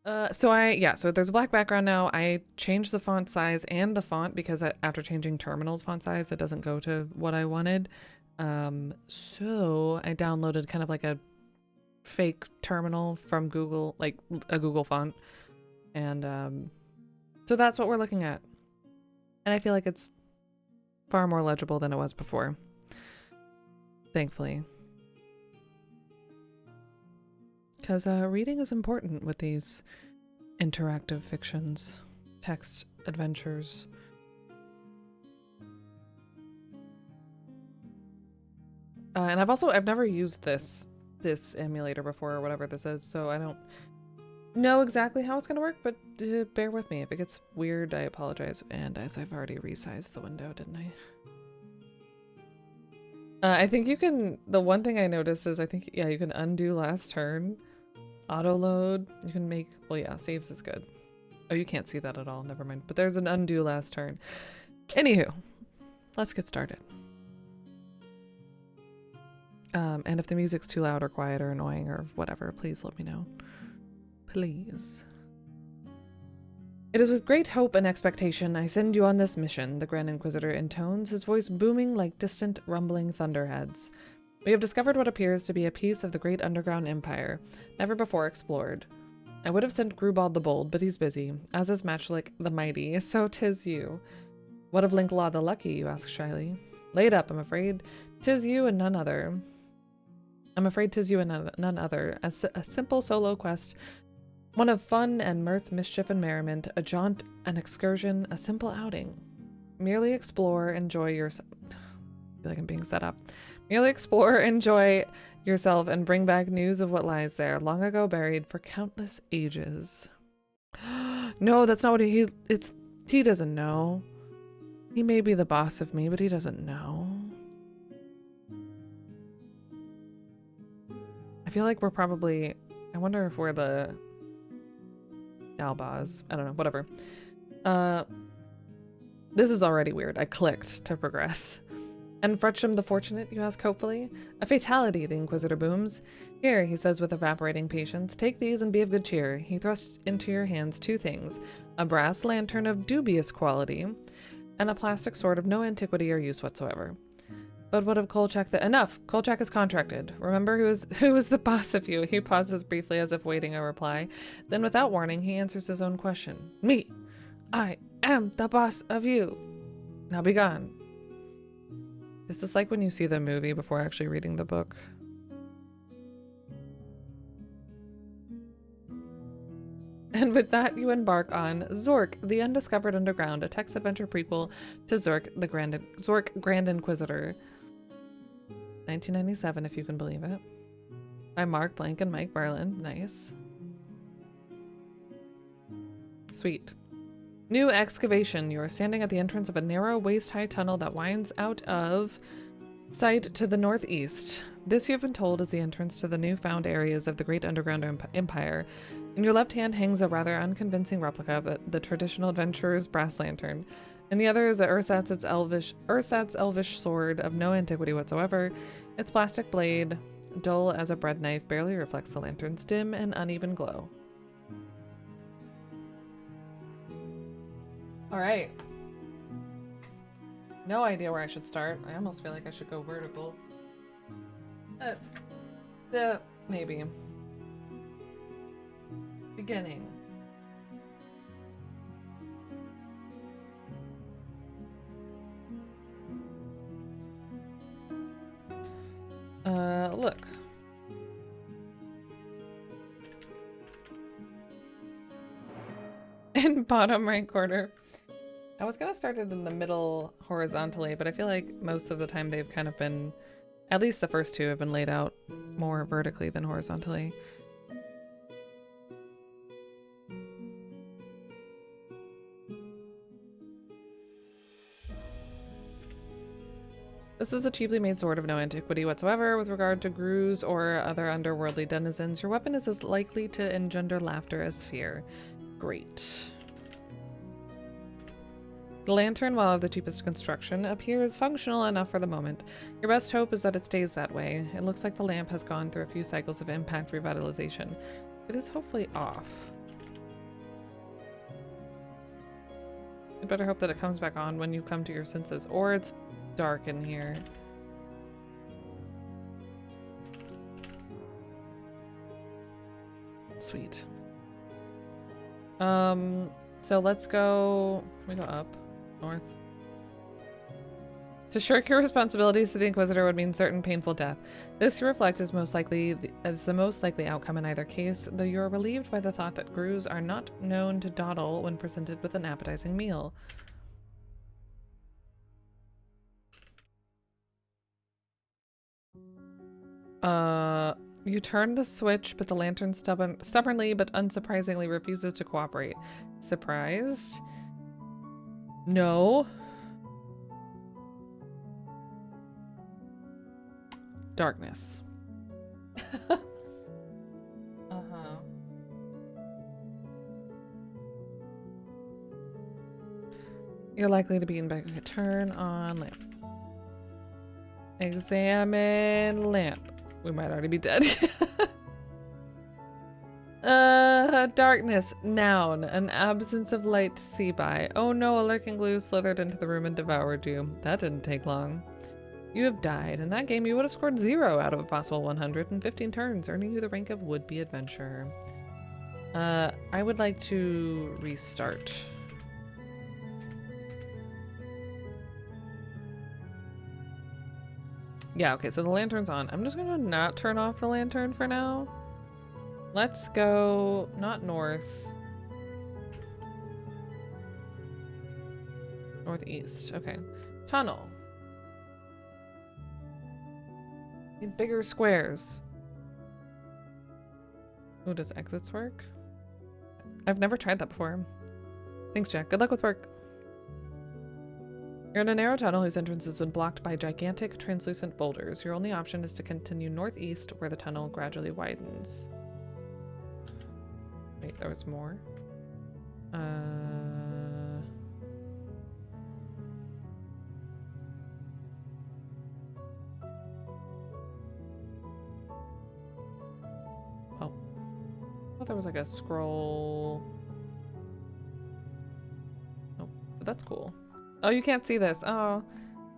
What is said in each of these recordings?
So there's a black background now. I changed the font size and the font because after changing Terminal's font size, it doesn't go to what I wanted. So I downloaded kind of like a fake terminal from Google, like a Google font. And so that's what we're looking at. And I feel like it's far more legible than it was before. Thankfully. Because reading is important with these interactive fictions, text adventures. And I've never used this emulator before or whatever this is, so I don't know exactly how it's going to work, but bear with me. If it gets weird, I apologize. And as I've already resized the window, didn't I? I think you can, the one thing I noticed is you can undo last turn. Auto load, you can make, well yeah, saves is good. Oh, you can't see that at all, never mind. But there's an undo last turn. Anywho, let's get started. And if the music's too loud or quiet or annoying or whatever, please let me know. Please. It is with great hope and expectation I send you on this mission, the Grand Inquisitor intones, his voice booming like distant rumbling thunderheads. We have discovered what appears to be a piece of the great underground empire, never before explored. I would have sent Grubald the Bold, but he's busy, as is Matchlick the Mighty, so 'tis you. What of Linklaw the Lucky, you ask shyly. Lay it up, I'm afraid. 'Tis you and none other. I'm afraid 'tis you and none other. A simple solo quest, one of fun and mirth, mischief and merriment, a jaunt, an excursion, a simple outing. Merely explore, enjoy yourself. I feel like I'm being set up. Merely explore, enjoy yourself, and bring back news of what lies there, long ago buried for countless ages. No, that's not what he doesn't know. He may be the boss of me, but he doesn't know. I feel like we're probably, I wonder if we're the Albaz. I don't know, whatever. This is already weird. I clicked to progress. And Fretcham the Fortunate, you ask hopefully? A fatality, the Inquisitor booms. Here, he says with evaporating patience, take these and be of good cheer. He thrusts into your hands two things, a brass lantern of dubious quality, and a plastic sword of no antiquity or use whatsoever. But what of Kolchak Enough! Kolchak is contracted. Remember who is the boss of you? He pauses briefly as if waiting a reply. Then without warning, he answers his own question. Me! I am the boss of you! Now be gone. This is like when you see the movie before actually reading the book. And with that, you embark on Zork, the Undiscovered Underground, a text adventure prequel to Zork Grand Inquisitor. 1997, if you can believe it. By Mark Blank and Mike Barlin. Nice. Sweet. New excavation. You are standing at the entrance of a narrow, waist-high tunnel that winds out of sight to the northeast. This, you have been told, is the entrance to the newfound areas of the Great Underground Empire. In your left hand hangs a rather unconvincing replica of the traditional adventurer's brass lantern. In the other is Ursat's elvish sword of no antiquity whatsoever. Its plastic blade, dull as a bread knife, barely reflects the lantern's dim and uneven glow. Alright. No idea where I should start. I almost feel like I should go vertical. Maybe. Beginning. Look. In bottom right corner. I was gonna start it in the middle horizontally, but I feel like most of the time they've kind of been, at least the first two have been laid out more vertically than horizontally. This is a cheaply made sword of no antiquity whatsoever. With regard to grus or other underworldly denizens, your weapon is as likely to engender laughter as fear. Great. The lantern, while of the cheapest construction, appears functional enough for the moment. Your best hope is that it stays that way. It looks like the lamp has gone through a few cycles of impact revitalization. It is hopefully off. You better hope that it comes back on when you come to your senses, or it's dark in here. Sweet. So let's go. Can we go up? North? To shirk your responsibilities to the Inquisitor would mean certain painful death. This, you reflect, is the most likely outcome in either case, though you are relieved by the thought that Grus are not known to dawdle when presented with an appetizing meal. You turn the switch, but the lantern stubbornly but unsurprisingly refuses to cooperate. Surprised? No. Darkness. Uh-huh. You're likely to be in back. Okay, turn on lamp. Examine lamp. We might already be dead. Darkness. Noun. An absence of light to see by. Oh no, a lurking glue slithered into the room and devoured you. That didn't take long. You have died. In that game, you would have scored 0 out of a possible 115 turns, earning you the rank of would-be adventurer. I would like to restart. Yeah, okay, so the lantern's on. I'm just gonna not turn off the lantern for now. Let's go, not north. Northeast, okay. Tunnel. Need bigger squares. Oh, does exits work? I've never tried that before. Thanks, Jack. Good luck with work. You're in a narrow tunnel whose entrance has been blocked by gigantic translucent boulders. Your only option is to continue northeast where the tunnel gradually widens. Wait, there was more? Oh. I thought there was like a scroll. Nope, but that's cool. Oh, you can't see this. Oh,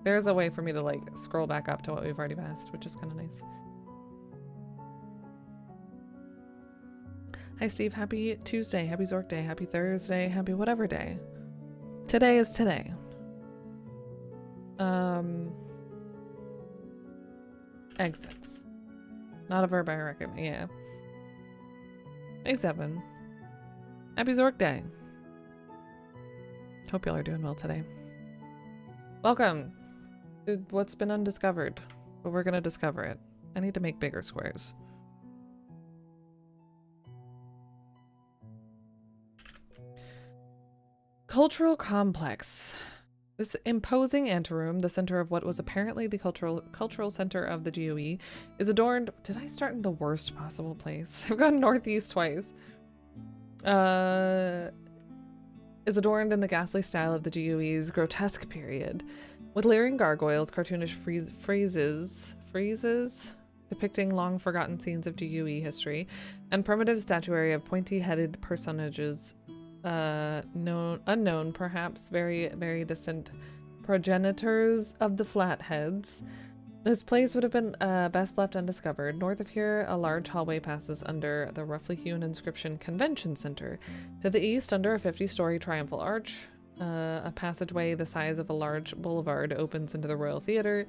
there's a way for me to like scroll back up to what we've already passed, which is kind of nice. Hi, Steve. Happy Tuesday. Happy Zork Day. Happy Thursday. Happy whatever day. Today is today. Exits. Not a verb, I reckon. Yeah. Day 7. Happy Zork Day. Hope y'all are doing well today. Welcome to what's been undiscovered, but we're gonna discover it. I need to make bigger squares. Cultural complex. This imposing anteroom, the center of what was apparently the cultural center of the GOE, is adorned. Did I start in the worst possible place? I've gone northeast twice. Is adorned in the ghastly style of the GOE's grotesque period, with leering gargoyles, cartoonish phrases depicting long-forgotten scenes of GUE history, and primitive statuary of pointy-headed personages, unknown, perhaps very, very distant progenitors of the Flatheads. This place would have been best left undiscovered. North of here, a large hallway passes under the roughly hewn inscription Convention Center. To the east, under a 50-story triumphal arch, a passageway the size of a large boulevard opens into the Royal Theater.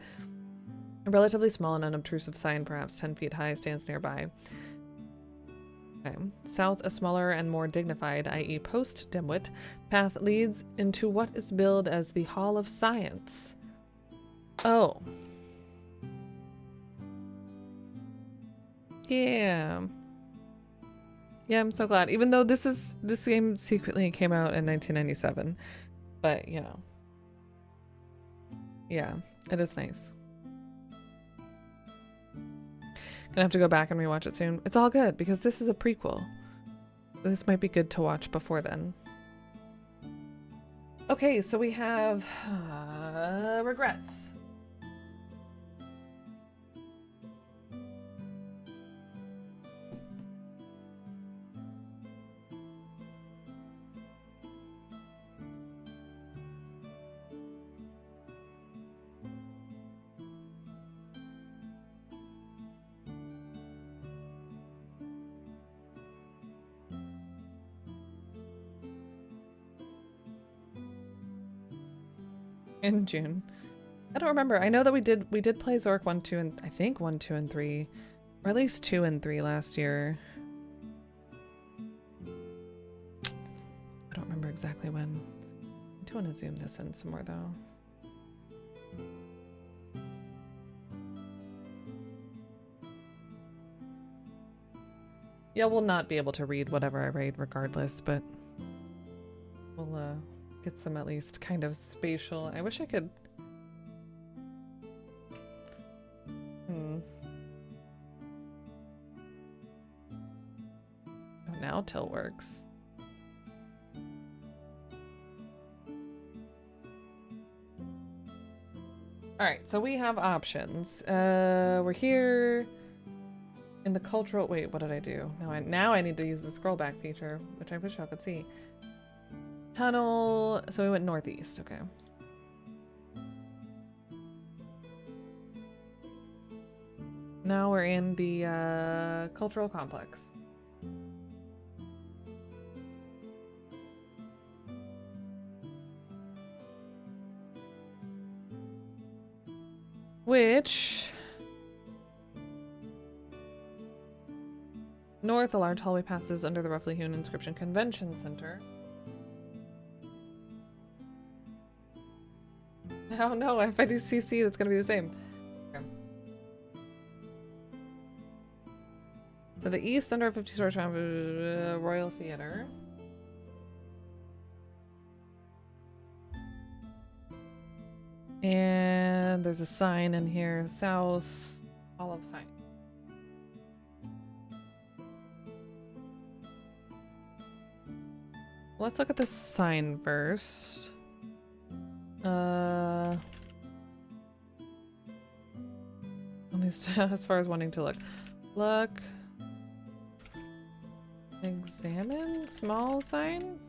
A relatively small and unobtrusive sign, perhaps 10 feet high, stands nearby. Okay. South, a smaller and more dignified, i.e. post-dimwit, path leads into what is billed as the Hall of Science. Oh. Yeah. Yeah, I'm so glad. Even though this game secretly came out in 1997. But, you know. Yeah, it is nice. Gonna have to go back and rewatch it soon. It's all good because this is a prequel. This might be good to watch before then. Okay, so we have regrets. in June. I don't remember. I know that we did play Zork 1, 2, and I think 1, 2, and 3. Or at least 2 and 3 last year. I don't remember exactly when. I do want to zoom this in some more though. Yeah, we'll not be able to read whatever I read regardless, but we'll get some at least kind of spatial. I wish I could. Oh, now till works. All right, so we have options. We're here in the cultural. Wait, what did I do? Now I need to use the scroll back feature, which I wish I could see. Tunnel. So we went northeast. Okay. Now we're in the cultural complex. Which... North, a large hallway passes under the roughly hewn inscription Convention Center. Oh no, if I do CC, that's gonna be the same. Okay. To the east, under a 50-story Royal Theater. And there's a sign in here, south, olive sign. Let's look at this sign first. At least as far as wanting to look. Look. Examine, small sign.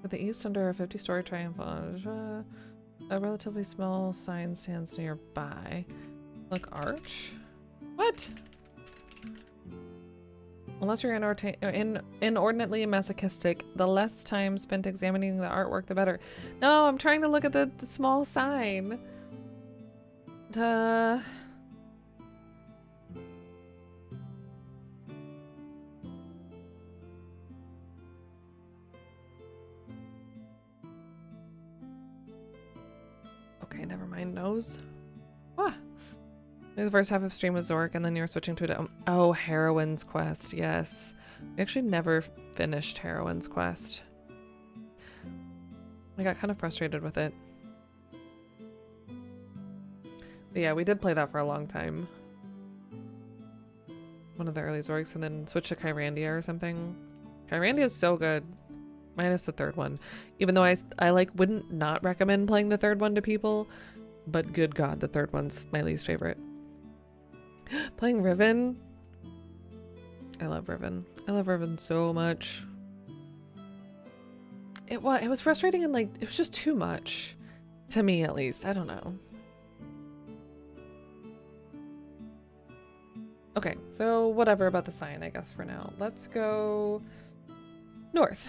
At the east, under a 50-story triumphal, a relatively small sign stands nearby. Look, arch? What? Unless you're inordinately masochistic, the less time spent examining the artwork, the better. No, I'm trying to look at the small sign. Okay, never mind nose. Ah. The first half of stream was Zork, and then you were switching to it. Oh, Heroine's Quest. Yes. We actually never finished Heroine's Quest. I got kind of frustrated with it. But yeah, we did play that for a long time. One of the early Zorks, and then switch to Kyrandia or something. Kyrandia is so good. Minus the third one. Even though I like wouldn't not recommend playing the third one to people, but good God, the third one's my least favorite. Playing Riven. I love Riven. I love Riven so much. It was frustrating and like it was just too much. To me at least. I don't know. Okay, so whatever about the sign, I guess for now. Let's go north.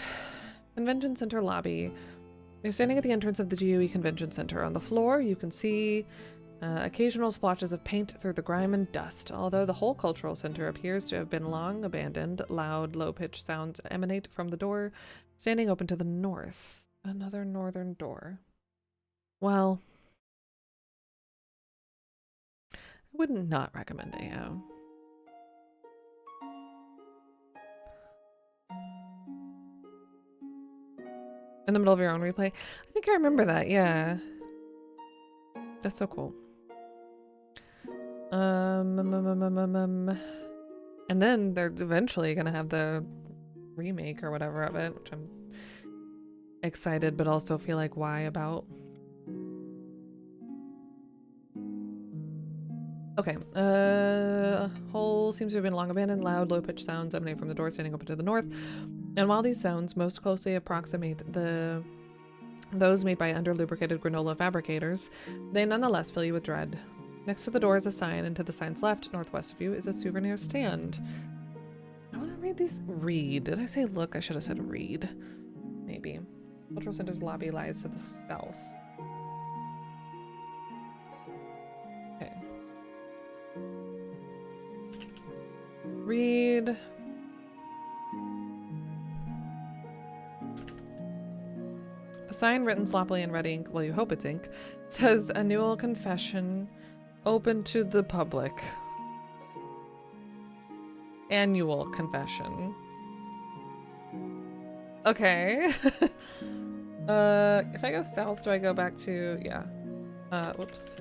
Convention Center lobby. You're standing at the entrance of the GUE Convention Center. On the floor, you can see occasional splotches of paint through the grime and dust. Although the whole cultural center appears to have been long abandoned, loud, low-pitched sounds emanate from the door, standing open to the north. Another northern door. Well, I would not recommend AO. In the middle of your own replay? I think I remember that, yeah. That's so cool. And then they're eventually gonna have the remake or whatever of it, which I'm excited but also feel like why about. Okay, hole seems to have been long abandoned. Loud, low-pitched sounds emanate from the door standing open to the north. And while these sounds most closely approximate the Those made by under-lubricated granola fabricators, they nonetheless fill you with dread. Next to the door is a sign, and to the sign's left, northwest of you, is a souvenir stand. I want to read these. Read. Did I say look? I should have said read. Maybe. Cultural Center's lobby lies to the south. Okay. Read. The sign, written sloppily in red ink, well, you hope it's ink, says annual confession open to the public. Annual confession. Okay. If I go south, do I go back to, yeah. Whoops.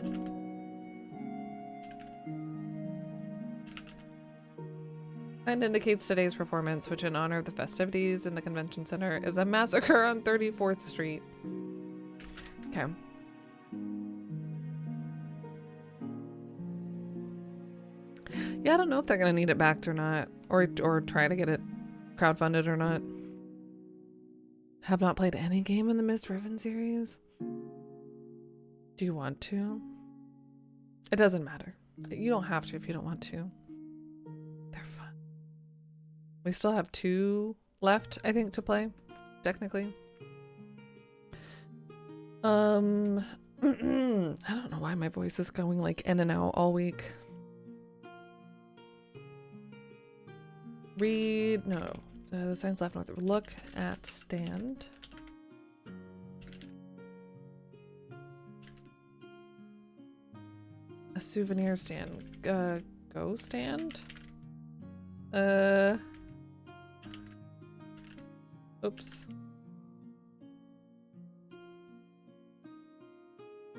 And indicates today's performance, which in honor of the festivities in the convention center is a massacre on 34th Street. Okay. Yeah, I don't know if they're gonna need it backed or not, or try to get it crowdfunded or not. Have not played any game in the Miss Riven series. Do you want to? It doesn't matter. You don't have to if you don't want to. They're fun. We still have 2 left, I think, to play, technically. I don't know why my voice is going like in and out all week. Read, no. The sign's left north. Look at stand. A souvenir stand. Go stand? Oops.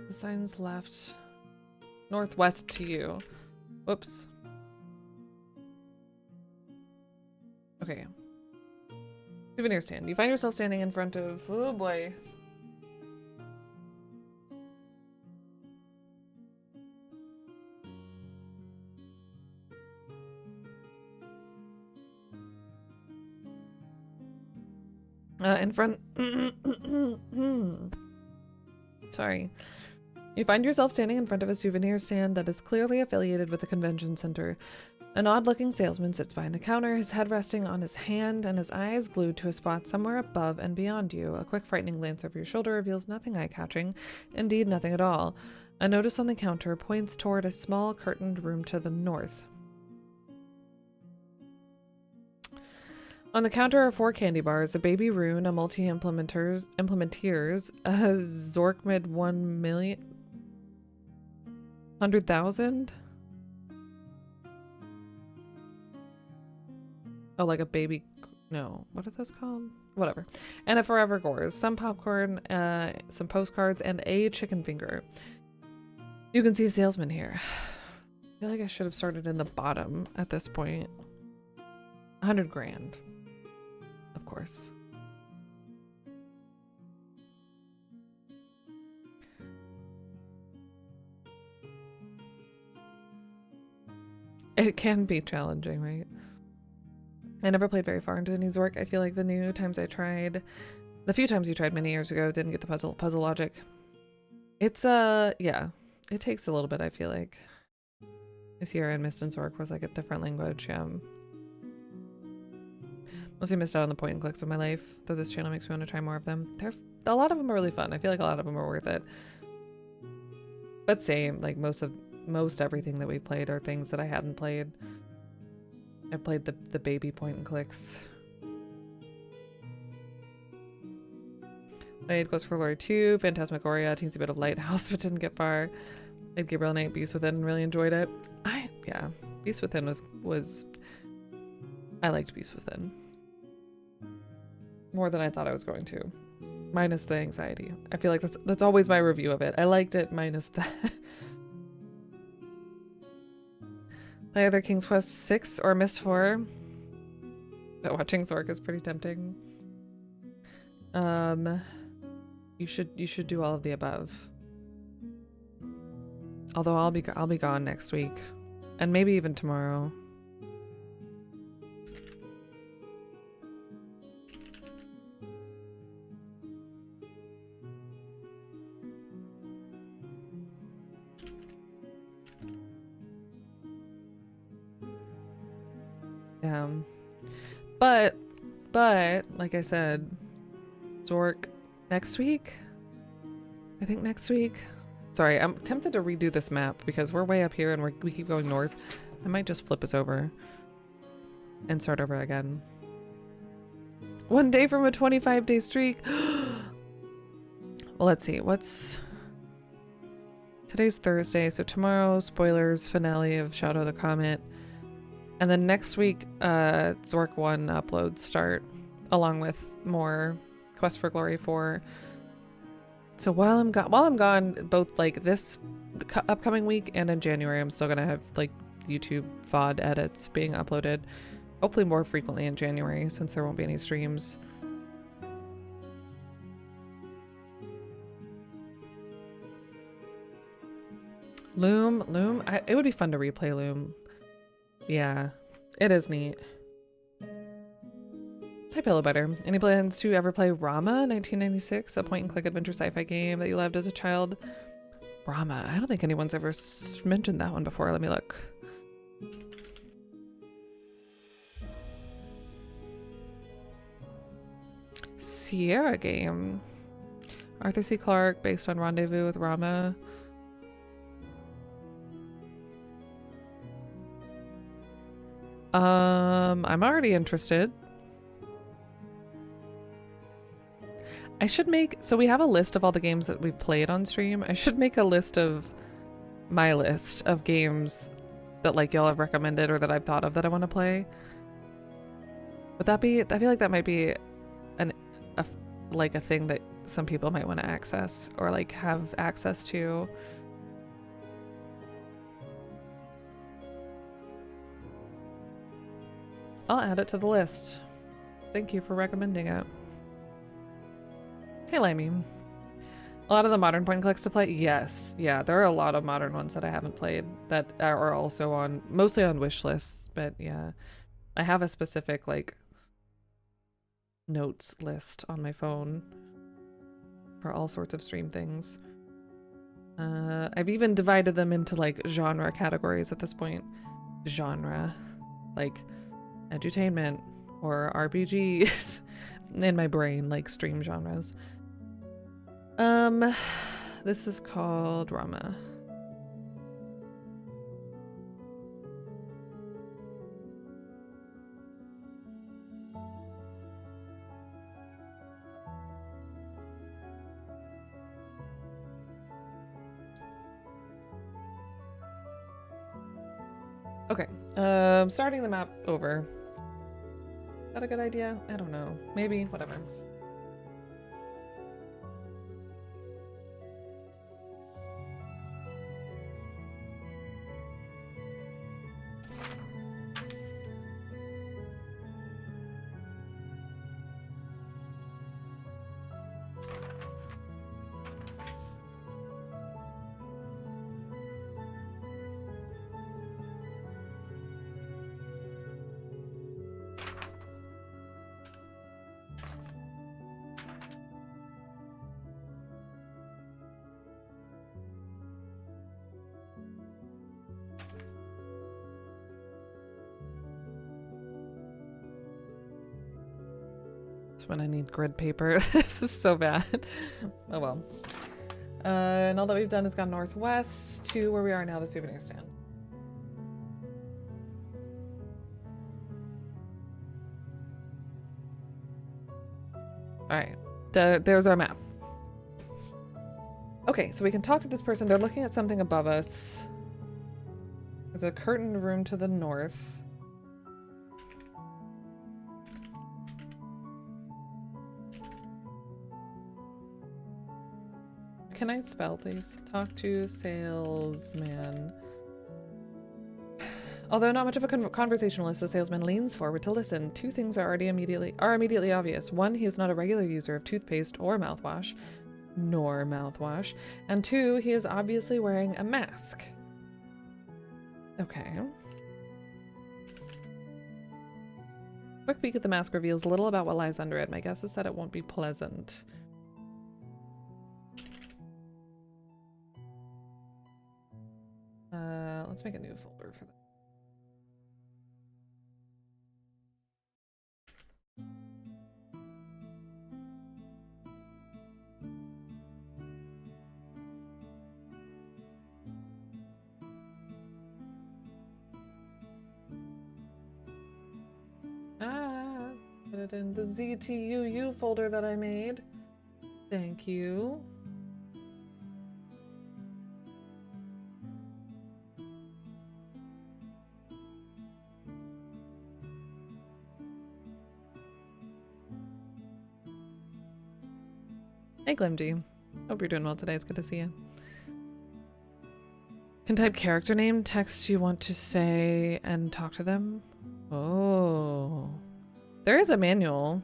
The sign's left northwest to you. Whoops. Okay. Souvenir stand. You find yourself standing in front of, oh boy. In front. Sorry. You find yourself standing in front of a souvenir stand that is clearly affiliated with the convention center. An odd-looking salesman sits behind the counter, his head resting on his hand and his eyes glued to a spot somewhere above and beyond you. A quick, frightening glance over your shoulder reveals nothing eye-catching, indeed nothing at all. A notice on the counter points toward a small curtained room to the north. On the counter are 4 candy bars, a baby rune, a multi-implementeers, a Zork mid 1,100,000. Oh, like a baby, no, what are those called? Whatever. And a Forever Gores, some popcorn, some postcards, and a chicken finger. You can see a salesman here. I feel like I should have started in the bottom at this point. 100 grand. Of course. It can be challenging, right? I never played very far into any Zork. I feel like the few times you tried many years ago, didn't get the puzzle logic. It's yeah, it takes a little bit, I feel like. This year in Mist and Zork was like a different language, yeah. Mostly missed out on the point and clicks of my life, though this channel makes me want to try more of them. A lot of them are really fun. I feel like a lot of them are worth it. But same, like most everything that we played are things that I hadn't played. I played the baby point and clicks. Played Quest for Glory 2, Phantasmagoria, teensy bit of Lighthouse, but didn't get far. Played Gabriel Knight, Beast Within, and really enjoyed it. Yeah, Beast Within was I liked Beast Within. More than I thought I was going to. Minus the anxiety. I feel like that's always my review of it. I liked it minus that. Play either King's Quest 6 or Mist 4. But watching Zork is pretty tempting. You should do all of the above. Although I'll be gone next week, and maybe even tomorrow. But like I said, Zork next week? I think next week. Sorry, I'm tempted to redo this map because we're way up here and we keep going north. I might just flip us over and start over again. 1 day from a 25-day streak. Well, let's see. Today's Thursday, so tomorrow, spoilers, finale of Shadow the Comet. And then next week, Zork 1 uploads start, along with more Quest for Glory 4. So while I'm gone, both like this upcoming week and in January, I'm still gonna have like YouTube VOD edits being uploaded, hopefully more frequently in January since there won't be any streams. Loom, it would be fun to replay Loom. Yeah, it is neat. Hi Pillow Butter. Any plans to ever play Rama 1996, a point-and-click adventure sci-fi game that you loved as a child? Rama, I don't think anyone's ever mentioned that one before. Let me look. Sierra game. Arthur C. Clarke based on Rendezvous with Rama. I'm already interested. I should make, so we have a list of all the games that we've played on stream. I should make a list of my list of games that like y'all have recommended or that I've thought of that I want to play. Would that be, I feel like that might be a thing that some people might want to access or like have access to. I'll add it to the list. Thank you for recommending it. Hey, Lamey. A lot of the modern point and clicks to play? Yes. Yeah, there are a lot of modern ones that I haven't played that are also on, mostly on wish lists, but yeah. I have a specific, like, notes list on my phone for all sorts of stream things. I've even divided them into, like, genre categories at this point. Genre. Like, edutainment or RPGs in my brain, like stream genres. This is called Rama. Okay, starting the map over. Is that a good idea? I don't know. Maybe, whatever. When I need grid paper. This is so bad. Oh well. And all that we've done is gone northwest to where we are now, the souvenir stand. Alright, there's our map. Okay, so we can talk to this person. They're looking at something above us. There's a curtained room to the north. Can I spell, please? Talk to salesman. Although not much of a conversationalist, the salesman leans forward to listen. Two things are immediately obvious. One, he is not a regular user of toothpaste or mouthwash, nor mouthwash. And two, he is obviously wearing a mask. Okay. Quick peek at the mask reveals little about what lies under it. My guess is that it won't be pleasant. Let's make a new folder for that. that in the ZTUU folder that I made. Thank you. Hey Glimdy. Hope you're doing well today. It's good to see you. Can type character name, text you want to say, and talk to them. Oh. There is a manual.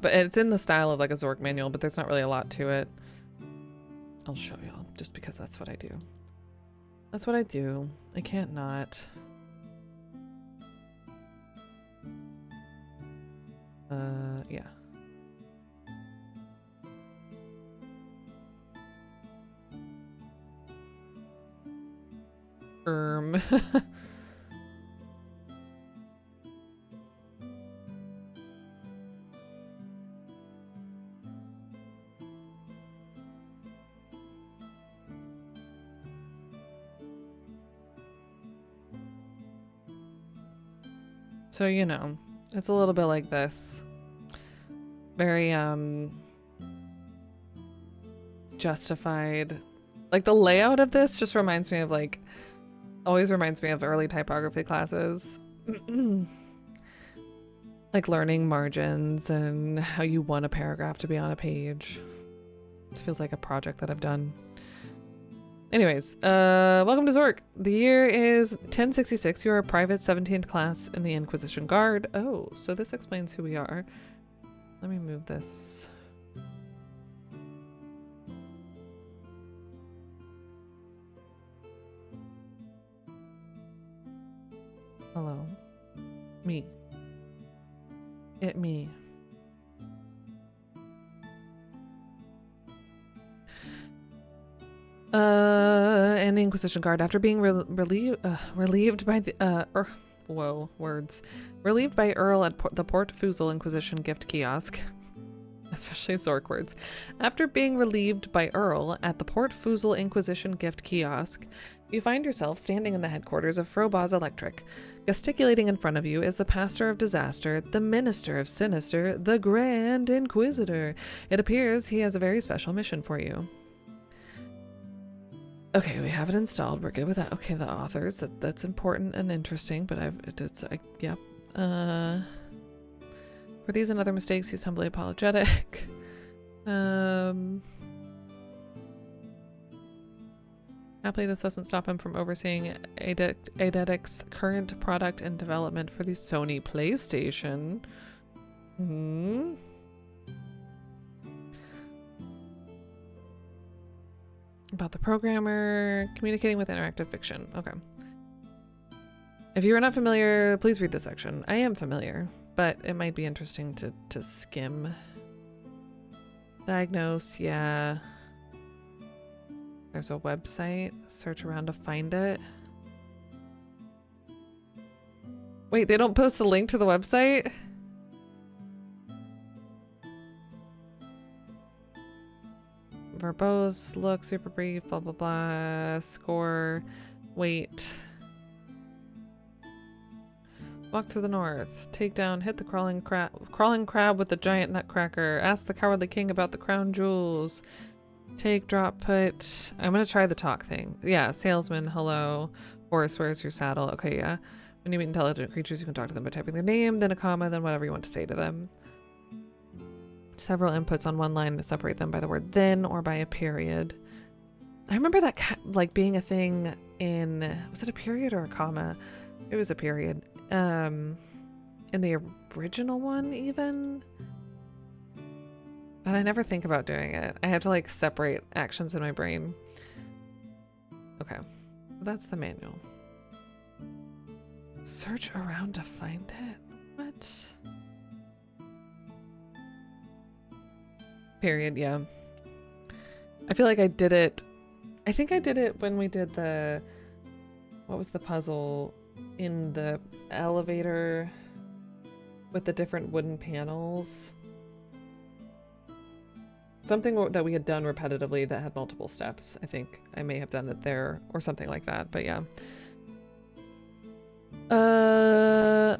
But it's in the style of like a Zork manual, but there's not really a lot to it. I'll show y'all, just because that's what I do. That's what I do. I can't not. Yeah. So, you know, it's a little bit like this. Very, justified. Like, the layout of this just reminds me of, like, always reminds me of early typography classes. Like, learning margins and how you want a paragraph to be on a page. This feels like a project that I've done. Anyways, welcome to Zork. The year is 1066. You're a private 17th class in the Inquisition Guard. Oh, so this explains who we are. Let me move this. Hello. Me. Me. And the Inquisition Guard, after being relieved by the relieved by Earl at the Port Fusel Inquisition gift kiosk, especially Zork words. After being relieved by Earl at the Port Fusel Inquisition gift kiosk, you find yourself standing in the headquarters of Frobaz Electric. Gesticulating in front of you is the Pastor of Disaster, the Minister of Sinister, the Grand Inquisitor. It appears he has a very special mission for you. Okay, we have it installed. We're good with that. Okay, the authors. That's important and interesting, but yep. For these and other mistakes, he's humbly apologetic. Happily, this doesn't stop him from overseeing Eidetic's current product and development for the Sony PlayStation. About the programmer, communicating with interactive fiction. Okay. If you are not familiar, please read this section. I am familiar, but it might be interesting to skim. Diagnose, yeah. There's a website. Search around to find it. Wait, they don't post a link to the website? Verbose, look, super brief, blah, blah, blah. Score, wait. Walk to the north. Take down, hit the crawling crab with the giant nutcracker. Ask the cowardly king about the crown jewels. Take, drop, put. I'm gonna try the talk thing. Yeah, salesman, hello. Horse, where's your saddle? Okay, yeah. When you meet intelligent creatures, you can talk to them by typing their name, then a comma, then whatever you want to say to them. Several inputs on one line to separate them by the word then or by a period. I remember that like being a thing in, was it a period or a comma? It was a period. In the original one even. But I never think about doing it. I have to like separate actions in my brain. Okay, that's the manual. Search around to find it. What? Period, yeah. I feel like I did it. I think I did it when we did the, what was the puzzle? in the elevator with the different wooden panels. Something that we had done repetitively that had multiple steps. I think I may have done it there or something like that, but yeah.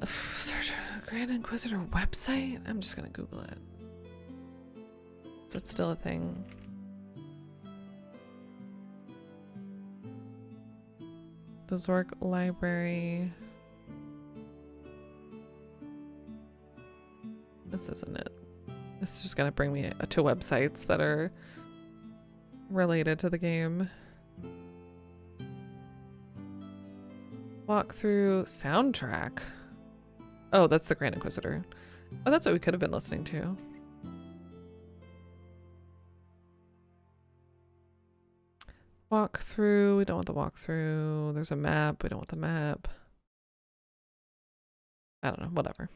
Search Grand Inquisitor website? I'm just gonna Google it. Is it still a thing? The Zork Library. This isn't it. It's just gonna bring me to websites that are related to the game. Walkthrough soundtrack. Oh, that's the Grand Inquisitor. Oh, that's what we could have been listening to. Walkthrough. We don't want the walkthrough. There's a map. We don't want the map. I don't know. Whatever.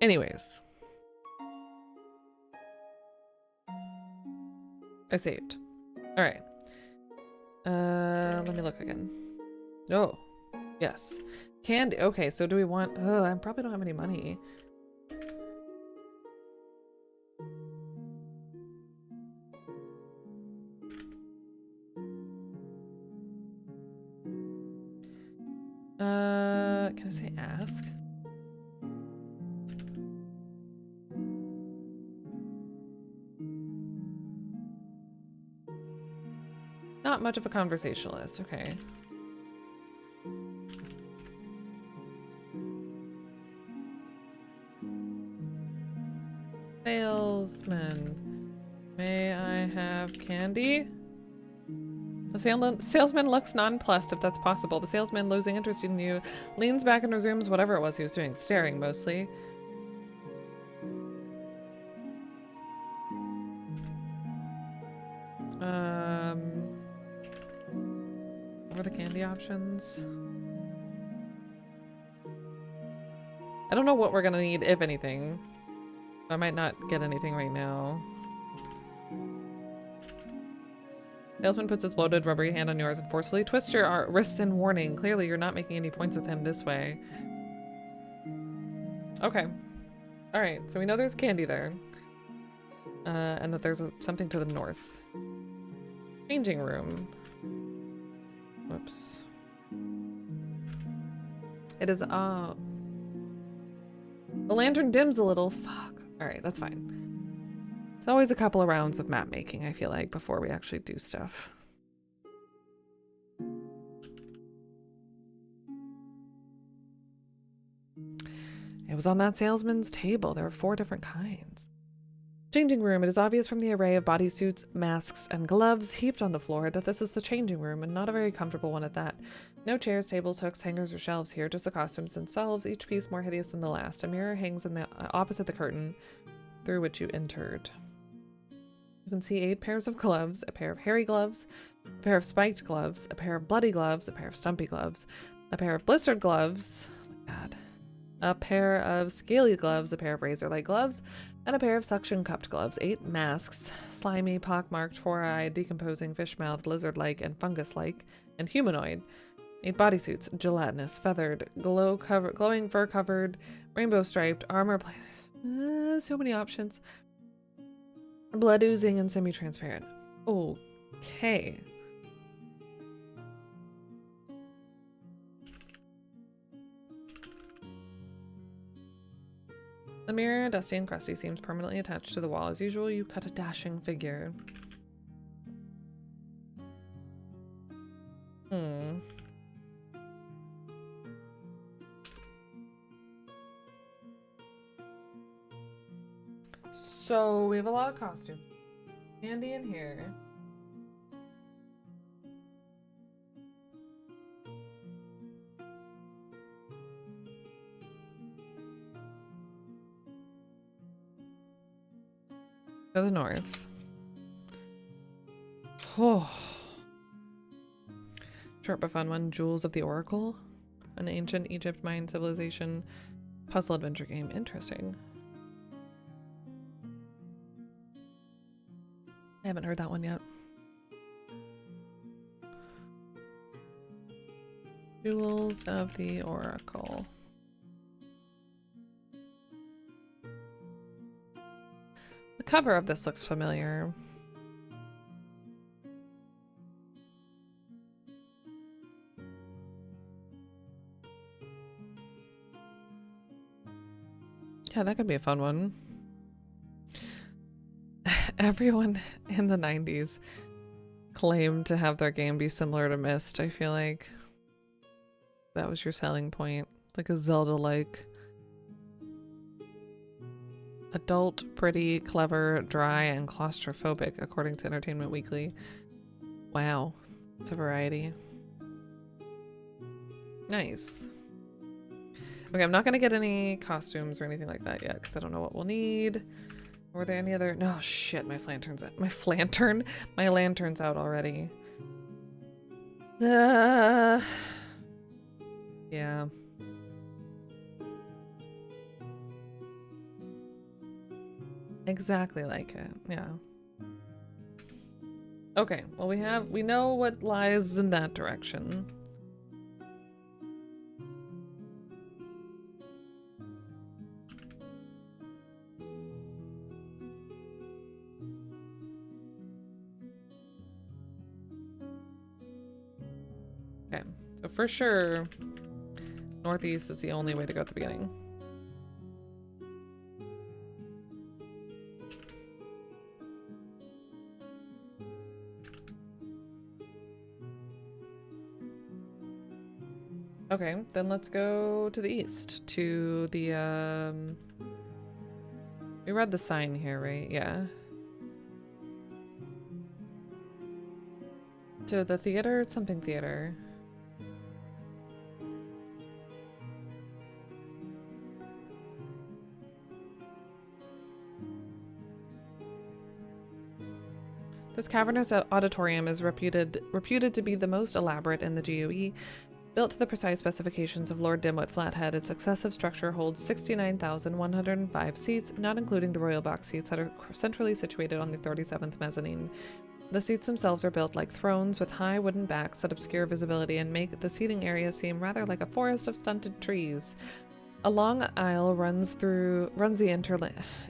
Anyways. I saved. All right. Let me look again. Oh, yes. Candy. Okay, so do we want... Oh, I probably don't have any money. Can I say ask? Not much of a conversationalist. Okay. Salesman. May I have candy? The salesman looks nonplussed, if that's possible. The salesman, losing interest in you, leans back and resumes whatever it was he was doing, staring mostly. What are the candy options? I don't know what we're gonna need, if anything. I might not get anything right now. Salesman puts his bloated rubbery hand on yours and forcefully twists your wrists in warning. Clearly, you're not making any points with him this way. Okay. Alright, so we know there's candy there. And that there's something to the north. Changing room. Whoops. It is, the lantern dims a little. Fuck. Alright, that's fine. It's always a couple of rounds of map making, I feel like, before we actually do stuff. It was on that salesman's table. There were 4 different kinds. Changing room. It is obvious from the array of bodysuits, masks, and gloves heaped on the floor that this is the changing room, and not a very comfortable one at that. No chairs, tables, hooks, hangers, or shelves here, just the costumes themselves, each piece more hideous than the last. A mirror hangs in the opposite the curtain through which you entered. You can see 8 pairs of gloves, a pair of hairy gloves, a pair of spiked gloves, a pair of bloody gloves, a pair of stumpy gloves, a pair of blistered gloves, oh my God, a pair of scaly gloves, a pair of razor-like gloves, and a pair of suction-cupped gloves. 8 masks, slimy, pock-marked, 4-eyed, decomposing, fish-mouthed, lizard-like, and fungus-like, and humanoid. 8 bodysuits, gelatinous, feathered, glowing fur-covered, rainbow-striped, armor-plated. So many options. Blood oozing and semi-transparent. Okay. The mirror, dusty and crusty, seems permanently attached to the wall. As usual, you cut a dashing figure. So we have a lot of costumes. Candy in here. To the north. Oh. Short but fun one. Jewels of the Oracle. An ancient Egypt Mayan civilization puzzle adventure game. Interesting. I haven't heard that one yet. Jewels of the Oracle. The cover of this looks familiar. Yeah, that could be a fun one. Everyone in the 90s claimed to have their game be similar to Myst. I feel like that was your selling point. Like a Zelda-like. Adult, pretty, clever, dry, and claustrophobic, according to Entertainment Weekly. Wow. It's a variety. Nice. Okay, I'm not going to get any costumes or anything like that yet, because I don't know what we'll need. Were there any other... No, shit, my lantern's out. My lantern's out already. Yeah. Exactly like it, yeah. Okay, well we know what lies in that direction. Okay, so for sure, northeast is the only way to go at the beginning. Okay, then let's go to the east, to the, we read the sign here, right? Yeah. To the theater? Something theater. This cavernous auditorium is reputed to be the most elaborate in the GOE. Built to the precise specifications of Lord Dimwit Flathead, its excessive structure holds 69,105 seats, not including the royal box seats that are centrally situated on the 37th mezzanine. The seats themselves are built like thrones with high wooden backs that obscure visibility and make the seating area seem rather like a forest of stunted trees. A long aisle runs the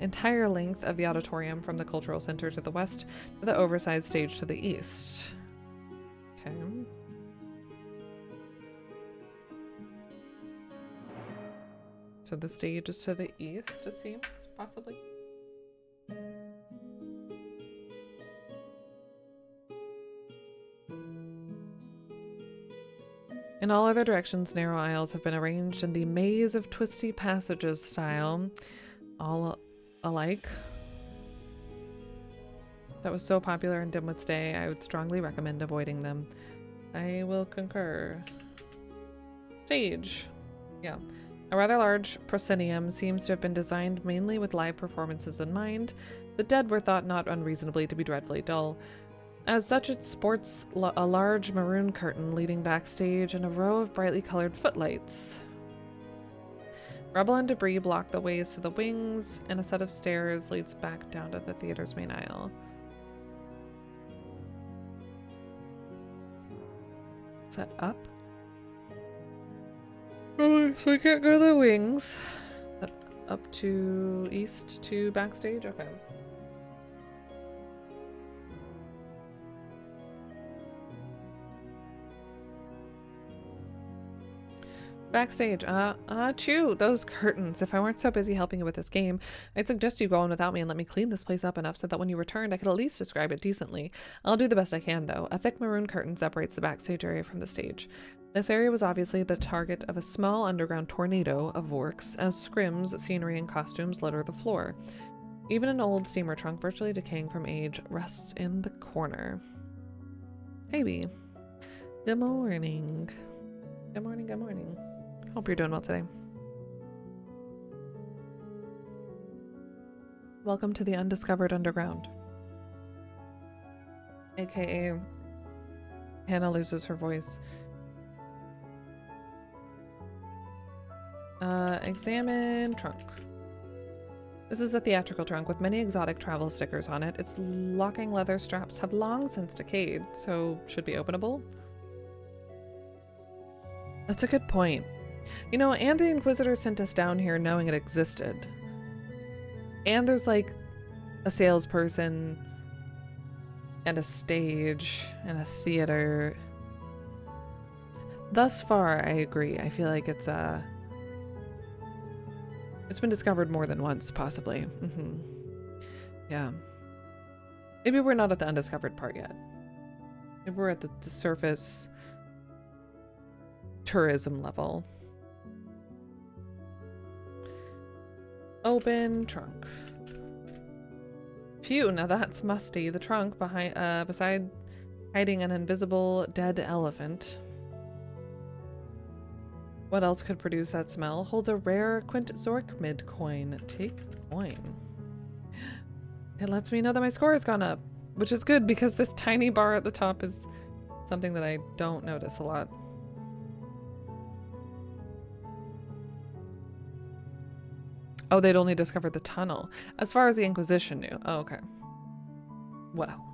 entire length of the auditorium from the cultural center to the west to the oversized stage to the east. Okay. So the stage is to the east, it seems, possibly. In all other directions, narrow aisles have been arranged in the maze of twisty passages style, all alike. That was so popular in Dimwit's day, I would strongly recommend avoiding them. I will concur. Stage. Yeah. A rather large proscenium seems to have been designed mainly with live performances in mind. The dead were thought not unreasonably to be dreadfully dull. As such, it sports a large maroon curtain leading backstage and a row of brightly colored footlights. Rubble and debris block the ways to the wings, and a set of stairs leads back down to the theater's main aisle. Is that up? Oh, so we can't go to the wings. Up to east to backstage? Okay. Backstage, chew, those curtains. If I weren't so busy helping you with this game, I'd suggest you go on without me and let me clean this place up enough so that when you returned, I could at least describe it decently. I'll do the best I can, though. A thick maroon curtain separates the backstage area from the stage. This area was obviously the target of a small underground tornado of works, as scrims, scenery, and costumes litter the floor. Even an old steamer trunk, virtually decaying from age, rests in the corner. Maybe. Good morning. Good morning, good morning. Hope you're doing well today. Welcome to the Undiscovered Underground. AKA Hannah loses her voice. Examine trunk. This is a theatrical trunk with many exotic travel stickers on it. Its locking leather straps have long since decayed, so should be openable. That's a good point. You know, and the Inquisitor sent us down here knowing it existed. And there's like a salesperson and a stage and a theater. Thus far, I agree. I feel like it's been discovered more than once, possibly. Yeah. Maybe we're not at the undiscovered part yet. Maybe we're at the surface tourism level. Open trunk. Phew, now that's musty. The trunk beside hiding an invisible dead elephant. What else could produce that smell? Holds a rare Quint Zork mid coin. Take the coin. It lets me know that my score has gone up, which is good because this tiny bar at the top is something that I don't notice a lot. Oh, they'd only discovered the tunnel. As far as the Inquisition knew. Oh, okay. Well.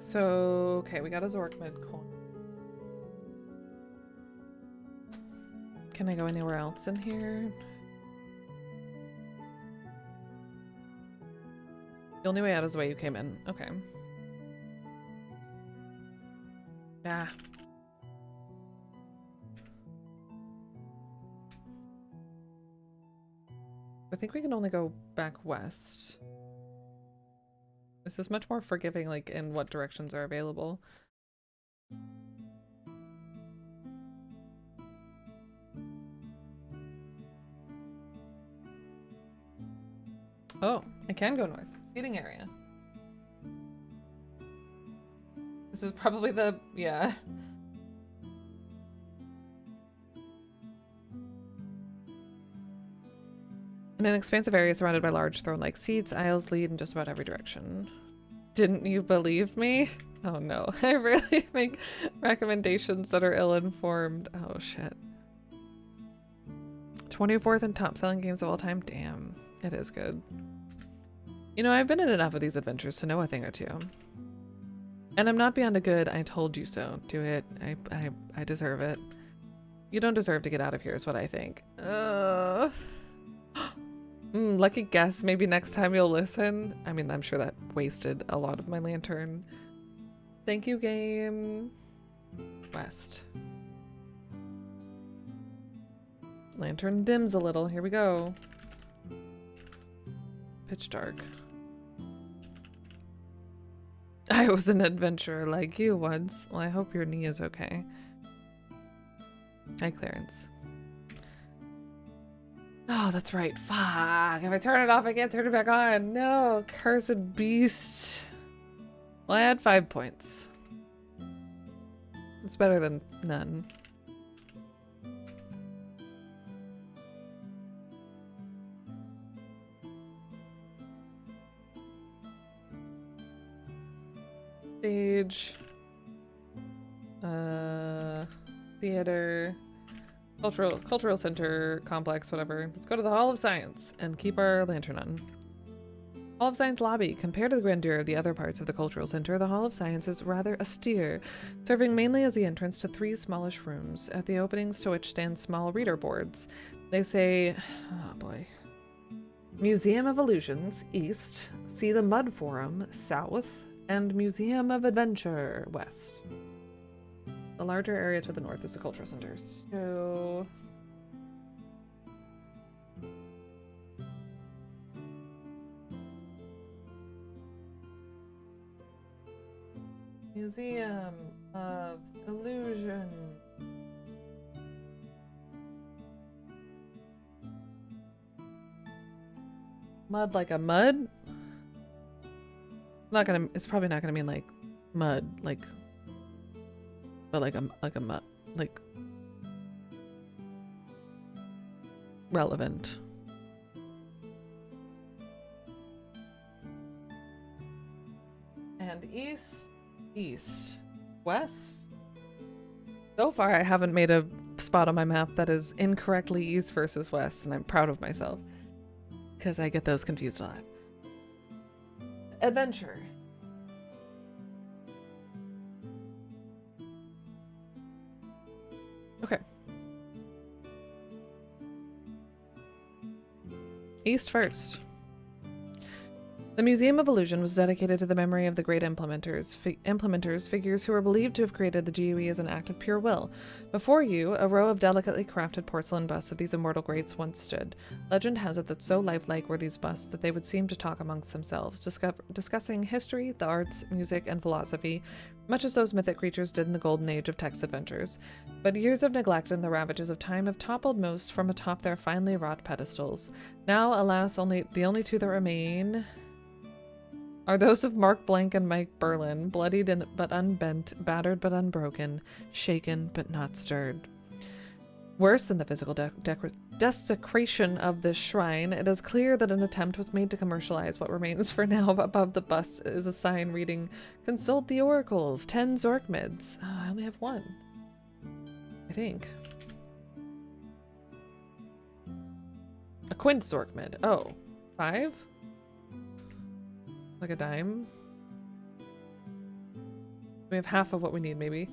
So, okay, we got a Zork mid coin. Can I go anywhere else in here? The only way out is the way you came in. Okay. Ah. I think we can only go back west. This is much more forgiving, like, in what directions are available. Oh, I can go north. Seating area. This is probably the, yeah. In an expansive area surrounded by large throne-like seats, aisles lead in just about every direction. Didn't you believe me? Oh no, I really make recommendations that are ill-informed. Oh shit. 24th in top-selling games of all time? Damn, it is good. You know, I've been in enough of these adventures to know a thing or two. And I'm not beyond a good I told you so. Do it. I deserve it. You don't deserve to get out of here is what I think. Lucky guess. Maybe next time you'll listen. I mean, I'm sure that wasted a lot of my lantern. Thank you, game. West. Lantern dims a little. Here we go. Pitch dark. I was an adventurer like you once. Well, I hope your knee is okay. Hi, Clarence. Oh, that's right. Fuck. If I turn it off, I can't turn it back on. No, cursed beast. Well, I had 5 points. It's better than none. Stage. Theater. Cultural center, complex, whatever. Let's go to the Hall of Science and keep our lantern on. Hall of Science lobby. Compared to the grandeur of the other parts of the cultural center, the Hall of Science is rather austere, serving mainly as the entrance to 3 smallish rooms, at the openings to which stand small reader boards. They say, oh boy. Museum of Illusions, east. See the Mud Forum, south. And Museum of Adventure, west. The larger area to the north is the cultural center. So... Museum of Illusion. Mud like a mud? It's probably not gonna mean like mud, like, but like a mud, like relevant. And east, west. So far, I haven't made a spot on my map that is incorrectly east versus west, and I'm proud of myself. because I get those confused a lot. Adventure. Okay. East first. The Museum of Illusion was dedicated to the memory of the great implementers, figures who were believed to have created the GUE as an act of pure will. Before you, a row of delicately crafted porcelain busts of these immortal greats once stood. Legend has it that so lifelike were these busts that they would seem to talk amongst themselves, discussing history, the arts, music, and philosophy, much as those mythic creatures did in the golden age of text adventures. But years of neglect and the ravages of time have toppled most from atop their finely wrought pedestals. Now, alas, the only two that remain are those of Mark Blank and Mike Berlin, bloodied but unbent, battered but unbroken, shaken but not stirred. Worse than the physical desecration of this shrine, it is clear that an attempt was made to commercialize what remains. For now, above the bus is a sign reading, "Consult the oracles, 10 Zork mids." Oh, I only have one, I think. A quint Zork mid. Oh, 5? Like a dime? We have half of what we need, maybe.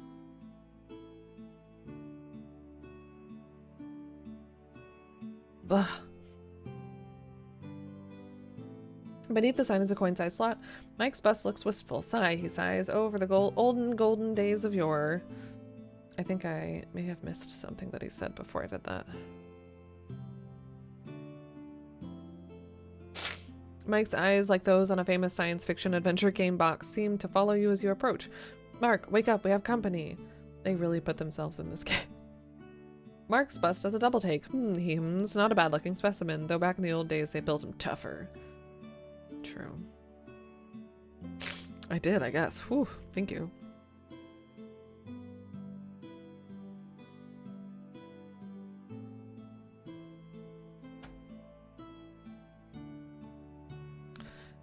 Ugh. Beneath the sign is a coin-sized slot. Mike's bust looks wistful. Sigh, he sighs. Over the olden golden days of yore. I think I may have missed something that he said before I did that. Mike's eyes, like those on a famous science fiction adventure game box, seem to follow you as you approach. Mark, wake up, we have company. They really put themselves in this game. Mark's bust does a double take. He hums. Not a bad looking specimen, though back in the old days they built him tougher. True. I did, I guess. Whew, thank you.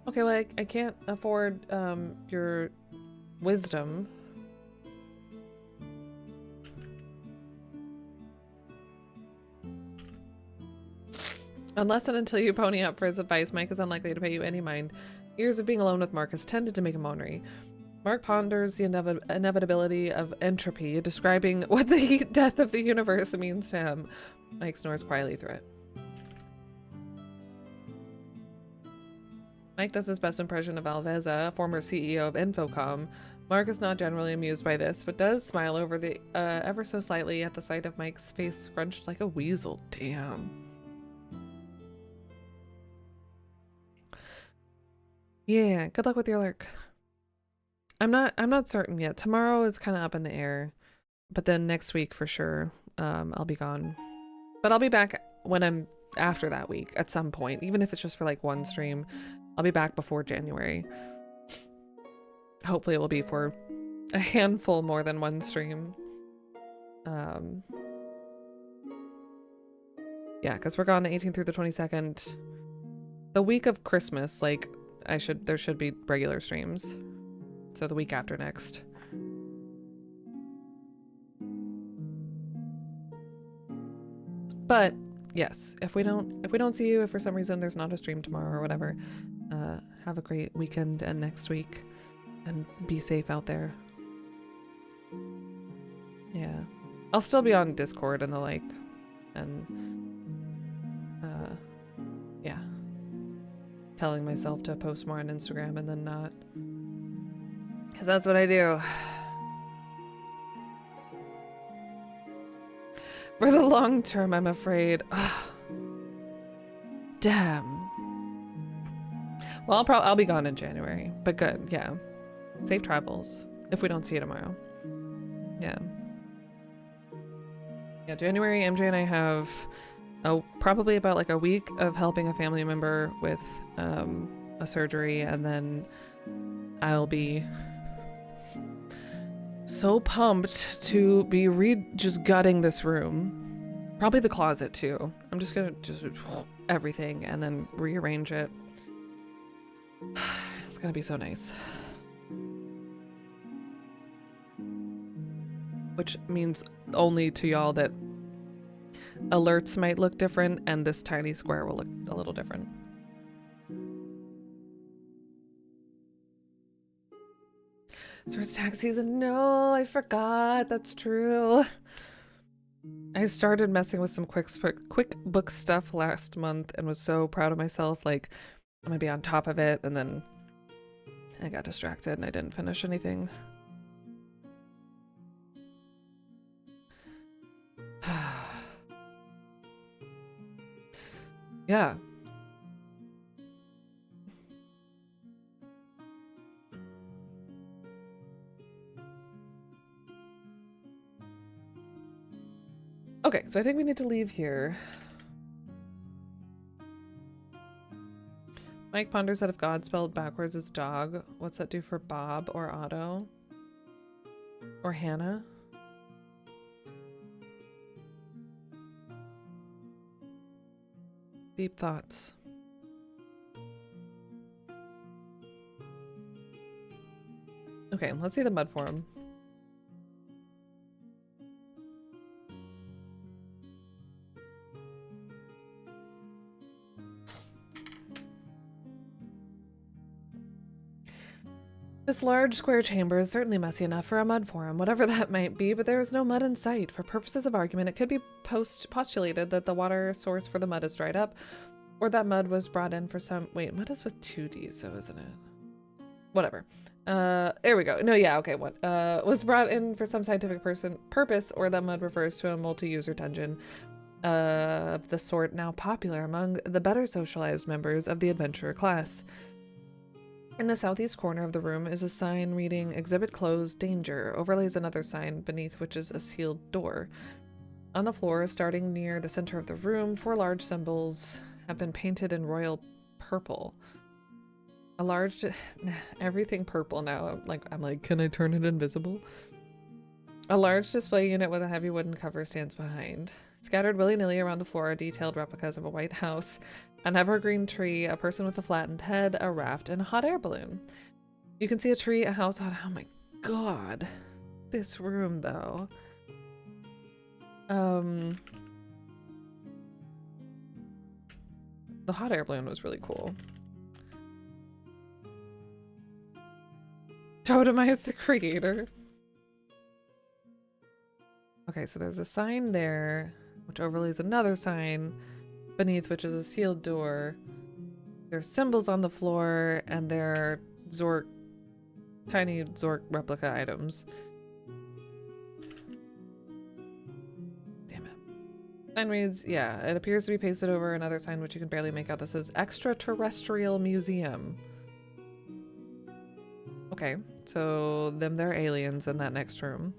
Okay, well, I can't afford your wisdom. Unless and until you pony up for his advice, Mike is unlikely to pay you any mind. Years of being alone with Mark has tended to make him ornery. Mark ponders the inevitability of entropy, describing what the heat death of the universe means to him. Mike snores quietly through it. Mike does his best impression of Alveza, former CEO of Infocom. Mark is not generally amused by this, but does smile over the ever so slightly at the sight of Mike's face scrunched like a weasel. Damn. Yeah, good luck with your lurk. I'm not certain yet. Tomorrow is kind of up in the air, but then next week for sure, I'll be gone. But I'll be back when I'm after that week at some point, even if it's just for like one stream. I'll be back before January. Hopefully it will be for a handful more than one stream. Yeah, because we're gone the 18th through the 22nd. The week of Christmas, like, there should be regular streams. So the week after next. But yes, if we don't see you, if for some reason there's not a stream tomorrow or whatever, have a great weekend and next week, and be safe out there. Yeah, I'll still be on Discord and the like, and yeah, telling myself to post more on Instagram and then not, because that's what I do. For the long term, I'm afraid. Ugh. Damn. Well, I'll be gone in January, but good, yeah. Safe travels, if we don't see you tomorrow. Yeah. Yeah, January, MJ and I have probably about like a week of helping a family member with a surgery, and then I'll be so pumped to be just gutting this room. Probably the closet too. I'm just gonna everything and then rearrange it. It's gonna be so nice. Which means only to y'all that alerts might look different and this tiny square will look a little different. So it's tax season. No, I forgot. That's true. I started messing with some quick book stuff last month and was so proud of myself. Like, I'm gonna be on top of it, and then I got distracted and I didn't finish anything. Yeah. Okay, so I think we need to leave here. Mike ponders that if God spelled backwards is dog, what's that do for Bob or Otto? Or Hannah? Deep thoughts. Okay, let's see the mud form. This large square chamber is certainly messy enough for a mud forum, whatever that might be, but there is no mud in sight. For purposes of argument, it could be postulated that the water source for the mud is dried up, or that mud was brought in for some— wait, mud is with 2 Ds, so isn't it? Whatever. There we go. No, yeah, okay, what? Was brought in for some scientific purpose, or that mud refers to a multi-user dungeon of the sort now popular among the better socialized members of the adventurer class. In the southeast corner of the room is a sign reading "Exhibit Closed, Danger." Overlays another sign beneath which is a sealed door. On the floor, starting near the center of the room, 4 large symbols have been painted in royal purple. A large— everything purple now. I'm like, can I turn it invisible? A large display unit with a heavy wooden cover stands behind. Scattered willy-nilly around the floor are detailed replicas of a white house, an evergreen tree, a person with a flattened head, a raft, and a hot air balloon. You can see a tree, a house, oh my god. This room, though. The hot air balloon was really cool. Totemize the creator. Okay, so there's a sign there, which overlays another sign beneath which is a sealed door. There's symbols on the floor, and there are Zork, tiny Zork replica items. Damn it. Sign reads, yeah, it appears to be pasted over another sign which you can barely make out. This is Extraterrestrial Museum. Okay, so they're aliens in that next room.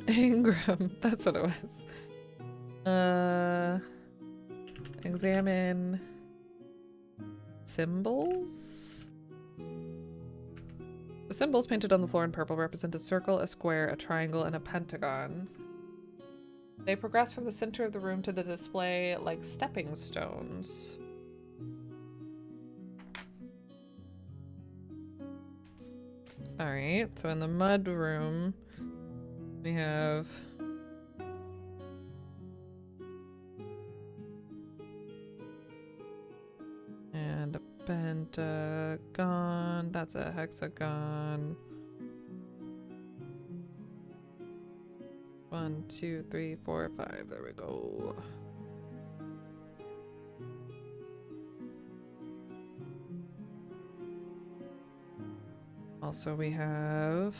Ingram, that's what it was. Examine symbols. The symbols painted on the floor in purple represent a circle, a square, a triangle, and a pentagon. They progress from the center of the room to the display like stepping stones. Alright, so in the mud room, we have and a pentagon. That's a hexagon. 1, 2, 3, 4, 5. There we go. Also, we have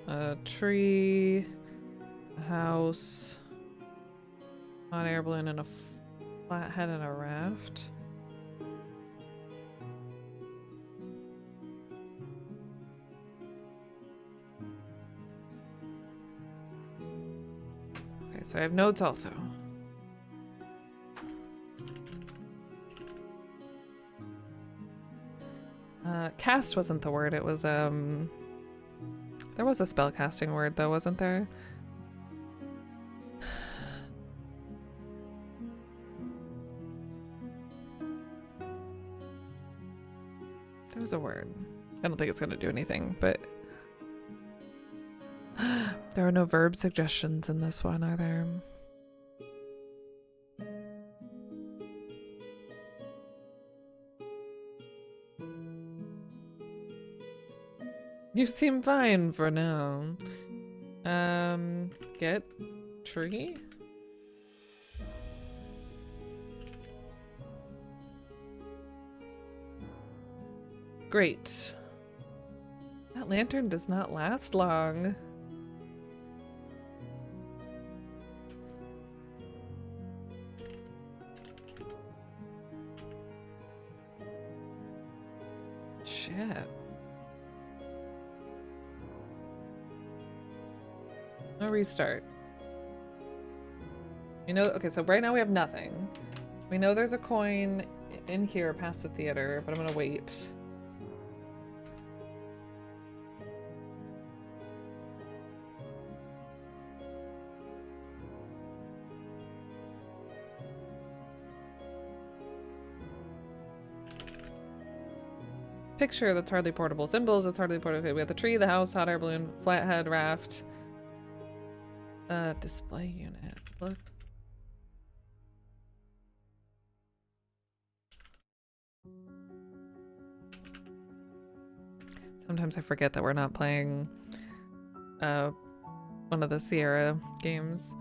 a tree, a house, hot air balloon, and a flathead and a raft. Okay, so I have notes also. Cast wasn't the word, it was, there was a spell casting word though, wasn't there? There was a word. I don't think it's gonna do anything, but there are no verb suggestions in this one, are there? You seem fine for now. Get tree? Great. That lantern does not last long. Shit. No restart. You know, okay, so right now we have nothing. We know there's a coin in here past the theater, but I'm gonna wait. Picture that's hardly portable. Symbols that's hardly portable. Okay, we have the tree, the house, hot air balloon, flathead, raft. Display unit. Look. Sometimes I forget that we're not playing one of the Sierra games.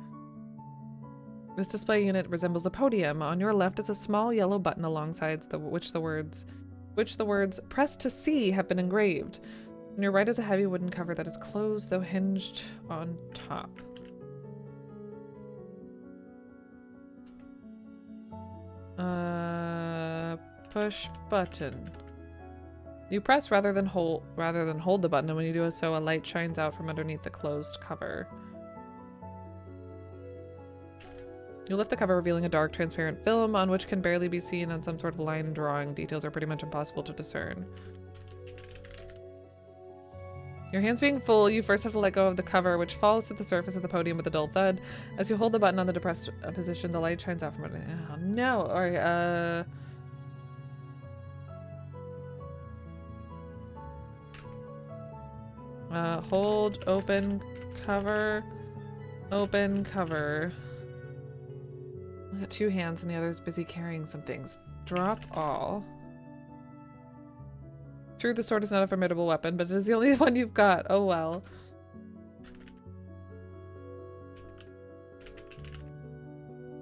This display unit resembles a podium. On your left is a small yellow button alongside which the words press to see have been engraved. On your right is a heavy wooden cover that is closed though hinged on top. Push button. You press rather than hold the button, and when you do so, a light shines out from underneath the closed cover. You lift the cover, revealing a dark, transparent film on which can barely be seen on some sort of line drawing. Details are pretty much impossible to discern. Your hands being full, you first have to let go of the cover, which falls to the surface of the podium with a dull thud. As you hold the button on the depressed position, the light shines out from it. Oh no! Alright, hold, open, cover, open, cover. I got two hands and the other's busy carrying some things. Drop all. True, the sword is not a formidable weapon, but it is the only one you've got. Oh well.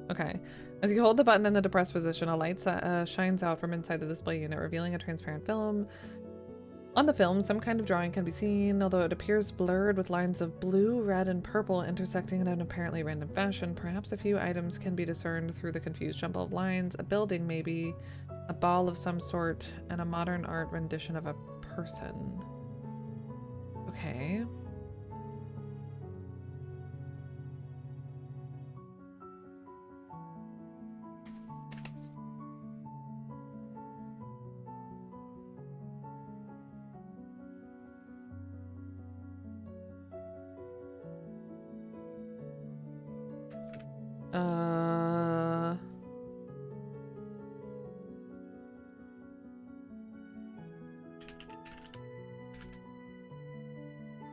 Okay. As you hold the button in the depressed position, a light shines out from inside the display unit, revealing a transparent film. On the film, some kind of drawing can be seen, although it appears blurred with lines of blue, red, and purple intersecting in an apparently random fashion. Perhaps a few items can be discerned through the confused jumble of lines. A building, maybe. A ball of some sort, and a modern art rendition of a person. Okay.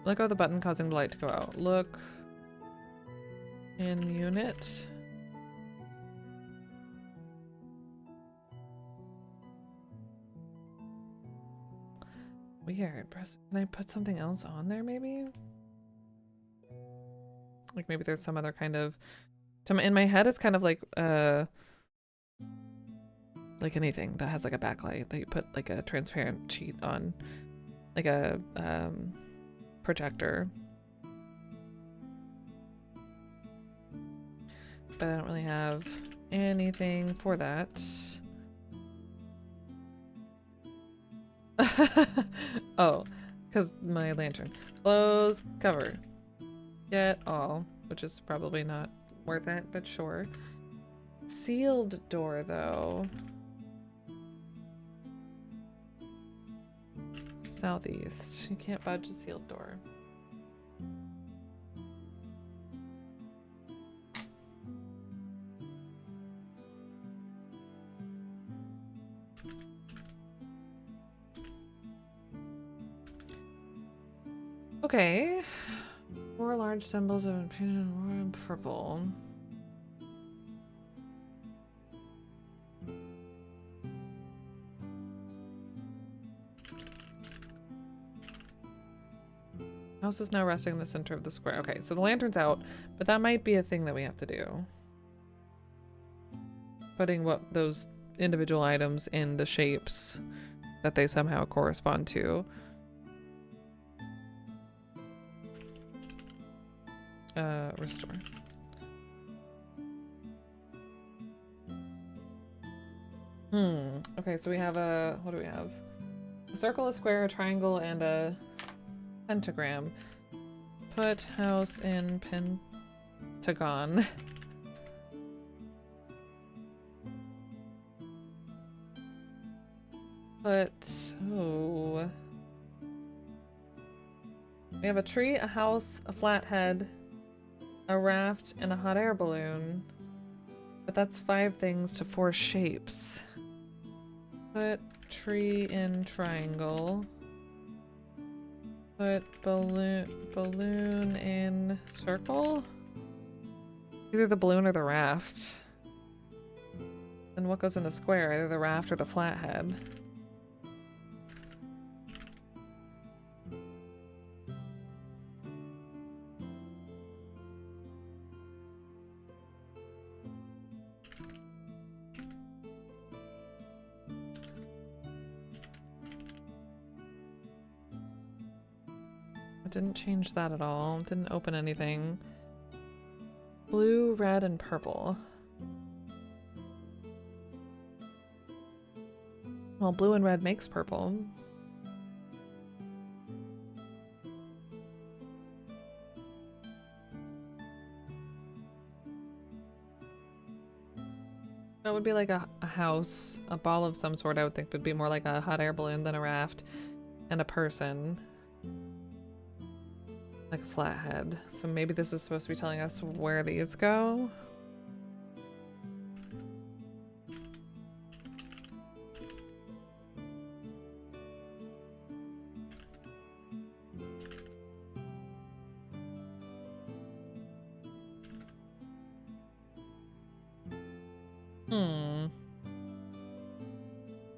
Let go of the button, causing the light to go out. Look in unit. Weird. Can I put something else on there, maybe? Like maybe there's some other kind of... In my head, it's kind of like anything that has like a backlight that you put like a transparent sheet on, like a projector. But I don't really have anything for that. Oh, because my lantern. Close, cover. Get all, which is probably not worth it, but sure. Sealed door, though. Southeast. You can't budge a sealed door. Okay. 4 large symbols of painted in purple. House is now resting in the center of the square. Okay, so the lantern's out, but that might be a thing that we have to do. Putting what those individual items in the shapes that they somehow correspond to. Restore. Okay, so we have a, what do we have? A circle, a square, a triangle, and a pentagram. Put house in pentagon. Oh. We have a tree, a house, a flathead, a raft, and a hot air balloon. But that's 5 things to 4 shapes. Put tree in triangle. Put balloon in circle? Either the balloon or the raft. Then what goes in the square? Either the raft or the flathead. Didn't change that at all. Didn't open anything. Blue, red, and purple. Well, blue and red makes purple. That would be like a house, a ball of some sort. I would think would be more like a hot air balloon than a raft, and a person. Like a flathead. So maybe this is supposed to be telling us where these go.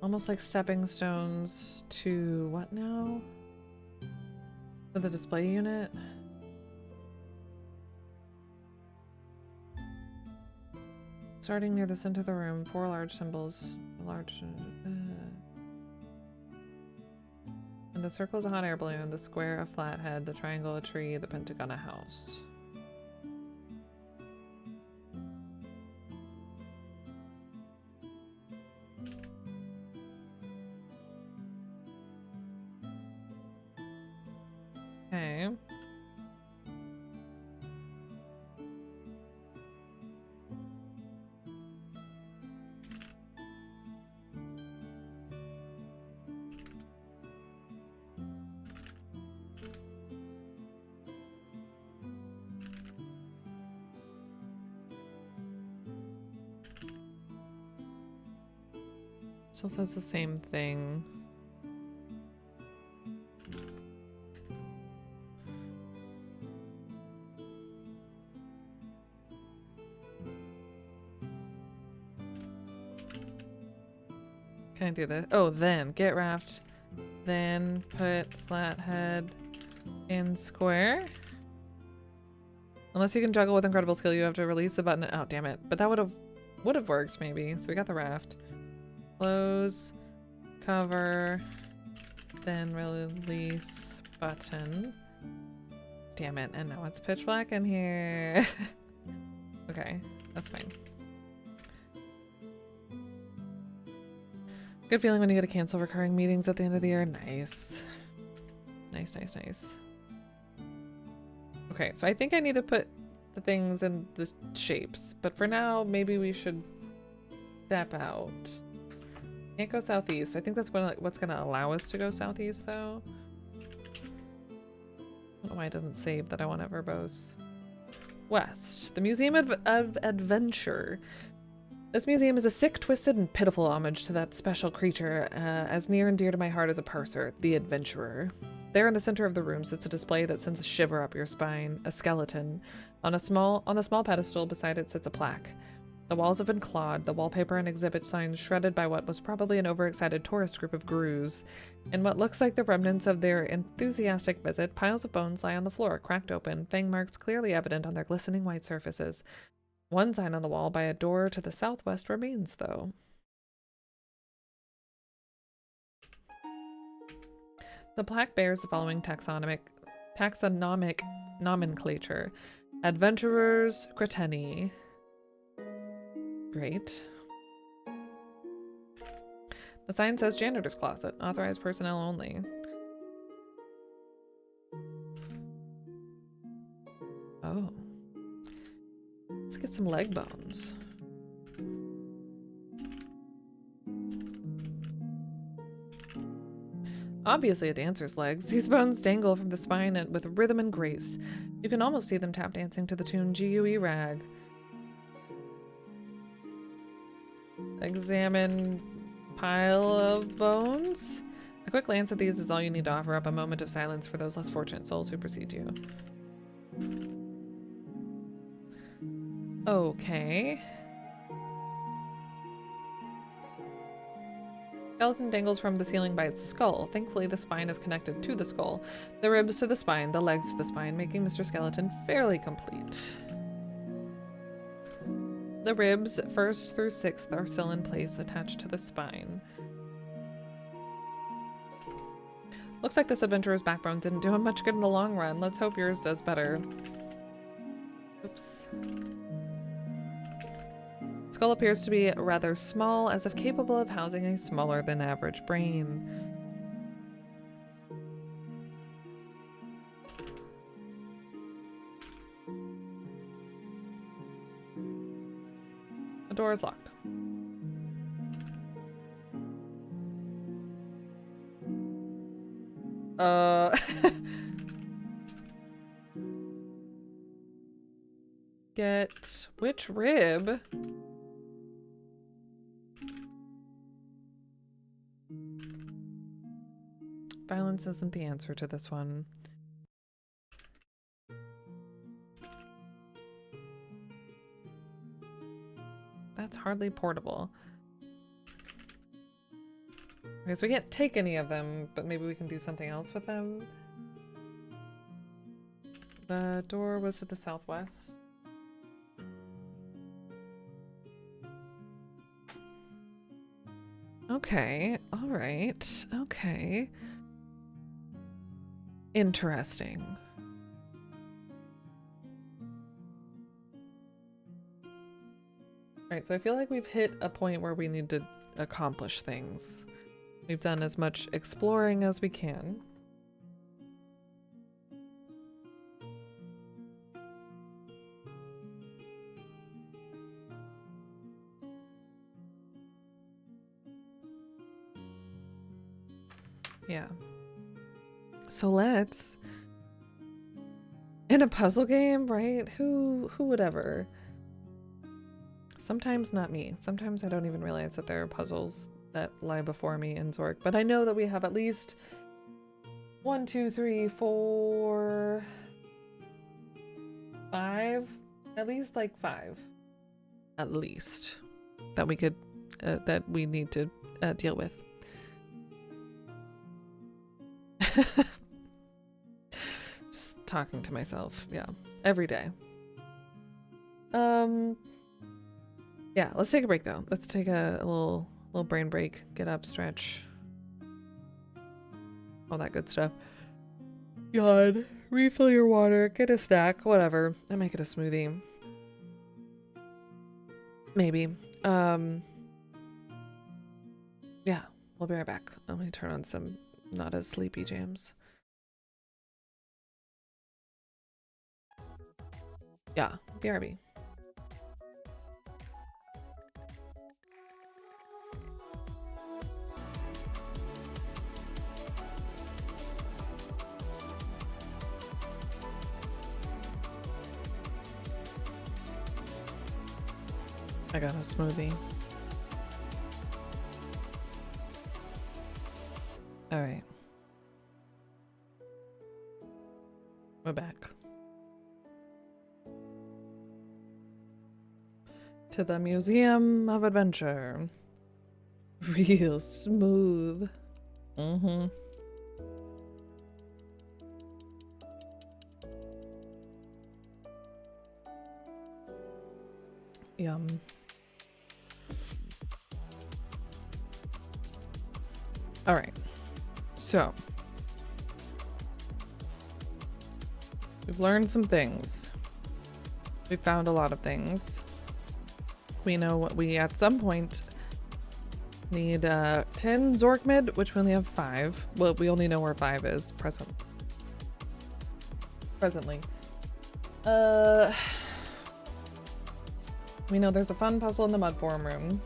Almost like stepping stones to what now? For the display unit? Starting near the center of the room, 4 large symbols. And the circle is a hot air balloon, the square a flathead, the triangle a tree, the pentagon a house. Okay. Still says the same thing. Can I do this? Oh, then get raft, then put flathead in square. Unless you can juggle with incredible skill, you have to release the button. Oh, damn it! But that would have worked maybe. So we got the raft. Close, cover, then release button. Damn it! And now it's pitch black in here. Okay, that's fine. Good feeling when you get to cancel recurring meetings at the end of the year. Nice. Nice, nice, nice. Okay, so I think I need to put the things in the shapes, but for now, maybe we should step out. Can't go southeast. I think that's what's gonna allow us to go southeast, though. I don't know why it doesn't save that I want to verbose. West. The Museum of Adventure. This museum is a sick, twisted, and pitiful homage to that special creature, as near and dear to my heart as a purser, the adventurer. There in the center of the room sits a display that sends a shiver up your spine, a skeleton. On the small pedestal beside it sits a plaque. The walls have been clawed, the wallpaper and exhibit signs shredded by what was probably an overexcited tourist group of grooves. In what looks like the remnants of their enthusiastic visit, piles of bones lie on the floor, cracked open, fang marks clearly evident on their glistening white surfaces. One sign on the wall by a door to the southwest remains, though. The plaque bears the following taxonomic nomenclature. Adventurers Creteni. Great. The sign says janitor's closet, authorized personnel only. Oh. Let's get some leg bones. Obviously a dancer's legs. These bones dangle from the spine with rhythm and grace. You can almost see them tap dancing to the tune G.U.E. Rag. Examine pile of bones. A quick glance at these is all you need to offer up a moment of silence for those less fortunate souls who precede you. Okay. Skeleton dangles from the ceiling by its skull. Thankfully, the spine is connected to the skull. The ribs to the spine, the legs to the spine, making Mr. Skeleton fairly complete. The ribs, 1st through 6th, are still in place, attached to the spine. Looks like this adventurer's backbone didn't do him much good in the long run. Let's hope yours does better. Oops. Skull appears to be rather small, as if capable of housing a smaller than average brain. The door is locked. Get which rib? Violence isn't the answer to this one. That's hardly portable. Okay, so we can't take any of them, but maybe we can do something else with them. The door was to the southwest. Okay, all right, okay. Interesting. Alright, so I feel like we've hit a point where we need to accomplish things. We've done as much exploring as we can. Yeah. So let's... In a puzzle game, right? Who would ever? Sometimes not me. Sometimes I don't even realize that there are puzzles that lie before me in Zork. But I know that we have at least 1, 2, 3, 4, 5. At least like 5. At least. That we could, that we need to deal with. Just talking to myself, yeah, every day. Yeah, let's take a break though. Let's take a little brain break. Get up, stretch, all that good stuff. God, refill your water, get a snack, whatever. I might get a smoothie. Maybe. Yeah, we'll be right back. Let me turn on some not as sleepy jams. Yeah, BRB. I got a smoothie. All right. We're back. To the Museum of Adventure. Real smooth. Mm-hmm. Yum. All right. So, we've learned some things. We've found a lot of things. We know what we, at some point, need 10 Zork mid, which we only have 5. Well, we only know where 5 is presently. We know there's a fun puzzle in the mud form room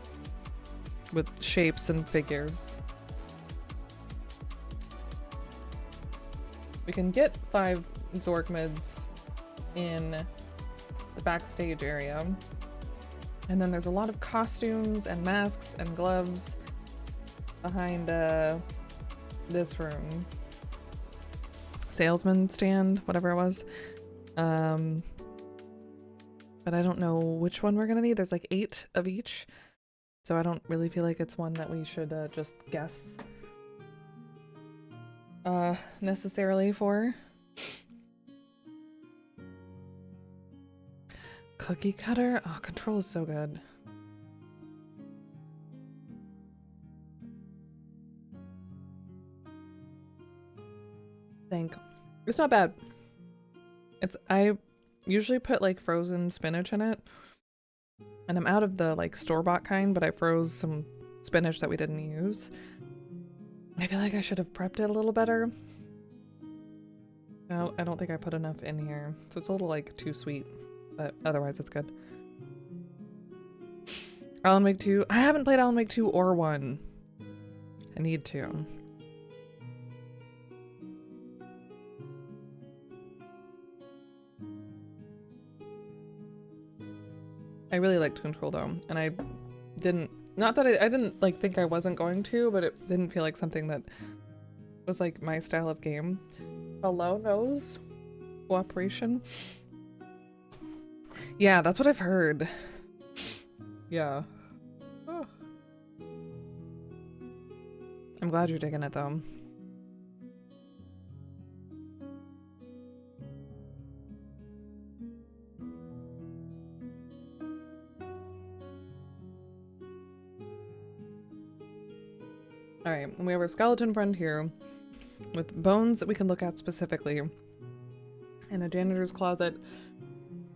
with shapes and figures. We can get 5 Zork mids in the backstage area. And then there's a lot of costumes and masks and gloves behind this room. Salesman stand, whatever it was. But I don't know which one we're gonna need. There's like 8 of each. So I don't really feel like it's one that we should just guess necessarily for. Cookie cutter? Oh, control is so good. It's not bad. I usually put like frozen spinach in it. And I'm out of the like store-bought kind, but I froze some spinach that we didn't use. I feel like I should have prepped it a little better. No, I don't think I put enough in here. So it's a little like too sweet, but otherwise it's good. Alan Wake 2. I haven't played Alan Wake 2 or 1. I need to. I really liked Control though, and I didn't, not that I didn't like think I wasn't going to, but it didn't feel like something that was like my style of game. Hello nose cooperation. Yeah, that's what I've heard. Yeah. Oh. I'm glad you're digging it though. Alright, and we have our skeleton friend here with bones that we can look at specifically in a janitor's closet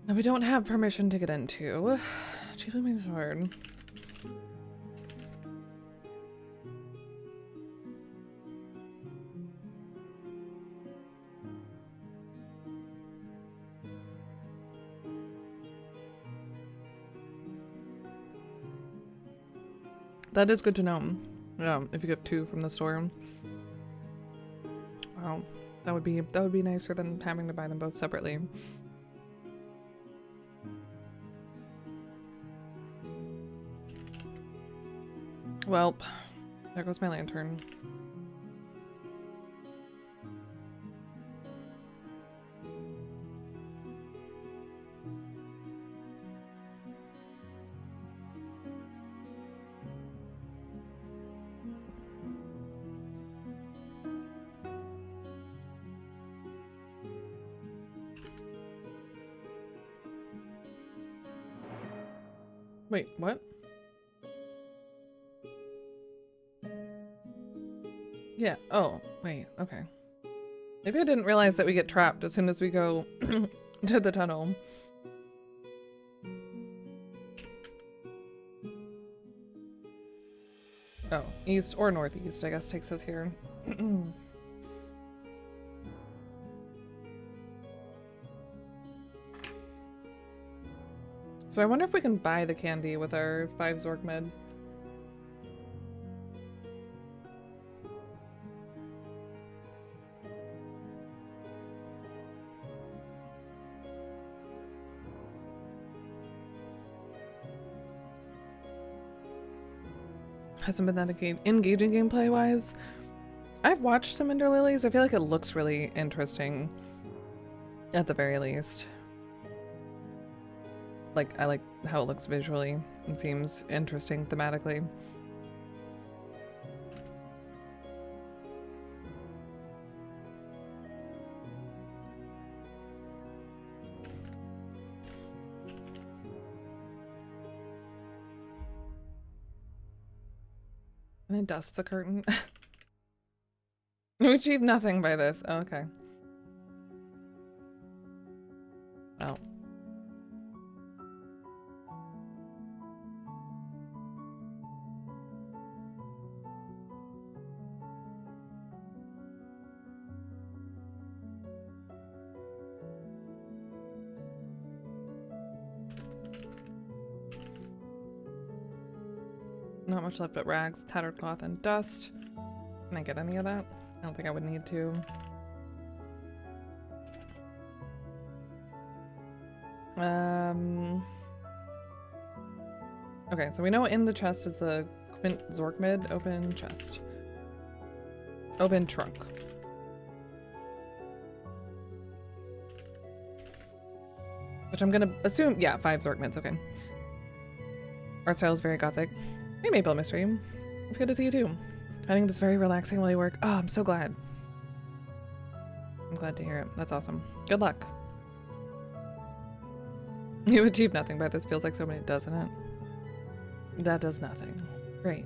that we don't have permission to get into. Cheaply my sword. That is good to know. Yeah, if you get 2 from the store. Wow, that would be nicer than having to buy them both separately. Well, there goes my lantern. Wait, what? Yeah, oh, wait, okay. Maybe I didn't realize that we get trapped as soon as we go to the tunnel. Oh, east or northeast, I guess, takes us here. So I wonder if we can buy the candy with our 5 Zork med. Hasn't been that engaging gameplay wise. I've watched some Ender Lilies. I feel like it looks really interesting at the very least. I like how it looks visually and seems interesting thematically. Can I dust the curtain? We achieved nothing by this. Oh, okay. Oh. Not much left but rags, tattered cloth, and dust. Can I get any of that? I don't think I would need to. Okay, so we know in the chest is the Quint Zork mid. Open chest. Open trunk. Which I'm gonna assume, yeah, 5 Zork mids, okay. Art style is very gothic. Hey Maple Mystery. It's good to see you too. I think this is very relaxing while you work. Oh, I'm so glad. I'm glad to hear it. That's awesome. Good luck. You achieved nothing, but this feels like so many, doesn't it? That does nothing. Great.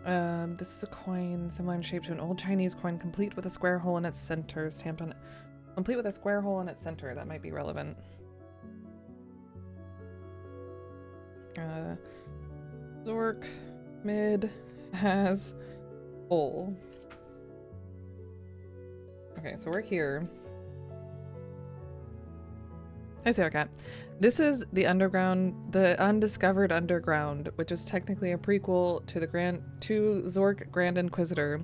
This is a coin similar in shape to an old Chinese coin, complete with a square hole in its center, stamped on it. Complete with a square hole in its center. That might be relevant. Zork mid has hole. Okay, so we're here. Hi, Sarah Cat. This is the underground, the Undiscovered Underground, which is technically a prequel to the Zork Grand Inquisitor.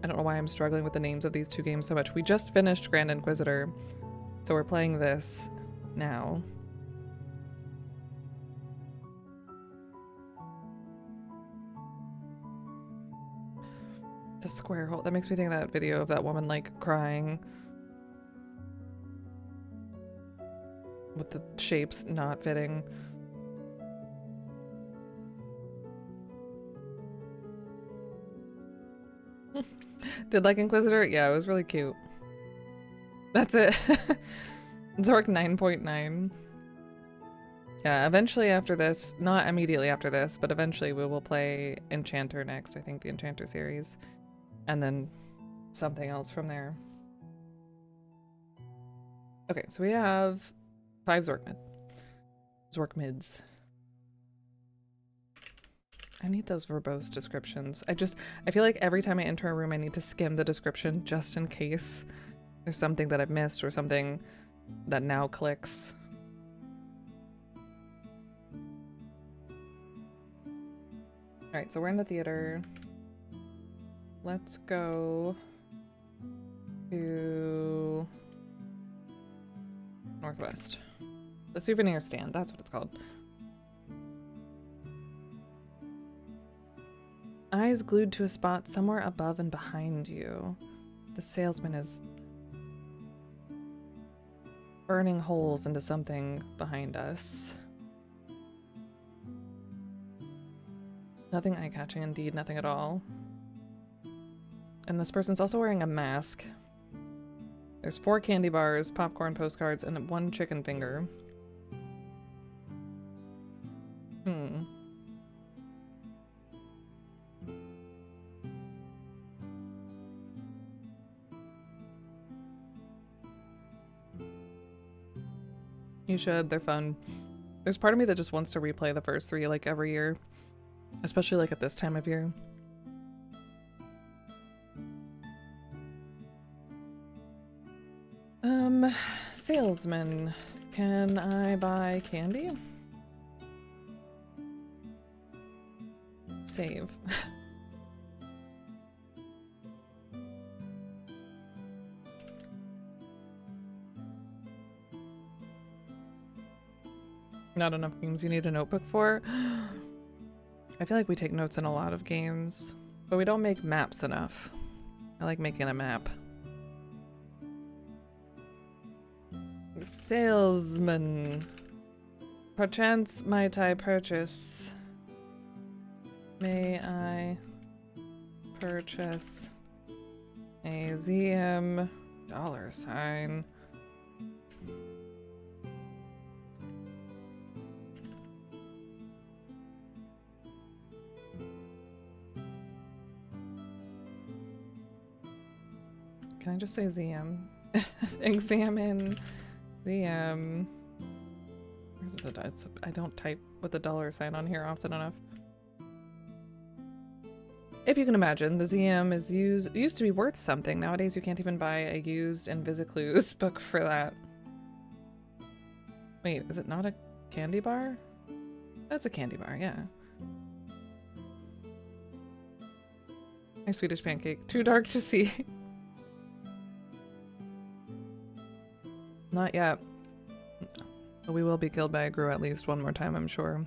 I don't know why I'm struggling with the names of these two games so much. We just finished Grand Inquisitor, so we're playing this now. The square hole. That makes me think of that video of that woman like crying with the shapes not fitting. Did like Inquisitor? Yeah, it was really cute. That's it. Zork 9.9. Yeah, eventually after this, not immediately after this, but eventually we will play Enchanter next. I think the Enchanter series. And then something else from there. Okay, so we have 5 Zork mids. I need those verbose descriptions. I feel like every time I enter a room I need to skim the description just in case there's something that I've missed or something that now clicks. Alright, so we're in the theater. Let's go to Northwest. The souvenir stand, that's what it's called. Eyes glued to a spot somewhere above and behind you. The salesman is burning holes into something behind us. Nothing eye-catching, indeed, nothing at all. And this person's also wearing a mask. There's 4 candy bars, popcorn postcards, and 1 chicken finger. You should, they're fun. There's part of me that just wants to replay the first 3 like every year. Especially like at this time of year. Salesman, can I buy candy? Save. Not enough games you need a notebook for? I feel like we take notes in a lot of games, but we don't make maps enough. I like making a map. Salesman. Perchance might I purchase. May I purchase a ZM $? Can I just say ZM? Examine the where's the I don't type with the $ on here often enough. If you can imagine, the ZM is used to be worth something. Nowadays you can't even buy a used Invisiclues book for that. Wait, is it not a candy bar? That's a candy bar, yeah. My Swedish pancake. Too dark to see. Not yet. But we will be killed by a Gru at least one more time, I'm sure.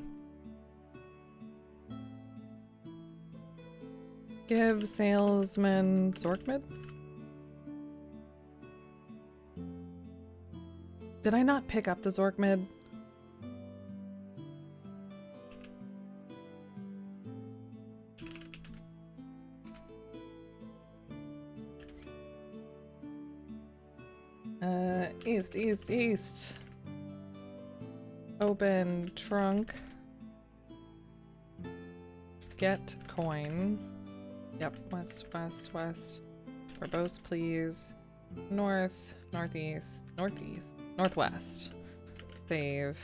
Give salesman Zork mid? Did I not pick up the Zork mid? East, east, east. Open trunk. Get coin. Yep, west, west, west. Verbose, please. North, northeast, northeast, northwest. Save.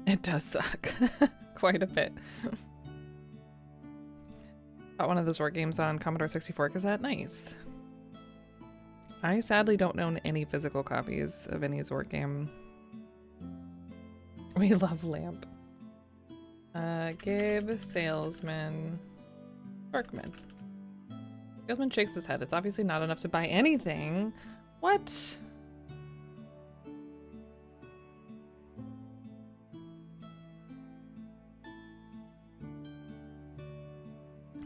It does suck. Quite a bit. Got one of those Zork games on Commodore 64 cassette. Nice. I sadly don't own any physical copies of any Zork game. We love Lamp. Gabe, salesman, Zorkman. Salesman shakes his head. It's obviously not enough to buy anything. What?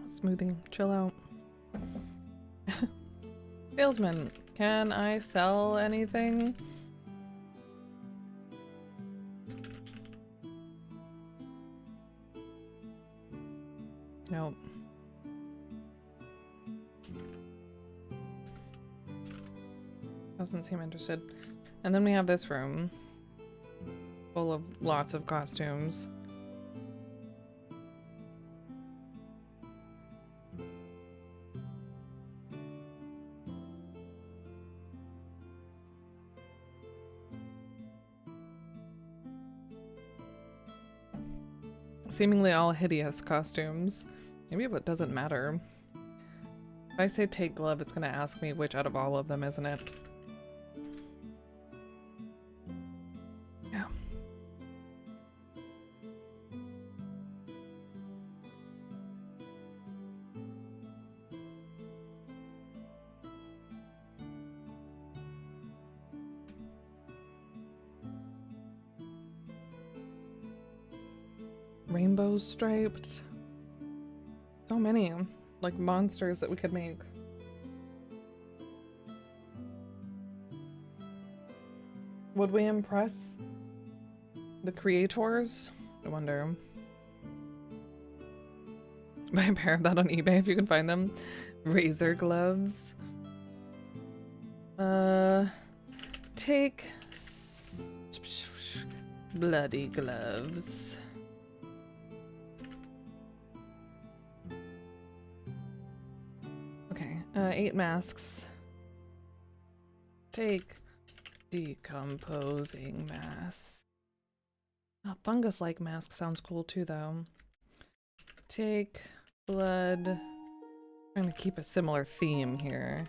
Smoothie, chill out. Salesman, can I sell anything? Nope. Doesn't seem interested. And then we have this room full of lots of costumes. Seemingly all hideous costumes. Maybe it doesn't matter. If I say take glove, it's gonna ask me which out of all of them, isn't it? Yeah. Rainbow striped. So many, like, monsters that we could make. Would we impress the creators? I wonder. Buy a pair of that on eBay if you can find them. Razor gloves. Take bloody gloves. Okay, 8 masks. Take decomposing mask. Oh, fungus-like mask sounds cool too, though. Take blood. I'm gonna keep a similar theme here.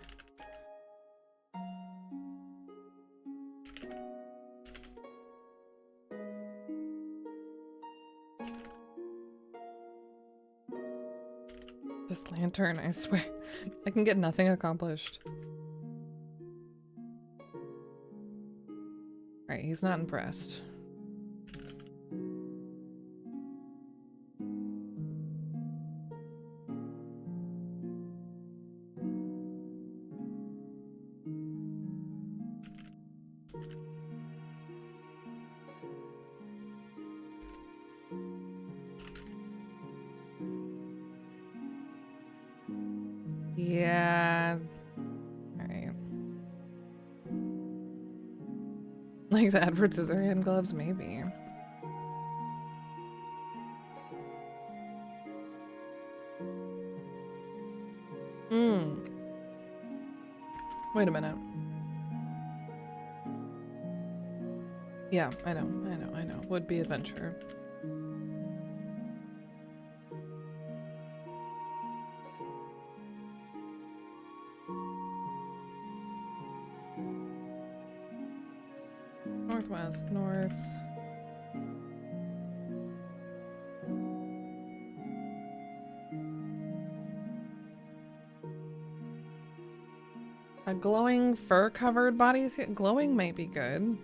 This lantern, I swear, I can get nothing accomplished. Alright, he's not impressed. Like the Edward Scissorhand gloves, maybe. Wait a minute. Yeah, I know. Would be adventure. Northwest, north. A glowing fur-covered bodysuit? Glowing might be good.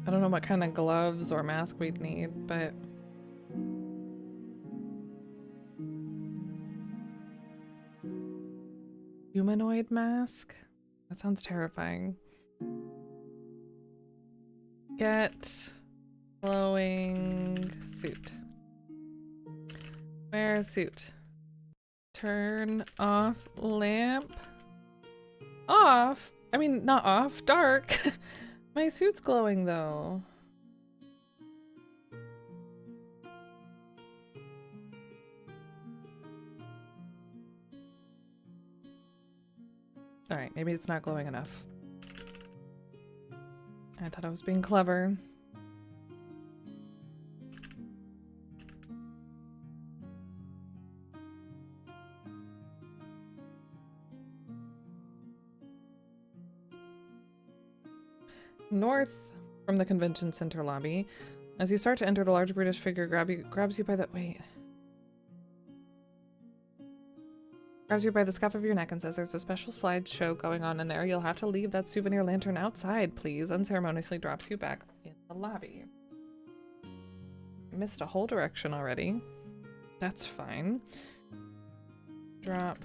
I don't know what kind of gloves or mask we'd need, but... Humanoid mask? That sounds terrifying. Get glowing suit. Wear suit. Turn off lamp. Off? I mean, not off. Dark. My suit's glowing though. Alright, maybe it's not glowing enough. I thought I was being clever. North from the convention center lobby. As you start to enter, the large British figure grabs you by the grabs you by the scuff of your neck and says there's a special slideshow going on in there. You'll have to leave that souvenir lantern outside, please. Unceremoniously drops you back in the lobby. I missed a whole direction already. That's fine. Drop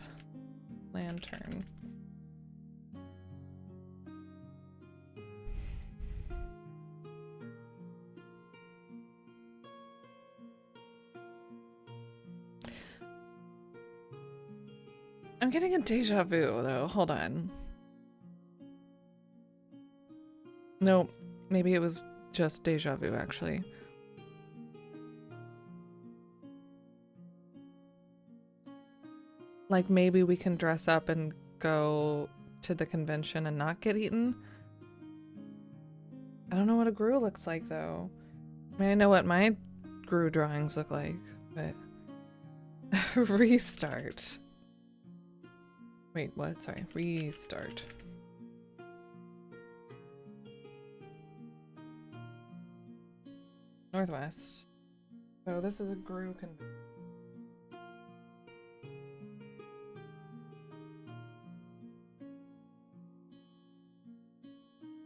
lantern. I'm getting a deja vu, though. Hold on. Nope. Maybe it was just deja vu, actually. Like, maybe we can dress up and go to the convention and not get eaten? I don't know what a Gru looks like, though. I mean, I know what my Gru drawings look like, but... Restart. Wait, what? Sorry. Restart. Northwest. So this is a Gru convention.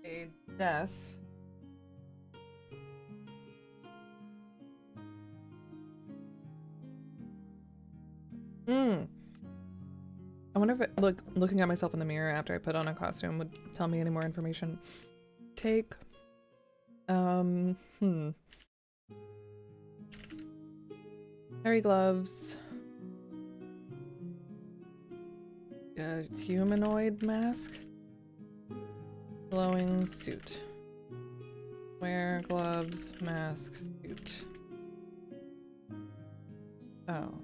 A death. I wonder if it, looking at myself in the mirror after I put on a costume would tell me any more information. Take, hairy gloves. Humanoid mask. Glowing suit. Wear gloves, mask, suit. Oh.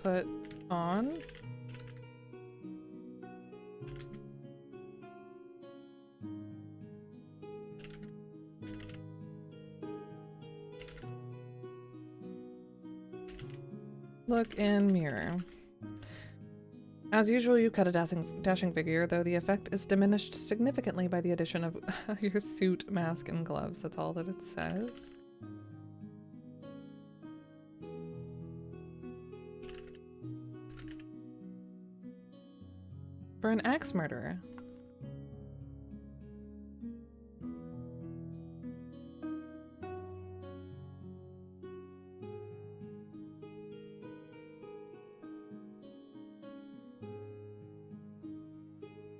Put on. Look in mirror. As usual, you cut a dashing figure, though the effect is diminished significantly by the addition of your suit, mask, and gloves. That's all that it says. For an axe murderer.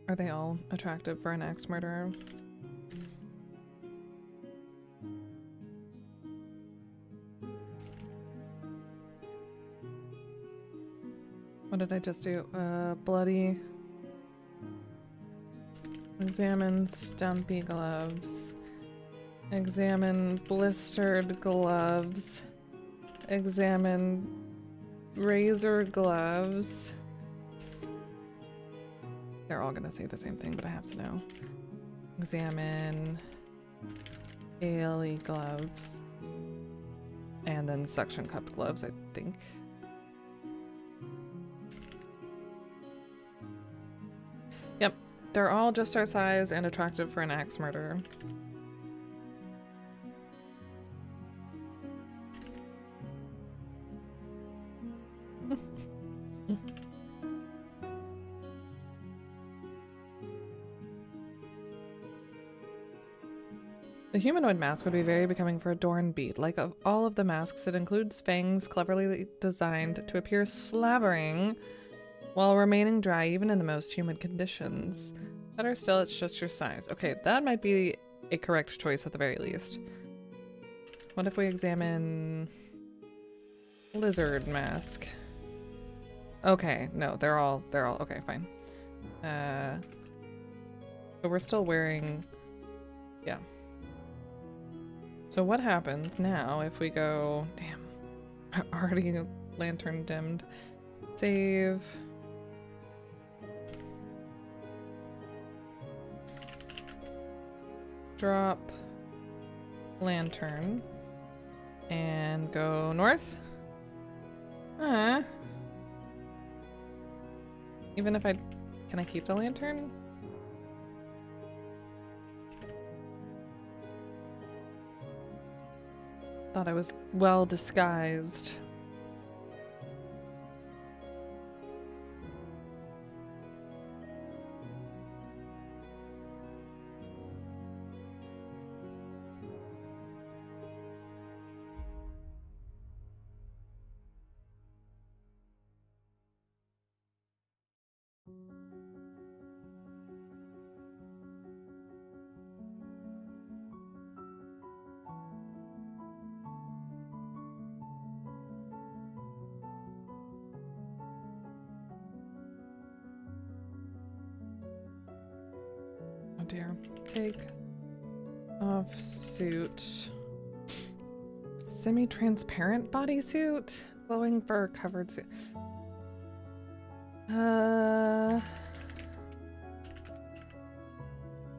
Are they all attractive for an axe murderer? What did I just do? Bloody Examine stumpy gloves. Examine blistered gloves. Examine razor gloves. They're all gonna say the same thing, but I have to know. Examine scaly gloves. And then suction cup gloves, I think. Yep, they're all just our size and attractive for an axe murderer. The humanoid mask would be very becoming for a Dorn beat. Like of all of the masks, it includes fangs cleverly designed to appear slavering while remaining dry even in the most humid conditions. Better still, it's just your size. Okay, that might be a correct choice at the very least. What if we examine lizard mask? Okay, no, they're all okay, fine. But we're still wearing, yeah. So what happens now if we go, damn, already lantern dimmed. Save. Drop lantern and go north. Even if can I keep the lantern? Thought I was well disguised. Dear. Take off suit. Semi-transparent bodysuit. Glowing fur covered suit.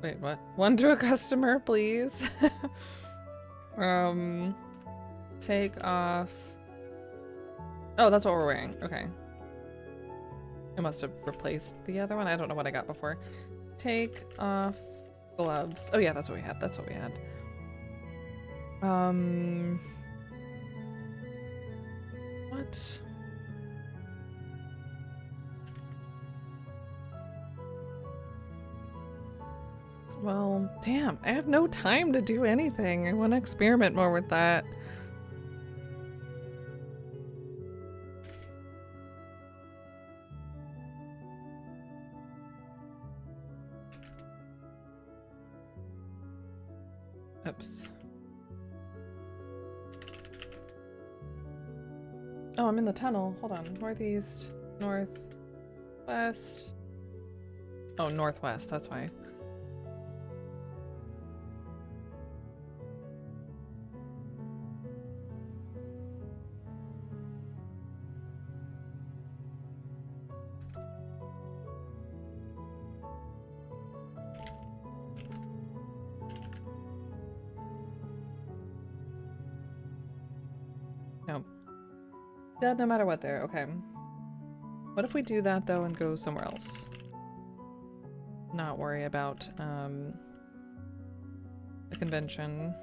Wait, what? One to a customer, please. Take off. Oh, that's what we're wearing. Okay. I must have replaced the other one. I don't know what I got before. Take off gloves. Oh yeah, that's what we had. That's what we had. What? Well, damn, I have no time to do anything. I want to experiment more with that. Oops. Oh, I'm in the tunnel. Hold on. Northeast, northwest. Oh, northwest. That's why. No. Dead no matter what there. Okay. What if we do that though and go somewhere else? Not worry about the convention.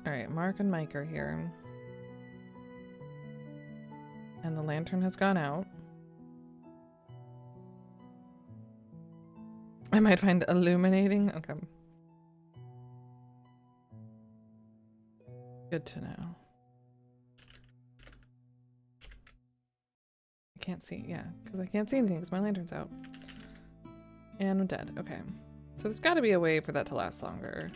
Alright, Mark and Mike are here. And the lantern has gone out. I might find illuminating. Okay. Good to know. I can't see. Yeah, because I can't see anything because my lantern's out. And I'm dead. Okay. So there's got to be a way for that to last longer.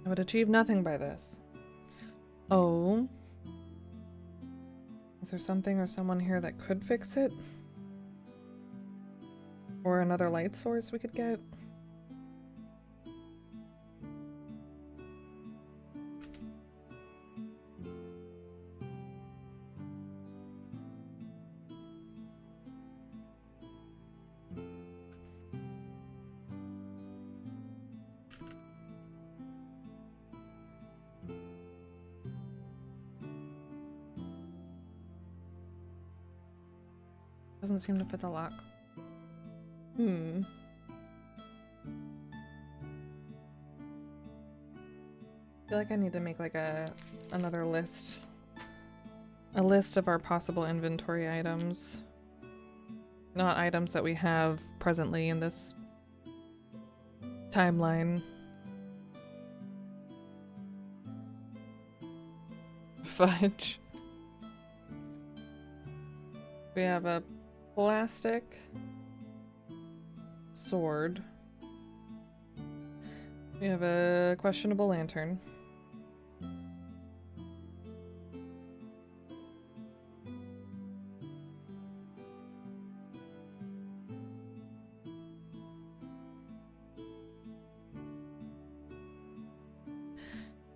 I would achieve nothing by this. Oh. Is there something or someone here that could fix it? Or another light source we could get? Doesn't seem to fit the lock. I feel like I need to make like another list. A list of our possible inventory items. Not items that we have presently in this timeline. Fudge. We have a plastic sword. We have a questionable lantern.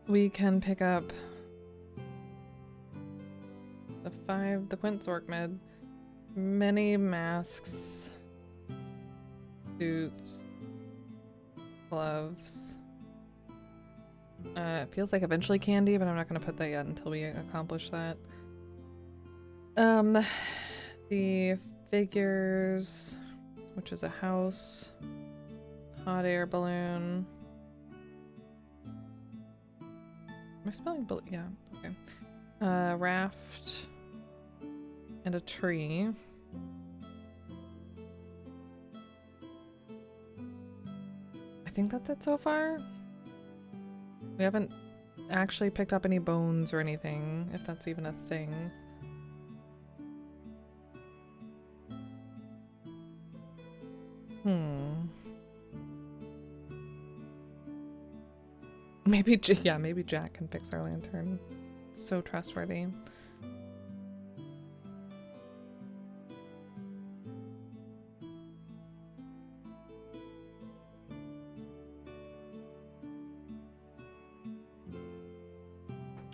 We can pick up the Quint Zork med. Many masks, suits, gloves. It feels like eventually candy, but I'm not going to put that yet until we accomplish that. The figures, which is a house, hot air balloon. Am I spelling balloon? Yeah, okay. Raft. And a tree. I think that's it so far. We haven't actually picked up any bones or anything, if that's even a thing. Maybe, yeah, maybe Jack can fix our lantern. So trustworthy.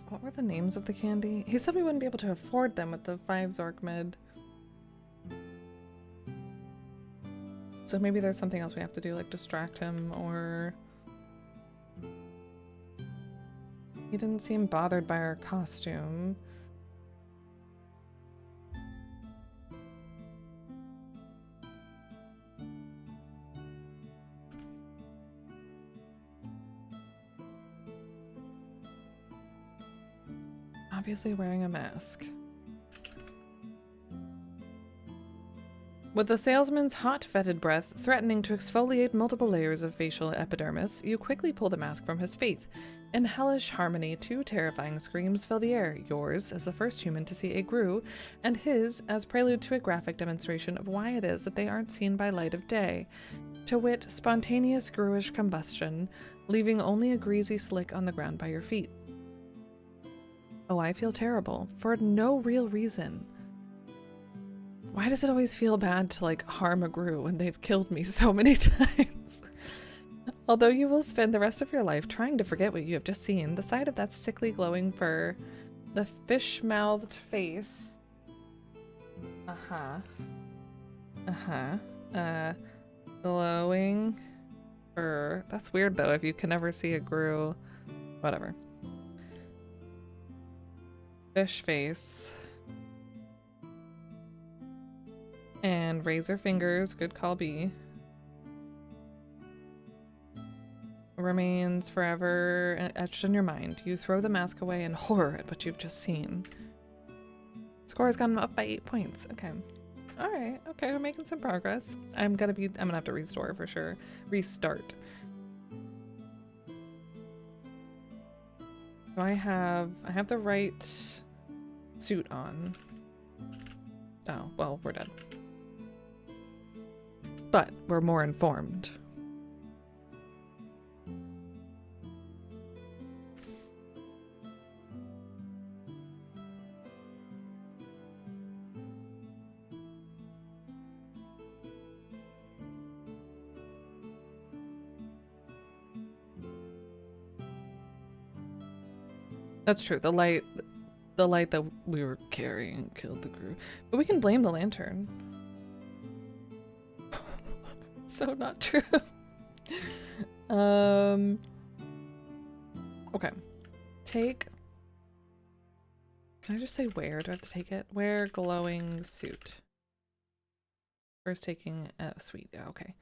What were the names of the candy? He said we wouldn't be able to afford them with the 5 Zork mid. So maybe there's something else we have to do, like distract him, or... He didn't seem bothered by our costume. Obviously wearing a mask. With the salesman's hot, fetid breath threatening to exfoliate multiple layers of facial epidermis, you quickly pull the mask from his face. In hellish harmony, 2 terrifying screams fill the air, yours as the first human to see a grue, and his as prelude to a graphic demonstration of why it is that they aren't seen by light of day. To wit, spontaneous gruish combustion, leaving only a greasy slick on the ground by your feet. Oh, I feel terrible, for no real reason. Why does it always feel bad to, like, harm a grue when they've killed me so many times? Although you will spend the rest of your life trying to forget what you have just seen, the sight of that sickly glowing fur, the fish-mouthed face... glowing fur... That's weird, though, if you can never see a grue... Whatever. Fish face. And razor fingers, good call B. remains forever etched in your mind. You throw the mask away in horror at what you've just seen. Score has gone up by 8 points. Okay. All right. Okay, we're making some progress. I'm gonna have to restore for sure. Restart. Do I have the right suit on. Oh, well, we're dead. But we're more informed. That's true. The light that we were carrying killed the crew. But we can blame the lantern. So not true. Okay. Take. Can I just say where? Do I have to take it? Wear glowing suit. First taking sweet. Yeah, okay.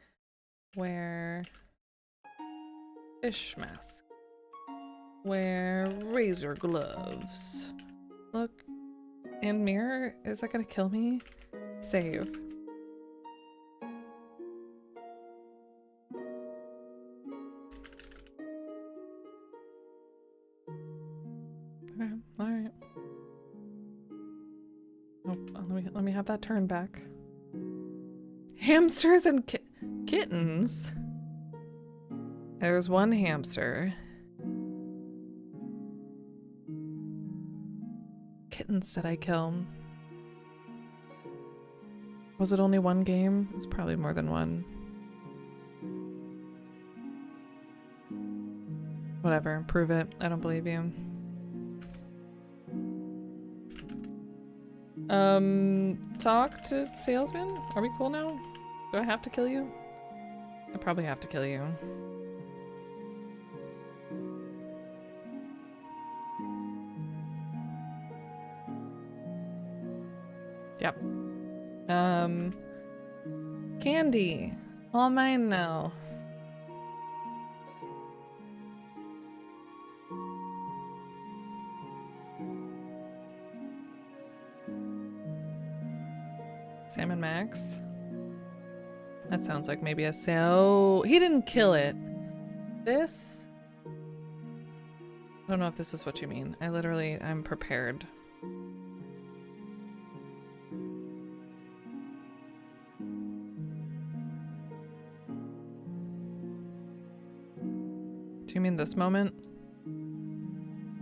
Wear fish mask. Wear razor gloves. Look. And mirror? Is that gonna kill me? Save. Okay, alright. Oh, let me have that turn back. Hamsters and kittens? There's one hamster. Kittens did I kill? Was it only one game? It's probably more than one. Whatever, prove it. I don't believe you. Talk to salesman? Are we cool now? Do I have to kill you? I probably have to kill you. Yep. Candy. All mine now. Salmon Max. That sounds like maybe a sale. He didn't kill it. This? I don't know if this is what you mean. I'm prepared. Do you mean this moment?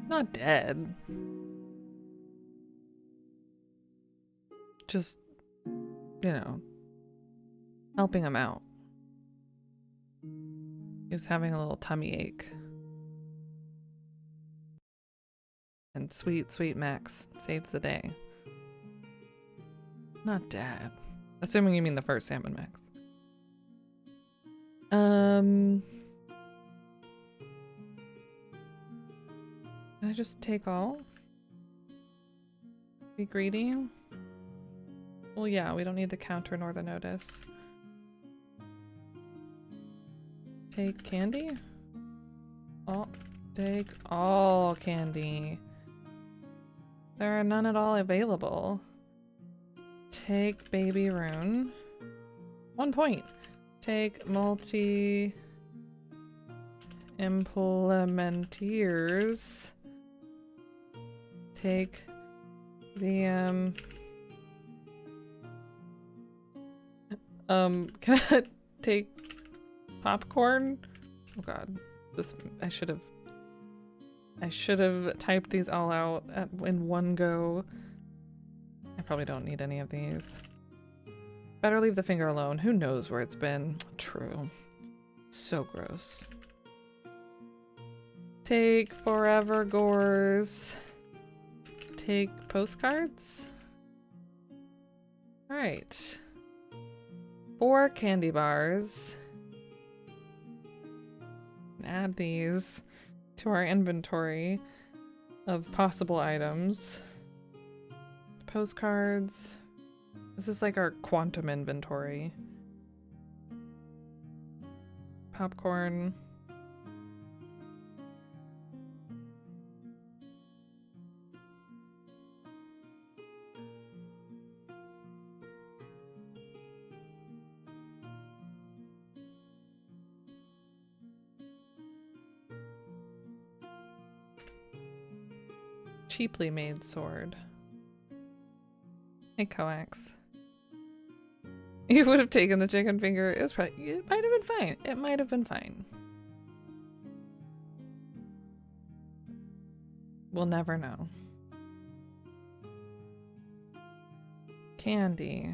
Not dead. Just, you know, helping him out. He was having a little tummy ache. And sweet Max saved the day. Not dead. Assuming you mean the first Salmon Max. Can I just take all? Be greedy? Well, yeah, we don't need the counter nor the notice. Take candy? Take all candy. There are none at all available. Take baby rune. 1 point. Take multi implementeers. Take the can I take popcorn? Oh god. I should have typed these all out in one go. I probably don't need any of these. Better leave the finger alone. Who knows where it's been? True. So gross. Take forever gores. Take postcards. All right. 4 candy bars. Add these to our inventory of possible items. Postcards. This is like our quantum inventory. Popcorn. cheaply made sword. Hey, Coax. You would have taken the chicken finger. It might have been fine. It might have been fine. We'll never know. Candy.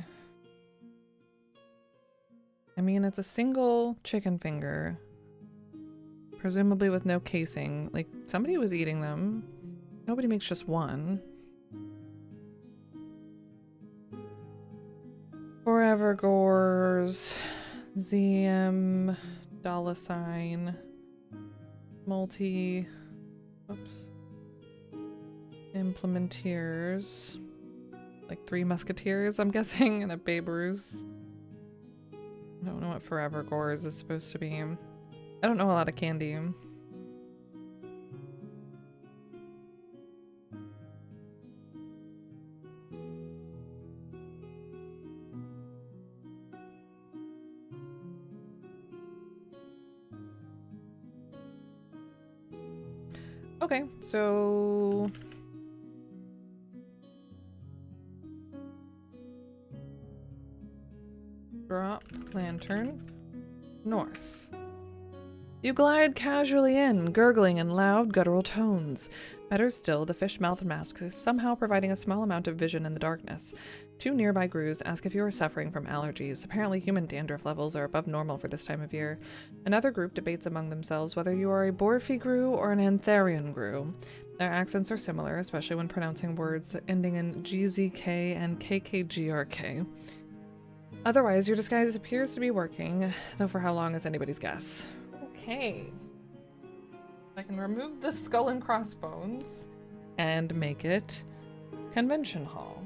I mean, it's a single chicken finger. Presumably with no casing. Like, somebody was eating them. Nobody makes just one. Forever Gores. ZM. $. Multi. Oops. Implementeers. Like 3 Musketeers, I'm guessing, and a Babe Ruth. I don't know what Forever Gores is supposed to be. I don't know a lot of candy. Okay, so... Drop lantern north. You glide casually in, gurgling in loud, guttural tones. Better still, the fish mouth mask is somehow providing a small amount of vision in the darkness. 2 nearby Grus ask if you are suffering from allergies. Apparently human dandruff levels are above normal for this time of year. Another group debates among themselves whether you are a Borfi Gru or an Antharian Gru. Their accents are similar, especially when pronouncing words ending in GZK and KKGRK. Otherwise, your disguise appears to be working, though for how long is anybody's guess. Okay. I can remove the skull and crossbones and make it convention hall.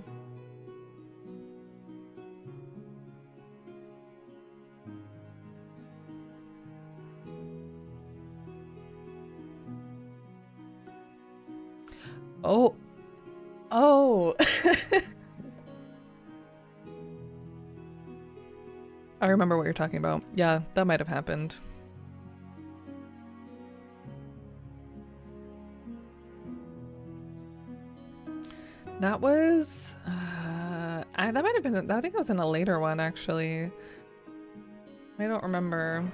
Oh. Oh. I remember what you're talking about. Yeah, that might have happened. That was, that might have been, I think it was in a later one, actually. I don't remember.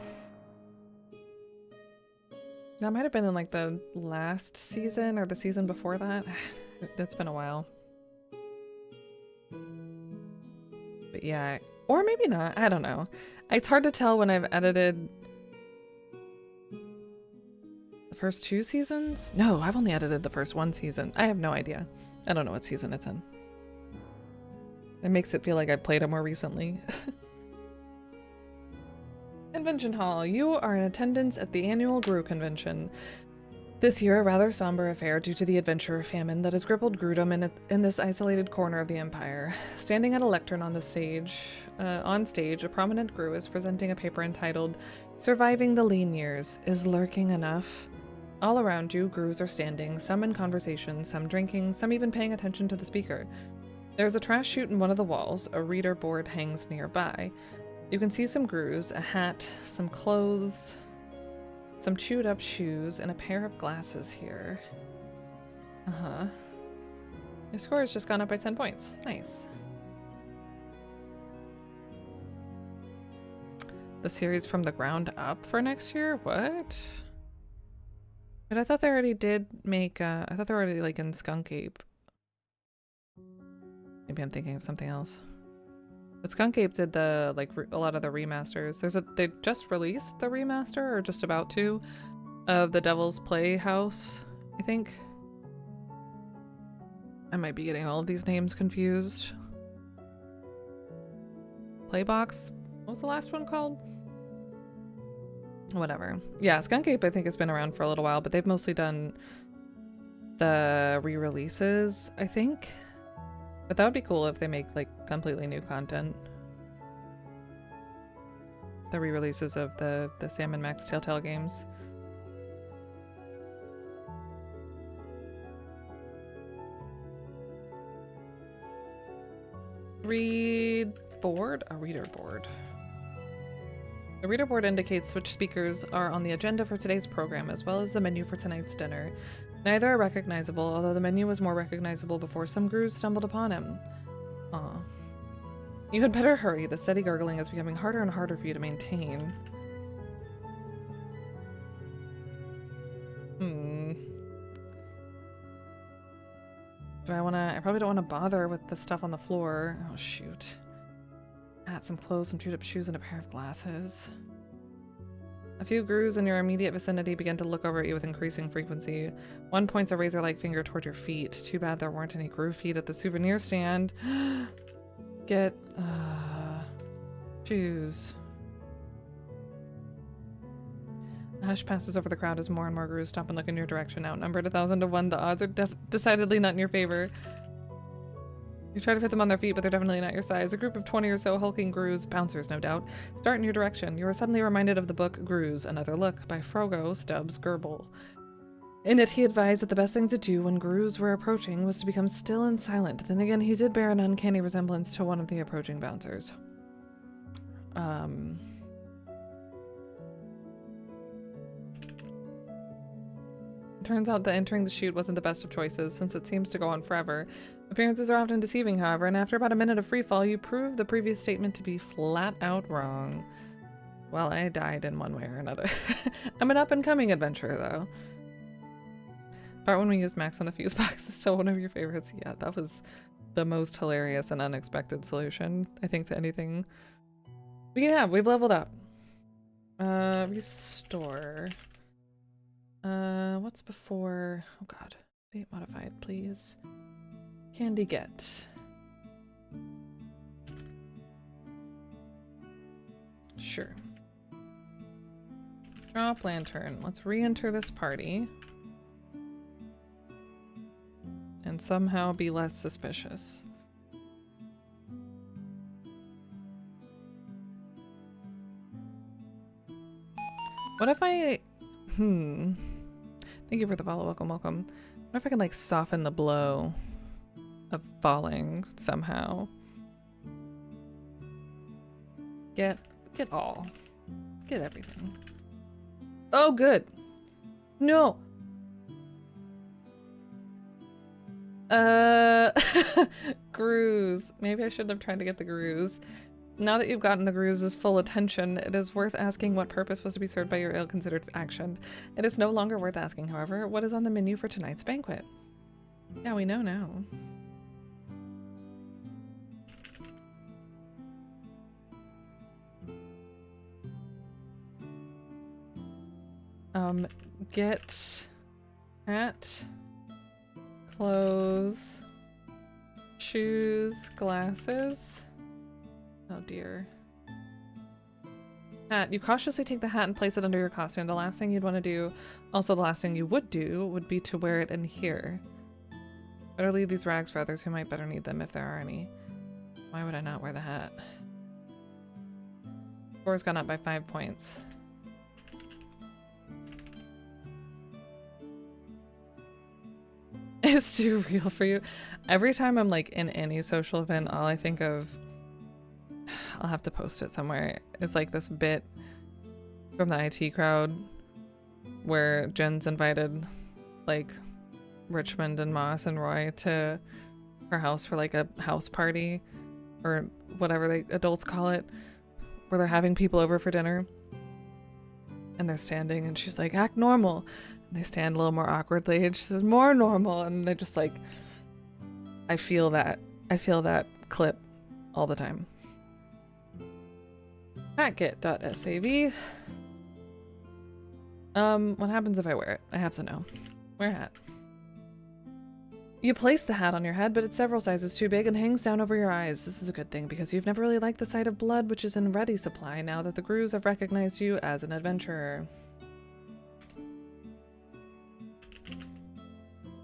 That might have been in like the last season or the season before that. It's been a while. But yeah, or maybe not, I don't know. It's hard to tell when I've edited the first 2 seasons. No, I've only edited the first 1 season. I have no idea. I don't know what season it's in. It makes it feel like I've played it more recently. Convention Hall. You are in attendance at the annual Gru Convention. This year, a rather somber affair due to the adventure famine that has crippled Grudom in this isolated corner of the Empire. Standing at a lectern on stage, a prominent Gru is presenting a paper entitled "Surviving the Lean Years. Is Lurking Enough?" All around you, Grus are standing, some in conversation, some drinking, some even paying attention to the speaker. There's a trash chute in one of the walls. A reader board hangs nearby. You can see some Grus, a hat, some clothes, some chewed up shoes, and a pair of glasses here. Uh-huh. Your score has just gone up by 10 points. Nice. The series from the ground up for next year? What? But I thought they already did make, I thought they were already like in Skunk Ape. Maybe I'm thinking of something else. But Skunk Ape did the, like, a lot of the remasters. They just released the remaster, or just about to, of the Devil's Playhouse, I think. I might be getting all of these names confused. Playbox? What was the last one called? Whatever. Yeah, Skunk Ape I think has been around for a little while, but they've mostly done the re-releases, I think. But that would be cool if they make like completely new content. The re-releases of the Sam and Max Telltale games. Read board? A reader board. The reader board indicates which speakers are on the agenda for today's program, as well as the menu for tonight's dinner. Neither are recognizable, although the menu was more recognizable before some grooves stumbled upon him. Aw. You had better hurry. The steady gurgling is becoming harder and harder for you to maintain. Do I wanna... I probably don't want to bother with the stuff on the floor. Oh, shoot. Hat, some clothes, some chewed up shoes, and a pair of glasses. A few grooves in your immediate vicinity begin to look over at you with increasing frequency. One points a razor-like finger toward your feet. Too bad there weren't any groove feet at the souvenir stand. Get, shoes. A hush passes over the crowd as more and more grooves stop and look in your direction. Outnumbered 1,000 to 1, the odds are decidedly not in your favor. You try to fit them on their feet, but they're definitely not your size. A group of 20 or so hulking grooves, bouncers no doubt, start in your direction. You are suddenly reminded of the book Grooves, Another Look by Frogo Stubbs Gerbil. In it, he advised that the best thing to do when grooves were approaching was to become still and silent. Then again, he did bear an uncanny resemblance to one of the approaching bouncers. Turns out that entering the chute wasn't the best of choices, since it seems to go on forever. Appearances are often deceiving, however, and after about a minute of freefall, you prove the previous statement to be flat out wrong. Well, I died in one way or another. I'm an up-and-coming adventurer, though. Part when we used Max on the fuse box is still one of your favorites. Yeah, that was the most hilarious and unexpected solution, I think, to anything. But yeah, we've leveled up. Restore. What's before? Oh god. Date modified, please. Candy get. Sure. Drop lantern. Let's re-enter this party. And somehow be less suspicious. What if I... Thank you for the follow. Welcome, welcome. What if I can, like, soften the blow of falling somehow? Get all. Get everything. Oh, good. No. Grooves. Maybe I shouldn't have tried to get the grooves. Now that you've gotten the grooves' full attention, it is worth asking what purpose was to be served by your ill-considered action. It is no longer worth asking, however, what is on the menu for tonight's banquet. Yeah, we know now. Get hat, clothes, shoes, glasses. Oh dear. Hat. You cautiously take the hat and place it under your costume. The last thing you'd want to do, also the last thing you would do, would be to wear it in here. Better leave these rags for others who might better need them if there are any. Why would I not wear the hat? Score's gone up by 5 points. It's too real for you. Every time I'm like in any social event, all I think of, I'll have to post it somewhere. It's like this bit from the IT crowd where Jen's invited like Richmond and Moss and Roy to her house for like a house party or whatever they adults call it, where they're having people over for dinner and they're standing and she's like, act normal. And they stand a little more awkwardly and she says, more normal. And they're just like, I feel that clip all the time. Hackit.sav. What happens if I wear it? I have to know. Wear a hat. You place the hat on your head, but it's several sizes too big and hangs down over your eyes. This is a good thing because you've never really liked the sight of blood, which is in ready supply now that the grooves have recognized you as an adventurer.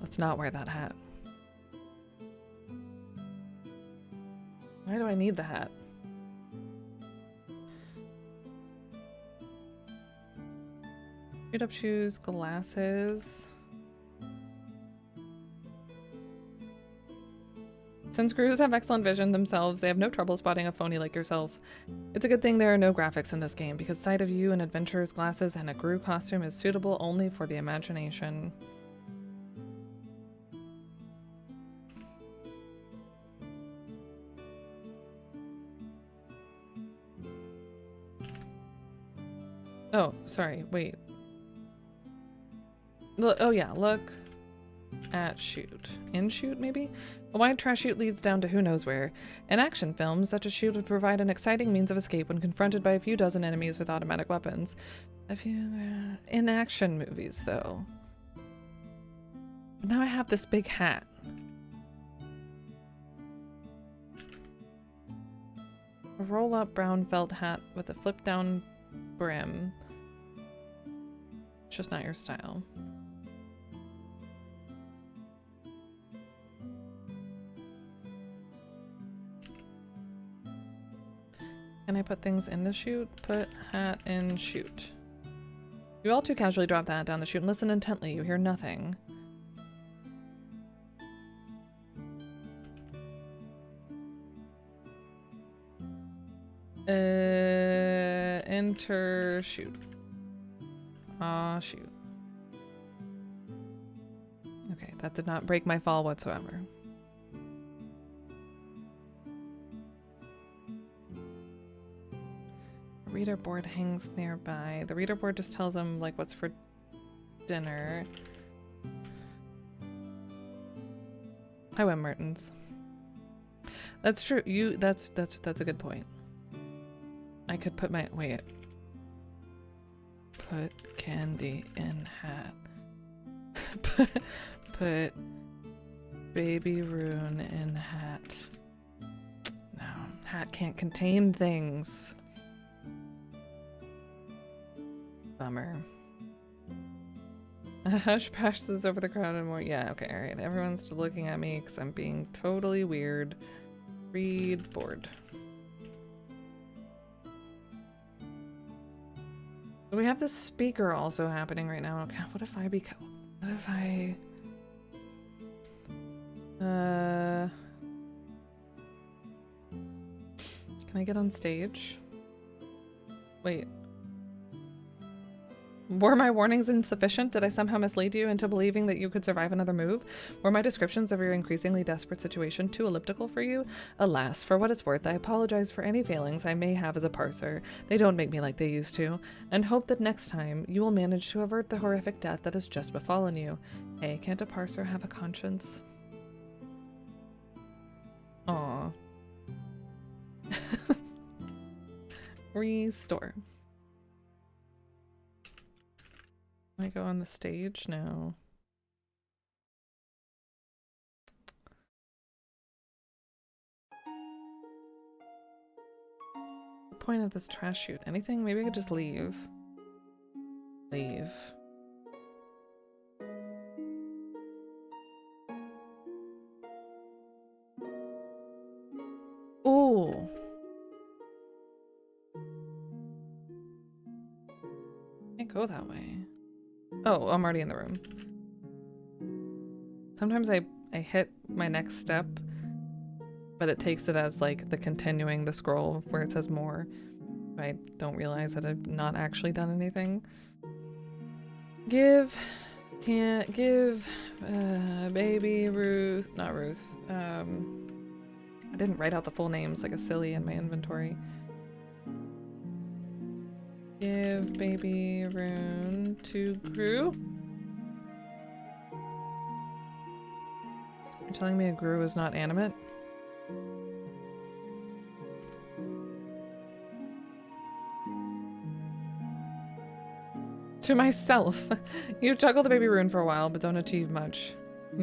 Let's not wear that hat. Why do I need the hat? Shoot up shoes, glasses. Since crews have excellent vision themselves, they have no trouble spotting a phony like yourself. It's a good thing there are no graphics in this game, because sight of you in adventurer's glasses and a Gru costume is suitable only for the imagination. Oh, sorry, wait. Look, oh yeah, look at chute. In chute, maybe? A wide trash chute leads down to who knows where. In action films, such a chute would provide an exciting means of escape when confronted by a few dozen enemies with automatic weapons. In action movies, though. Now I have this big hat. A roll-up brown felt hat with a flip-down brim. It's just not your style. Can I put things in the chute? Put hat in chute. You all too casually drop the hat down the chute and listen intently. You hear nothing. Enter chute. Ah, shoot. Okay, that did not break my fall whatsoever. The reader board hangs nearby. The reader board just tells them like what's for dinner. I went Mertens. That's true. That's a good point. I could put my wait. Put candy in hat. put baby rune in hat. No, hat can't contain things. Bummer. A hush passes over the crowd and more. Yeah, okay, alright. Everyone's still looking at me because I'm being totally weird. Read board. We have this speaker also happening right now. Okay, what if I become... What if I... Can I get on stage? Wait. Were my warnings insufficient? Did I somehow mislead you into believing that you could survive another move? Were my descriptions of your increasingly desperate situation too elliptical for you? Alas, for what it's worth, I apologize for any failings I may have as a parser. They don't make me like they used to, and hope that next time you will manage to avert the horrific death that has just befallen you. Hey, can't a parser have a conscience? Aww. Restore. Can I go on the stage? No. The point of this trash chute? Anything? Maybe I could just leave. Leave. Ooh. Can't go that way. Oh, I'm already in the room. Sometimes I hit my next step, but it takes it as like the continuing the scroll where it says more. I don't realize that I've not actually done anything. Can't give baby Ruth, not Ruth. I didn't write out the full names like a silly in my inventory. Give baby rune to Gru. You're telling me a Gru is not animate? To myself. You juggle the baby rune for a while, but don't achieve much. I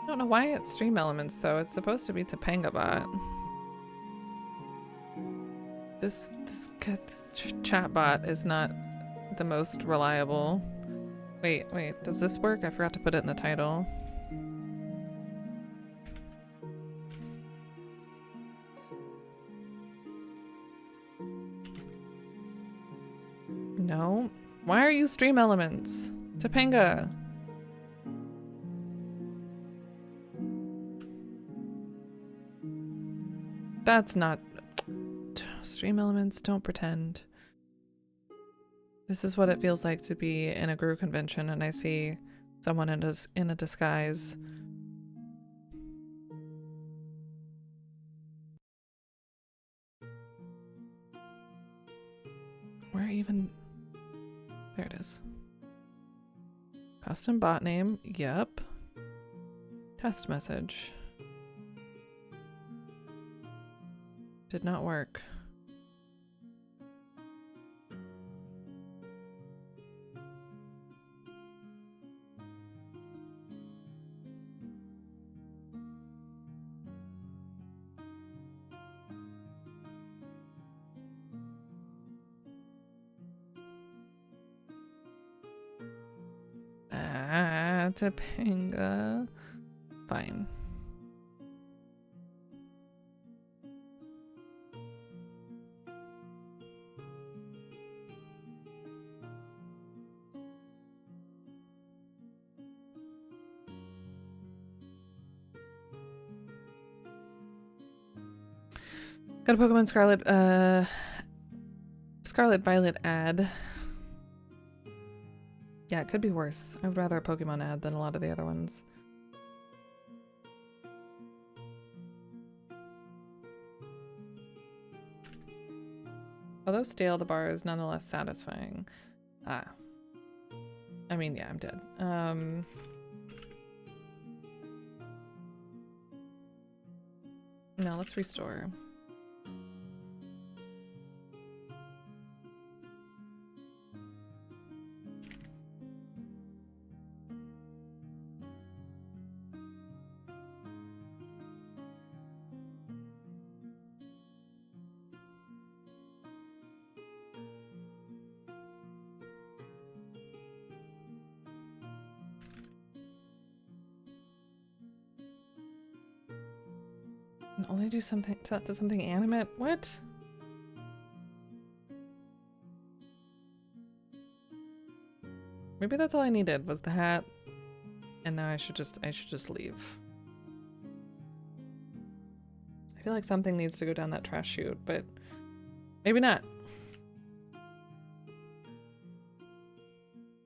don't know why it's stream elements though. It's supposed to be Topanga bot. This chat bot is not the most reliable. Wait, does this work? I forgot to put it in the title. No. Why are you stream elements? Topanga. That's not... Stream elements, don't pretend. This is what it feels like to be in a Gru convention and I see someone in a disguise. Where even... There it is. Custom bot name, yep. Test message. Did not work. Topanga. Fine. Got a Pokemon Scarlet Violet ad. Yeah, it could be worse. I would rather a Pokemon ad than a lot of the other ones. Although stale, the bar is nonetheless satisfying. Ah. I mean, yeah, I'm dead. No, let's restore. And only do something to something animate? What? Maybe that's all I needed was the hat. And now I should just leave. I feel like something needs to go down that trash chute, but maybe not.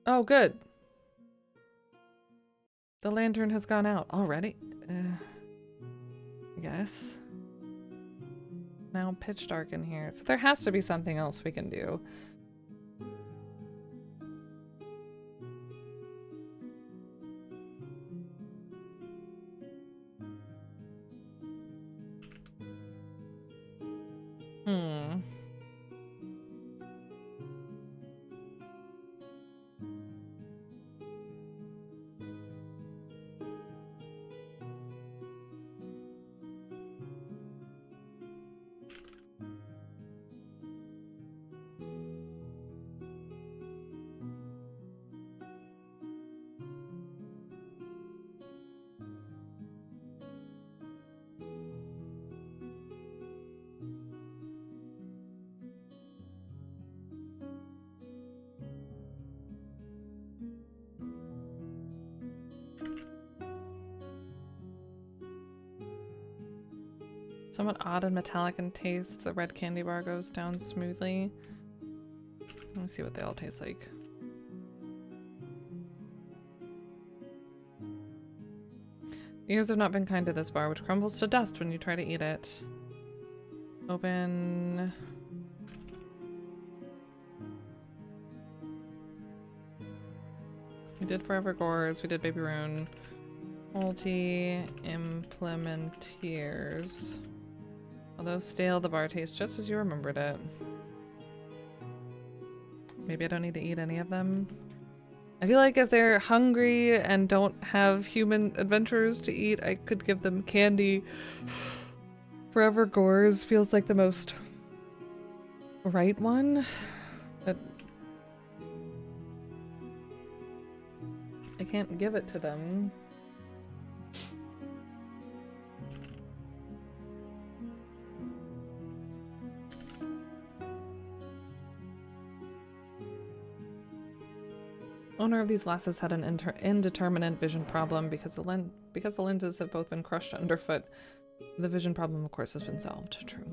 Oh, good. The lantern has gone out already. I guess. Now pitch dark in here. So there has to be something else we can do. Somewhat odd and metallic in taste, the red candy bar goes down smoothly. Let me see what they all taste like. The years have not been kind to this bar, which crumbles to dust when you try to eat it. Open. We did Forever Gores, we did Baby Rune. Multi-implementeers. Although stale, the bar tastes just as you remembered it. Maybe I don't need to eat any of them. I feel like if they're hungry and don't have human adventurers to eat, I could give them candy. Forever Gores feels like the most right one, but I can't give it to them. Owner of these glasses had an indeterminate vision problem because the lenses have both been crushed underfoot. The vision problem, of course, has been solved. True.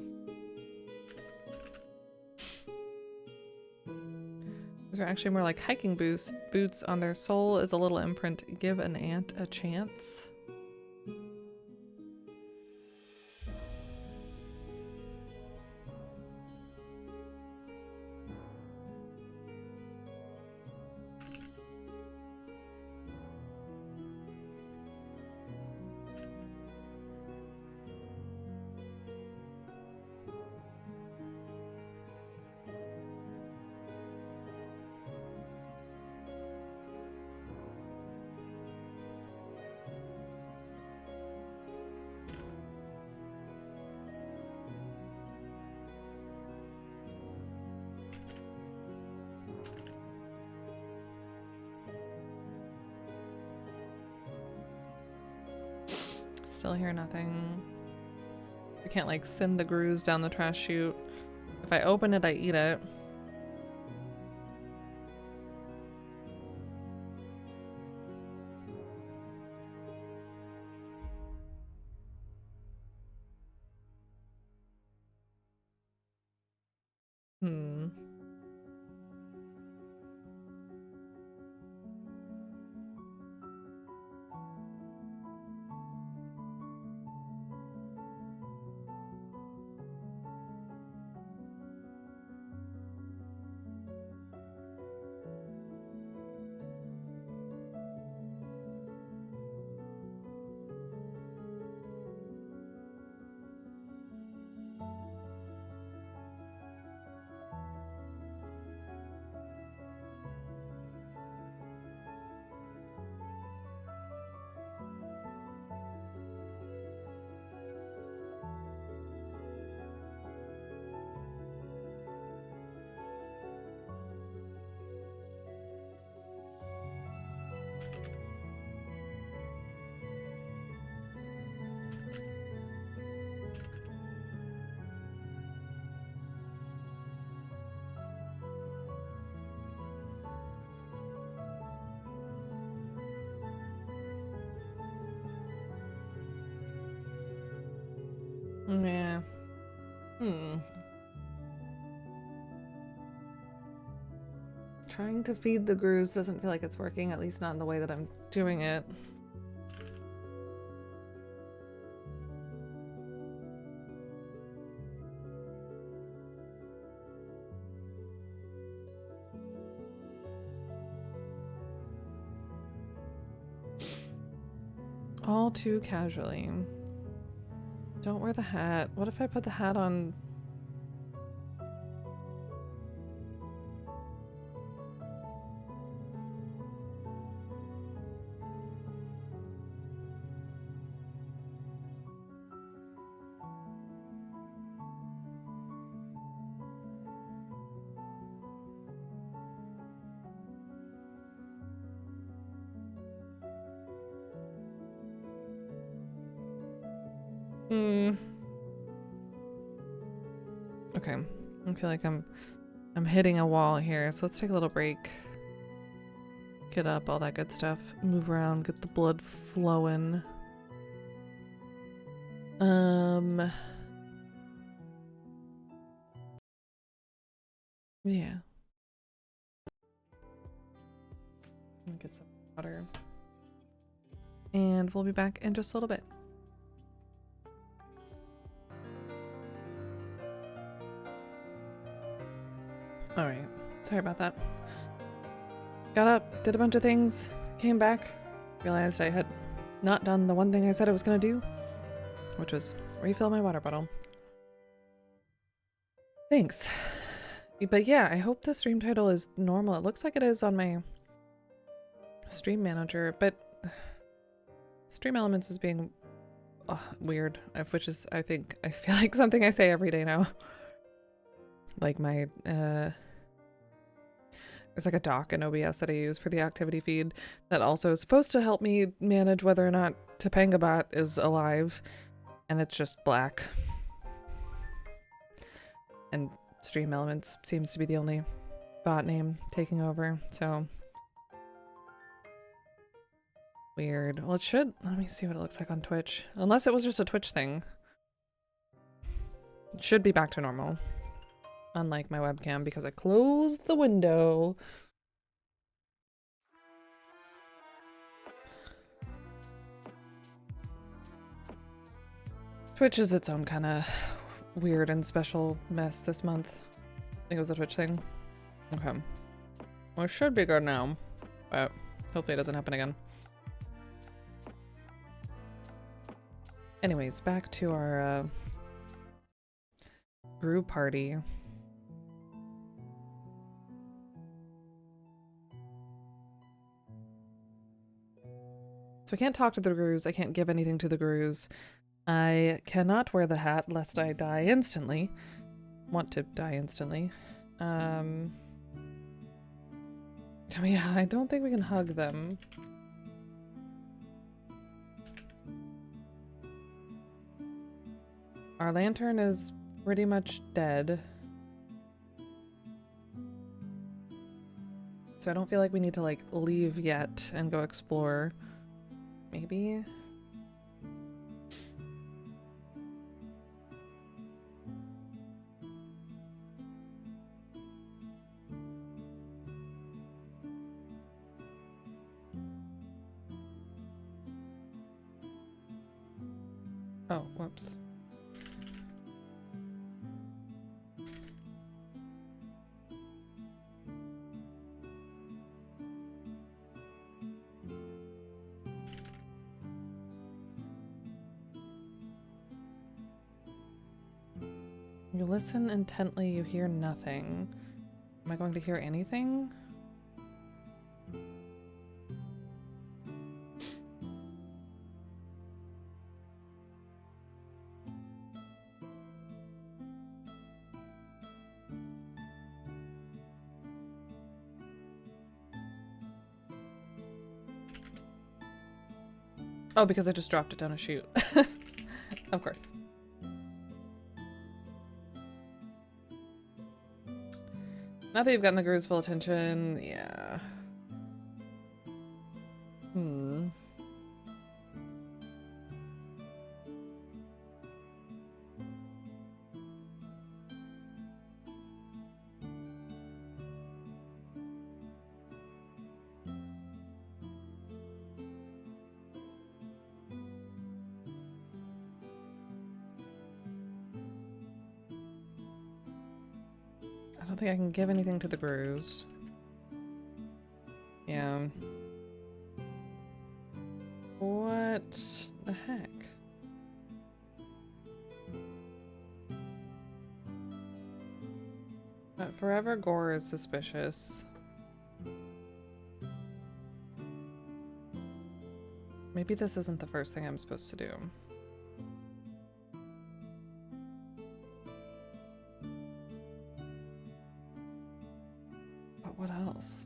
These are actually more like hiking boots on their sole is a little imprint. Give an ant a chance. Still hear nothing. I can't like send the grooves down the trash chute. If I open it, I eat it. Yeah. Trying to feed the grooves doesn't feel like it's working, at least not in the way that I'm doing it. All too casually. Don't wear the hat. What if I put the hat on? Okay. I feel like I'm hitting a wall here, so let's take a little break. Get up, all that good stuff. Move around, get the blood flowing. Yeah. Get some water. And we'll be back in just a little bit. Alright, sorry about that. Got up, did a bunch of things, came back, realized I had not done the one thing I said I was gonna do, which was refill my water bottle. Thanks. But yeah, I hope the stream title is normal. It looks like it is on my stream manager, but Stream Elements is being weird, which is, I feel like something I say every day now. Like my, there's like a doc in OBS that I use for the activity feed that also is supposed to help me manage whether or not TopangaBot is alive, and it's just black. And Stream Elements seems to be the only bot name taking over, so weird. Well, it should, let me see what it looks like on Twitch. Unless it was just a Twitch thing. Should be back to normal. Unlike my webcam, because I closed the window. Twitch is its own kind of weird and special mess this month. I think it was a Twitch thing. Okay. Well, it should be good now, but hopefully it doesn't happen again. Anyways, back to our brew party. So I can't talk to the gurus. I can't give anything to the gurus. I cannot wear the hat lest I die instantly. Want to die instantly. I don't think we can hug them. Our lantern is pretty much dead. So I don't feel like we need to like leave yet and go explore. Maybe? Oh, whoops. You listen intently, you hear nothing. Am I going to hear anything? Oh, because I just dropped it down a chute. Of course. Now that you've gotten the guru's full attention, yeah. I don't think I can give anything to the gurus. Yeah. What the heck? Forever gore is suspicious. Maybe this isn't the first thing I'm supposed to do. But what else?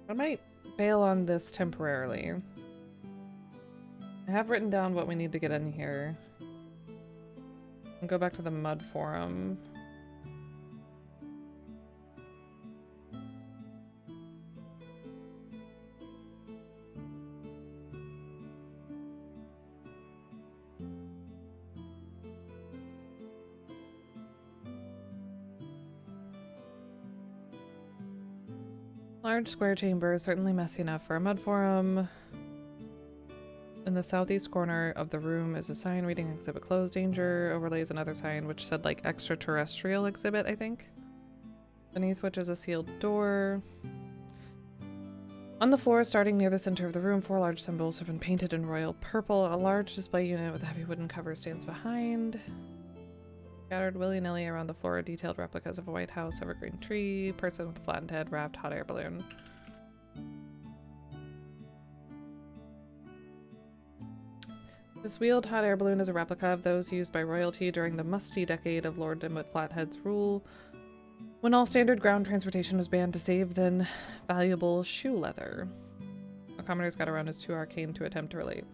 I might bail on this temporarily. I have written down what we need to get in here. And go back to the mud forum. Large square chamber, certainly messy enough for a mud forum. In the southeast corner of the room is a sign reading exhibit closed. Danger overlays another sign which said like extraterrestrial exhibit, I think. Beneath which is a sealed door. On the floor, starting near the center of the room, 4 large symbols have been painted in royal purple. A large display unit with a heavy wooden cover stands behind. Scattered willy-nilly around the floor are detailed replicas of a White House, evergreen tree, person with a flattened head, wrapped hot air balloon. This wheeled hot air balloon is a replica of those used by royalty during the musty decade of Lord Dimwit Flathead's rule, when all standard ground transportation was banned to save then valuable shoe leather. A commenter's got around is too arcane to attempt to relate.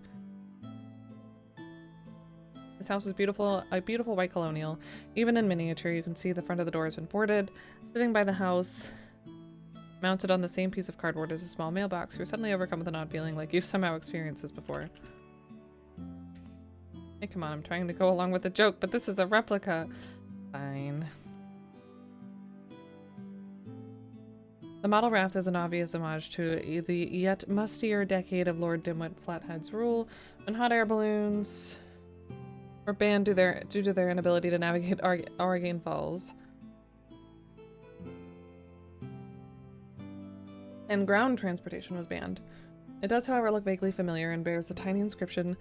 This house is beautiful, a beautiful white colonial. Even in miniature, you can see the front of the door has been boarded. Sitting by the house Mounted on the same piece of cardboard as a small mailbox, you're suddenly overcome with an odd feeling like you've somehow experienced this before. Hey, come on, I'm trying to go along with the joke, but this is a replica. Fine. The model raft is an obvious homage to the yet mustier decade of Lord Dimwit Flathead's rule, when hot air balloons were banned due to their inability to navigate Argane Falls. And ground transportation was banned. It does, however, look vaguely familiar and bears a tiny inscription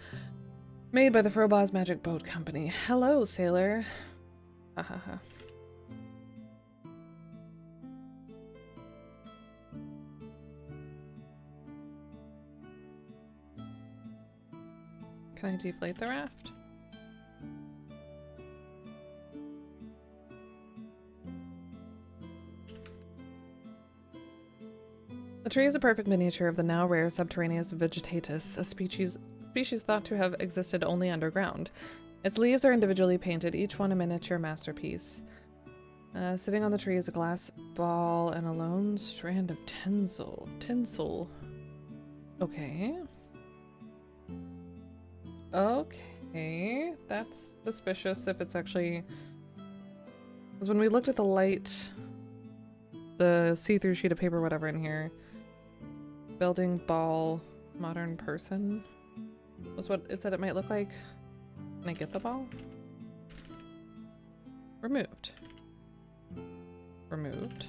made by the Frobaz Magic Boat Company. Hello, sailor. Ha ha ha. Can I deflate the raft? The tree is a perfect miniature of the now rare subterraneous vegetatus, a species thought to have existed only underground. Its leaves are individually painted, each one a miniature masterpiece. Sitting on the tree is a glass ball and a lone strand of tinsel. Okay. Okay, that's suspicious if it's actually... Because when we looked at the light, the see-through sheet of paper, whatever in here, building ball, modern person, was what it said it might look like. Can I get the ball? Removed. Removed.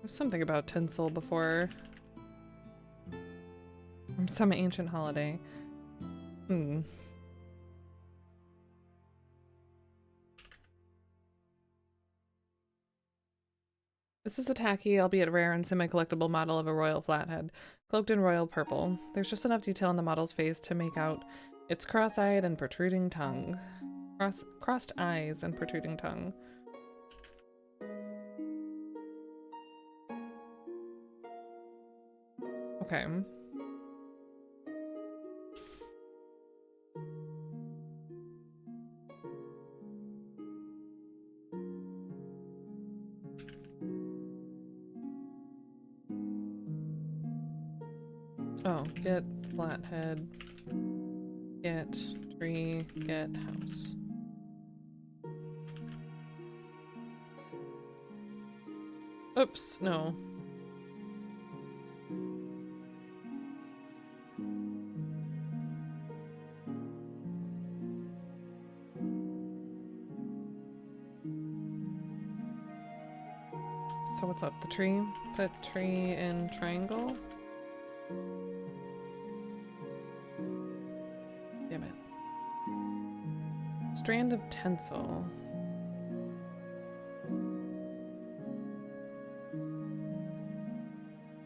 There's something about tinsel before. From some ancient holiday. This is a tacky, albeit rare and semi-collectible model of a royal flathead, cloaked in royal purple. There's just enough detail on the model's face to make out its cross-eyed and protruding tongue. Crossed eyes and protruding tongue. Okay. Oh, get flathead, get tree, get house. Oops, no. So what's up? The tree? Put tree in triangle. Damn it. Strand of tinsel.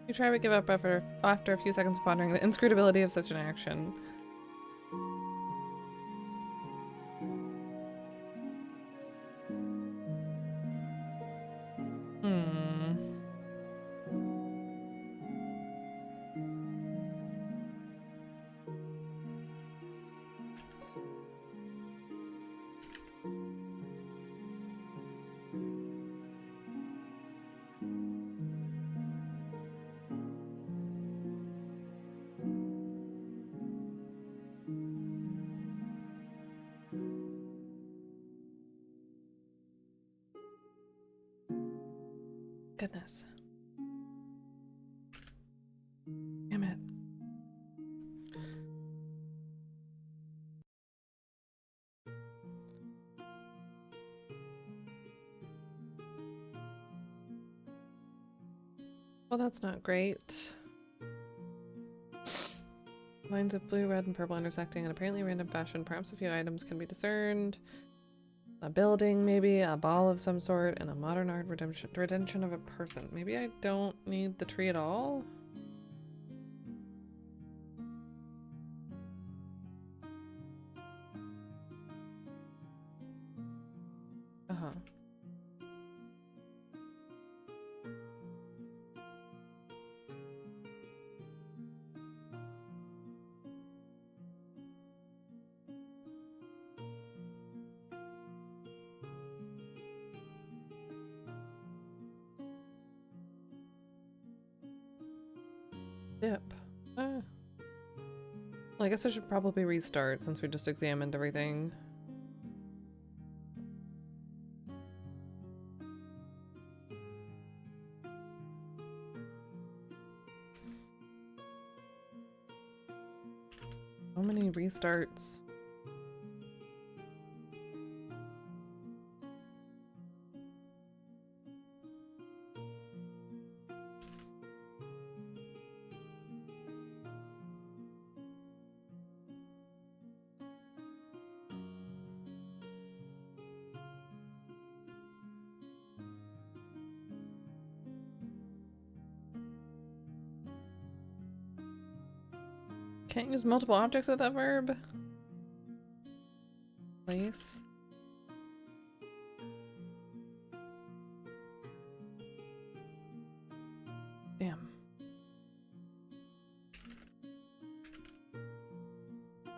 You try to give up after a few seconds of pondering the inscrutability of such an action. Goodness. Damn it. Well, that's not great. Lines of blue, red, and purple intersecting in apparently random fashion. Perhaps a few items can be discerned. A building, maybe, a ball of some sort, and a modern art redemption of a person. Maybe I don't need the tree at all? Uh-huh. Dip. Well, I guess I should probably restart since we just examined everything. So many restarts. Can't use multiple objects with that verb. Place. Damn.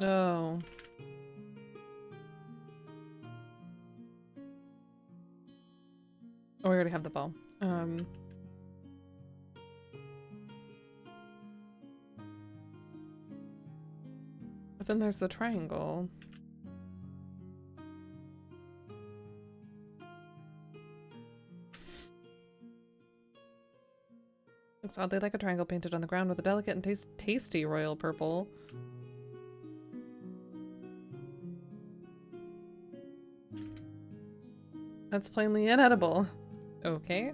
No. Oh, we already have the ball. But then there's the triangle. Looks oddly like a triangle painted on the ground with a delicate and tasty royal purple. That's plainly inedible. Okay.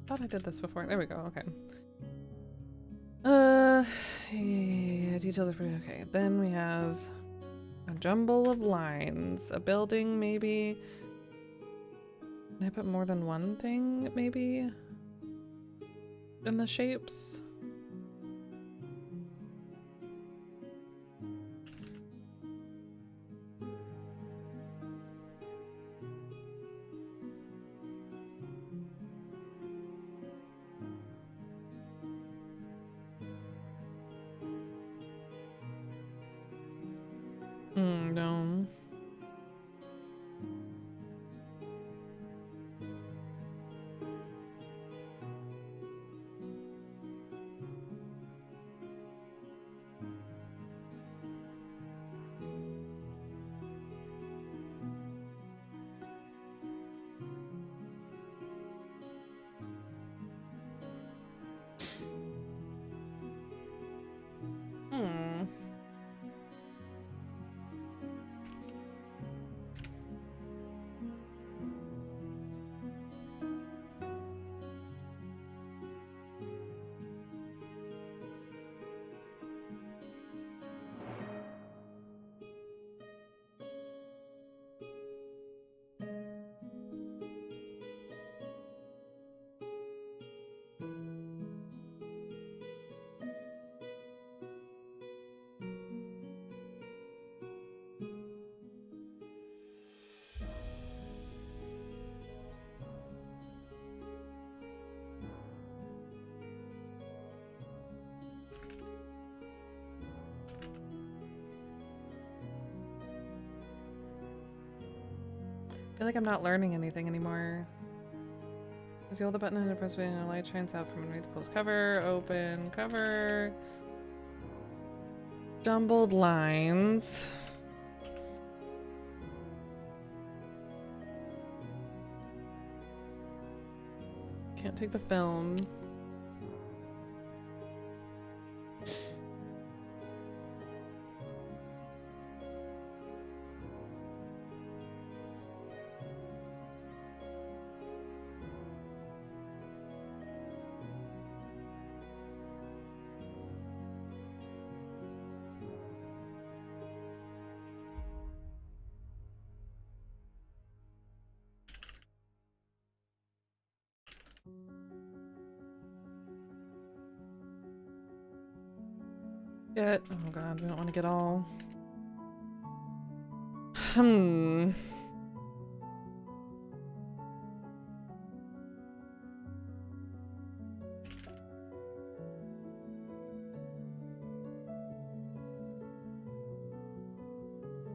Thought I did this before. There we go. Okay. Yeah, details are pretty okay. Then we have a jumble of lines. A building, maybe. Can I put more than one thing, maybe? In the shapes? No. I feel like I'm not learning anything anymore. As you hold the button and press when a light shines out from underneath the closed cover, open cover. Jumbled lines. Can't take the film. Oh god, we don't want to get all... I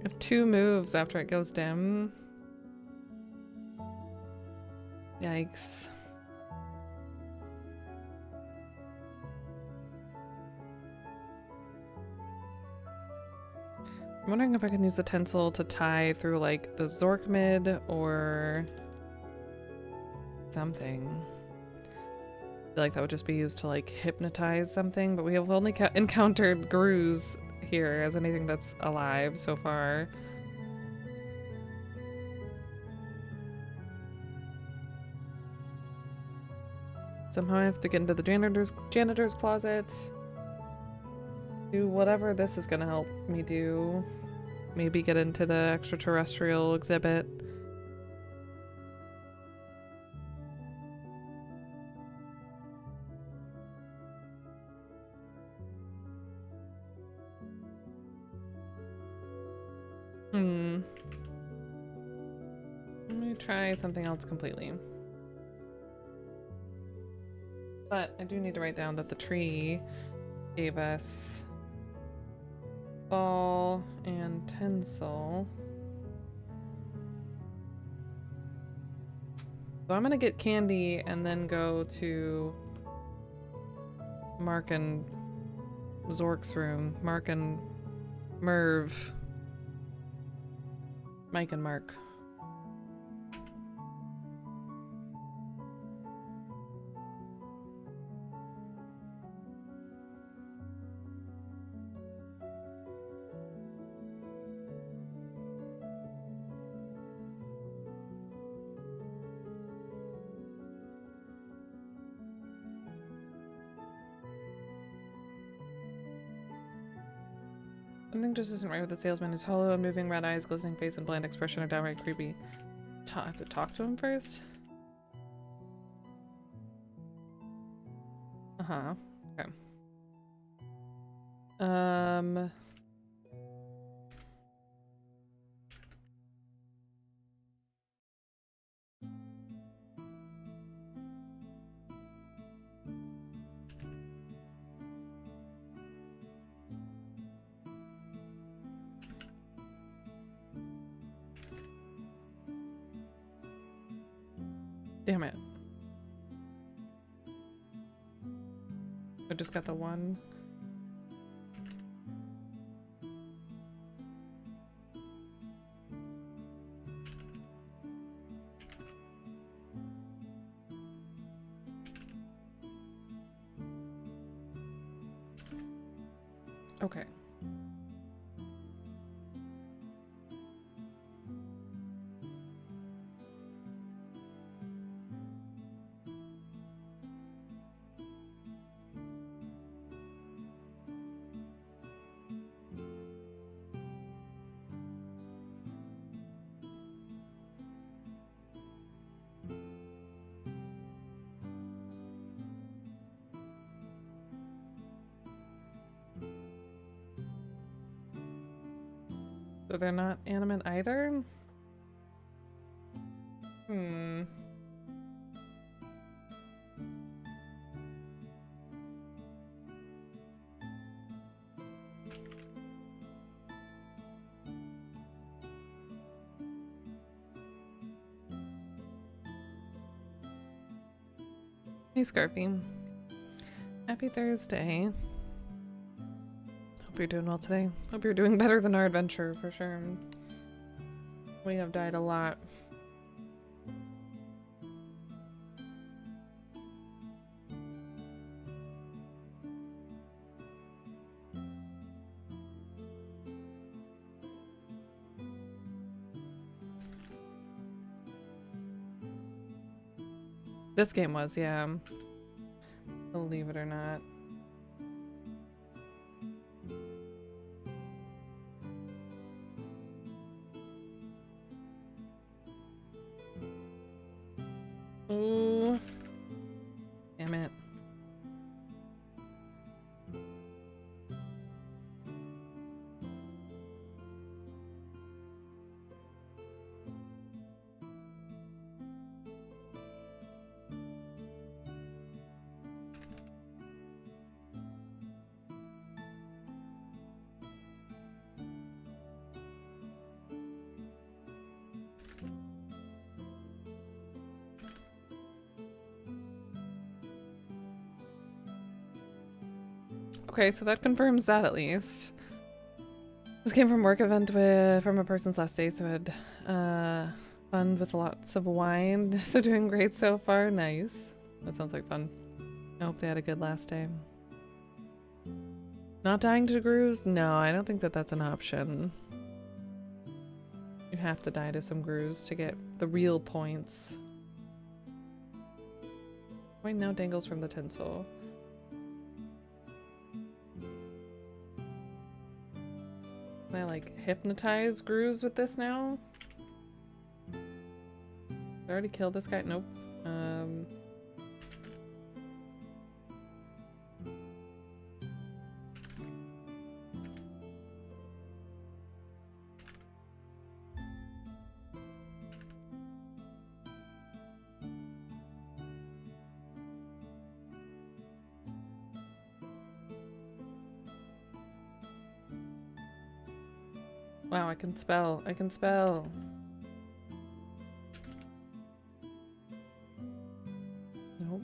have 2 moves after it goes dim. Yikes. I'm wondering if I can use the tinsel to tie through like the Zork mid or something. I feel like that would just be used to like hypnotize something, but we have only encountered Grooze here as anything that's alive so far. Somehow I have to get into the janitor's closet. Do whatever this is gonna help me do. Maybe get into the extraterrestrial exhibit. Let me try something else completely. But I do need to write down that the tree gave us ball and tinsel. So I'm gonna get candy and then go to Mark and Zork's room. Mark and Merv. Mike and Mark. Something just isn't right with the salesman who's hollow and moving, red eyes, glistening face, and bland expression are downright creepy. I have to talk to him first? Uh-huh. Okay. Damn it. I just got the one. Okay. So they're not animate either? Hmm. Hey Scarpy. Happy Thursday. Hope you're doing well today. Hope you're doing better than our adventure, for sure. We have died a lot. This game was, yeah. Believe it or not. Ooh. Okay, so that confirms that at least. This came from work event from a person's last day, so it fun with lots of wine. So doing great so far. Nice. That sounds like fun. I hope they had a good last day. Not dying to grooves? No, I don't think that that's an option. You have to die to some grooves to get the real points. Coin now dangles from the tinsel. Can I like hypnotize grooves with this now? Did I already killed this guy? Nope. Wow, I can spell. I can spell. Nope.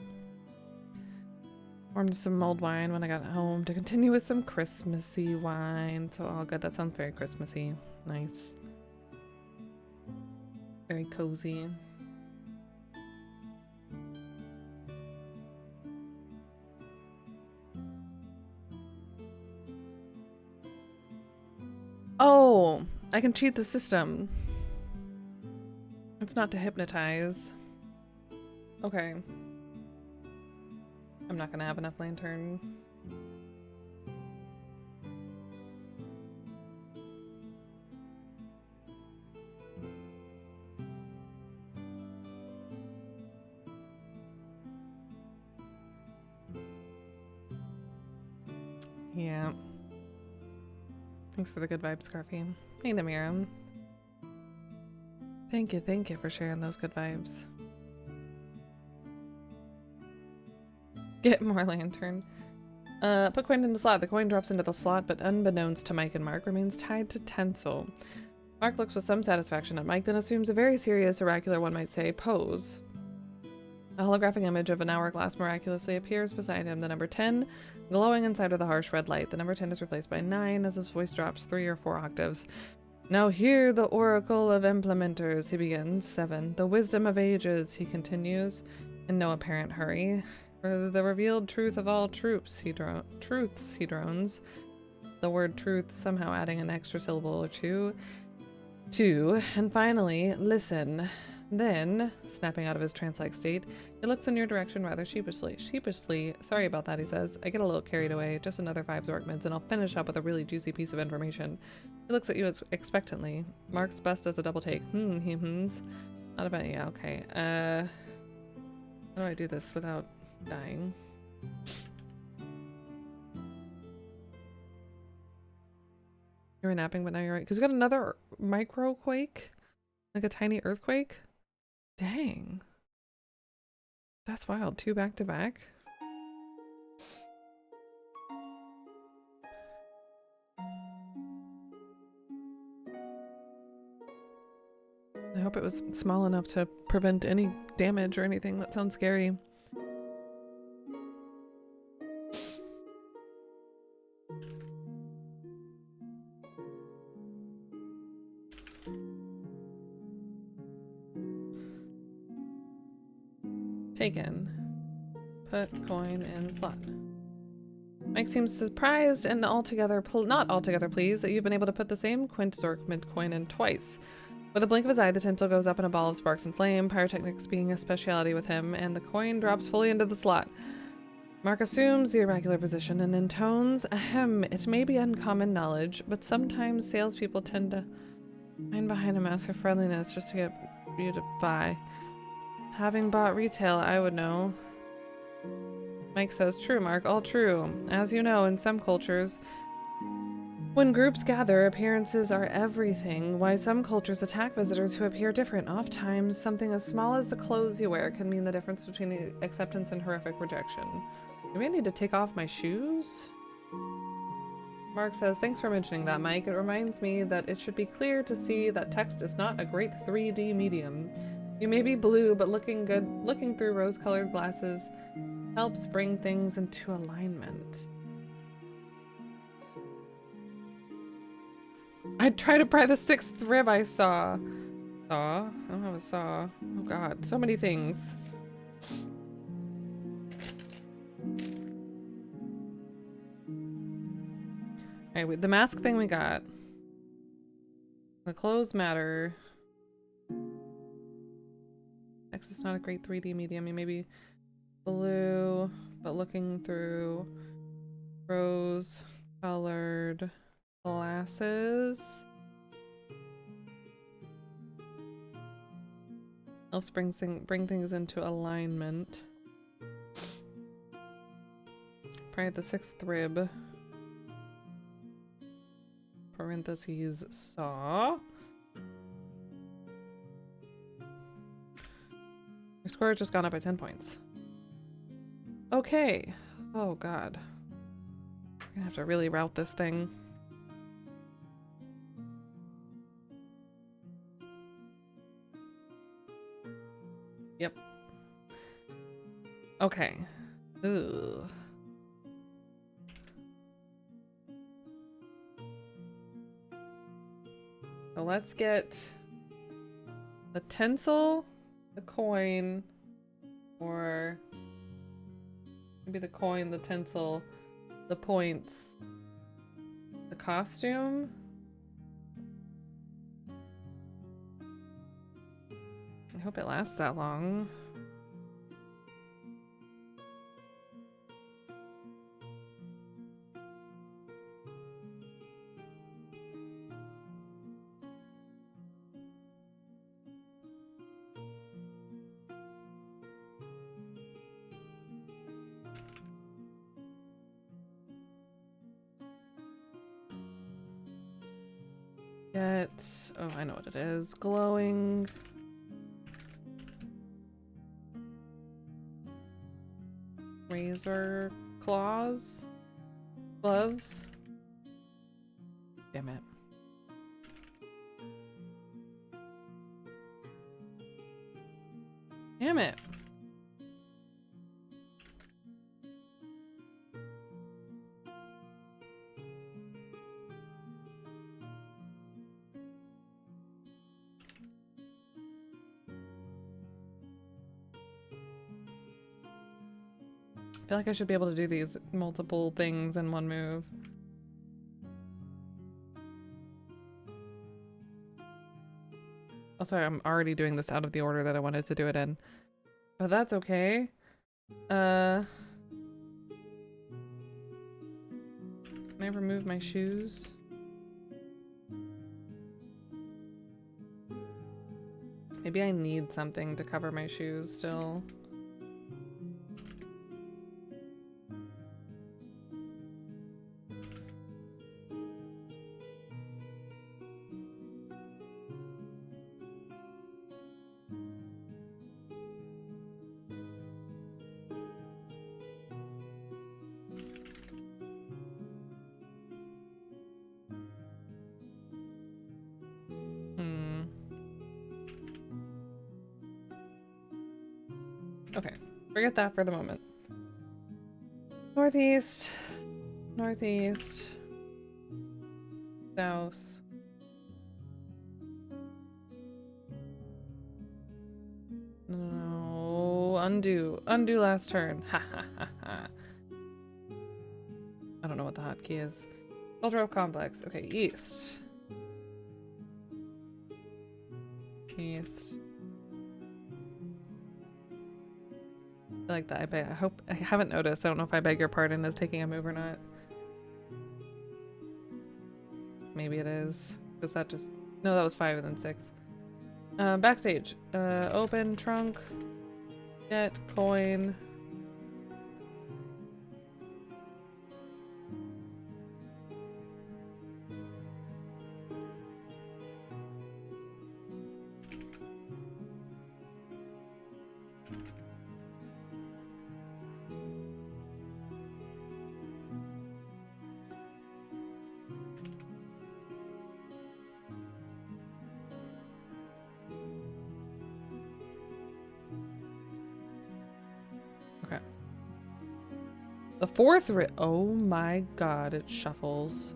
Warmed some mulled wine when I got home to continue with some Christmassy wine. So all good. That sounds very Christmassy. Nice. Very cozy. Oh, I can cheat the system. It's not to hypnotize. Okay. I'm not gonna have enough lantern. Yeah. Thanks for the good vibes, Scarfy. Hey, Namira. Thank you for sharing those good vibes. Get more lantern. Put coin in the slot. The coin drops into the slot, but unbeknownst to Mike and Mark, remains tied to tinsel. Mark looks with some satisfaction at Mike, then assumes a very serious, oracular, one might say, pose. A holographic image of an hourglass miraculously appears beside him, the number 10, glowing inside of the harsh red light. The number 10 is replaced by 9 as his voice drops 3 or 4 octaves. Now hear the oracle of implementers, he begins. 7. The wisdom of ages, he continues, in no apparent hurry. For the revealed truth of all truths, he drones. The word truth somehow adding an extra syllable or two. 2. And finally, listen. Then, snapping out of his trance-like state, he looks in your direction rather sheepishly. Sorry about that, he says. I get a little carried away. Just another 5 Zork mids, and I'll finish up with a really juicy piece of information. He looks at you expectantly. Mark's best as a double take. He hums. Not about, yeah, okay. How do I do this without dying? You were napping, but now you're right. Because we got another micro quake? Like a tiny earthquake? Dang. That's wild. 2 back to back. I hope it was small enough to prevent any damage or anything. That sounds scary. Taken. Put coin in slot. Mike seems surprised and not altogether pleased that you've been able to put the same quint Zork mid coin in twice. With a blink of his eye, the tinsel goes up in a ball of sparks and flame, pyrotechnics being a speciality with him, and the coin drops fully into the slot. Mark assumes the oracular position and intones, ahem, it may be uncommon knowledge, but sometimes salespeople tend to hide behind a mask of friendliness just to get you to buy. Having bought retail, I would know. Mike says, true, Mark, all true. As you know, in some cultures, when groups gather, appearances are everything. Why some cultures attack visitors who appear different. Oftentimes, something as small as the clothes you wear can mean the difference between the acceptance and horrific rejection. You may need to take off my shoes? Mark says, thanks for mentioning that, Mike. It reminds me that it should be clear to see that text is not a great 3D medium. You may be blue, but looking through rose-colored glasses helps bring things into alignment. I'd try to pry the 6th rib I saw. Saw? I don't have a saw. Oh god, so many things. Alright, the mask thing we got. The clothes matter. X is not a great 3D medium. Maybe blue, but looking through rose colored glasses. Helps bring things into alignment. Probably the 6th rib. Parentheses saw. Your score just gone up by 10 points. Okay. Oh god. We're gonna have to really route this thing. Yep. Okay. Ooh. So let's get the tinsel, the coin, or maybe the coin, the tinsel, the points, the costume. I hope it lasts that long. Oh, I know what it is. Glowing. Razor claws? Gloves? Damn it. Damn it. I feel like I should be able to do these multiple things in one move. Oh, sorry, I'm already doing this out of the order that I wanted to do it in. But that's okay. Can I remove my shoes? Maybe I need something to cover my shoes still. Okay, forget that for the moment. Northeast, northeast, south. No, undo last turn. Ha ha ha ha. I don't know what the hotkey is. Cultural complex. Okay, east. East. I like that. I hope I haven't noticed. I don't know if I beg your pardon is taking a move or not. Maybe it is. Does that just no, that was 5 and then 6. Backstage. Open trunk. Get coin. The 4th oh my god, it shuffles.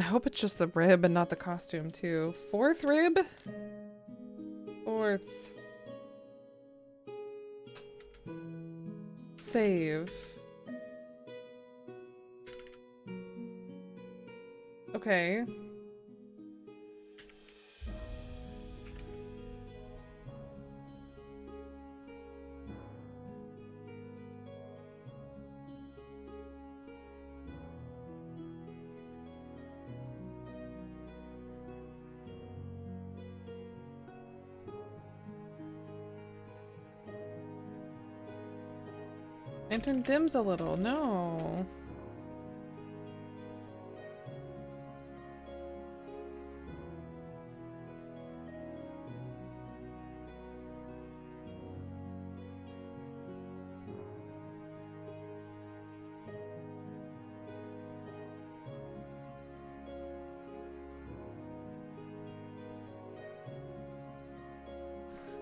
hope it's just the rib and not the costume too. Fourth rib? Fourth. Save. Okay. Lantern dims a little. No.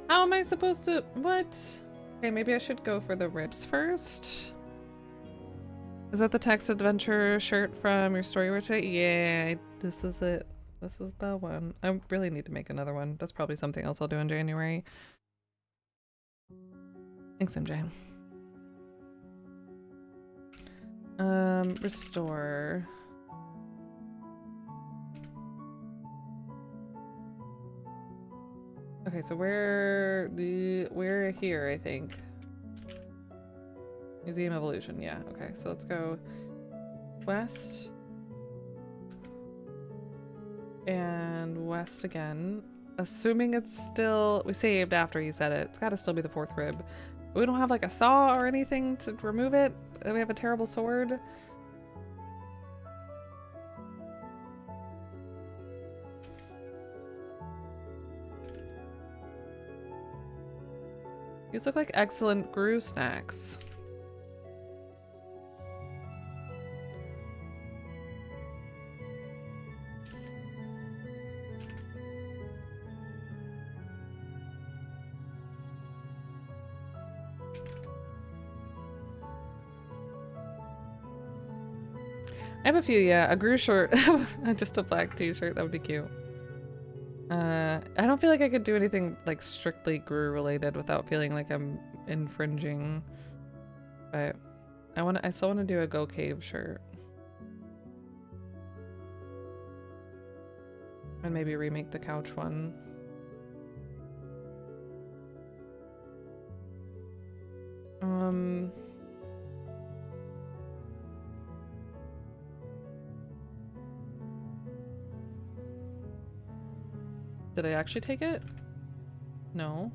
How am I supposed to... What? Okay, maybe I should go for the ribs first. Is that the text adventure shirt from your story website? Yeah, this is it. This is the one. I really need to make another one. That's probably something else I'll do in January. Thanks, MJ. Restore. Okay, so we're here, I think. Museum Evolution, yeah. Okay, so let's go west. And west again. Assuming it's still... We saved after he said it. It's gotta still be the fourth rib. We don't have like a saw or anything to remove it? We have a terrible sword? These look like excellent Gru snacks. I have a few, yeah. A Gru shirt. Just a black t-shirt. That would be cute. I don't feel like I could do anything like strictly Gru related without feeling like I'm infringing. But I still want to do a Go Cave shirt. And maybe remake the couch one. Did I actually take it? No.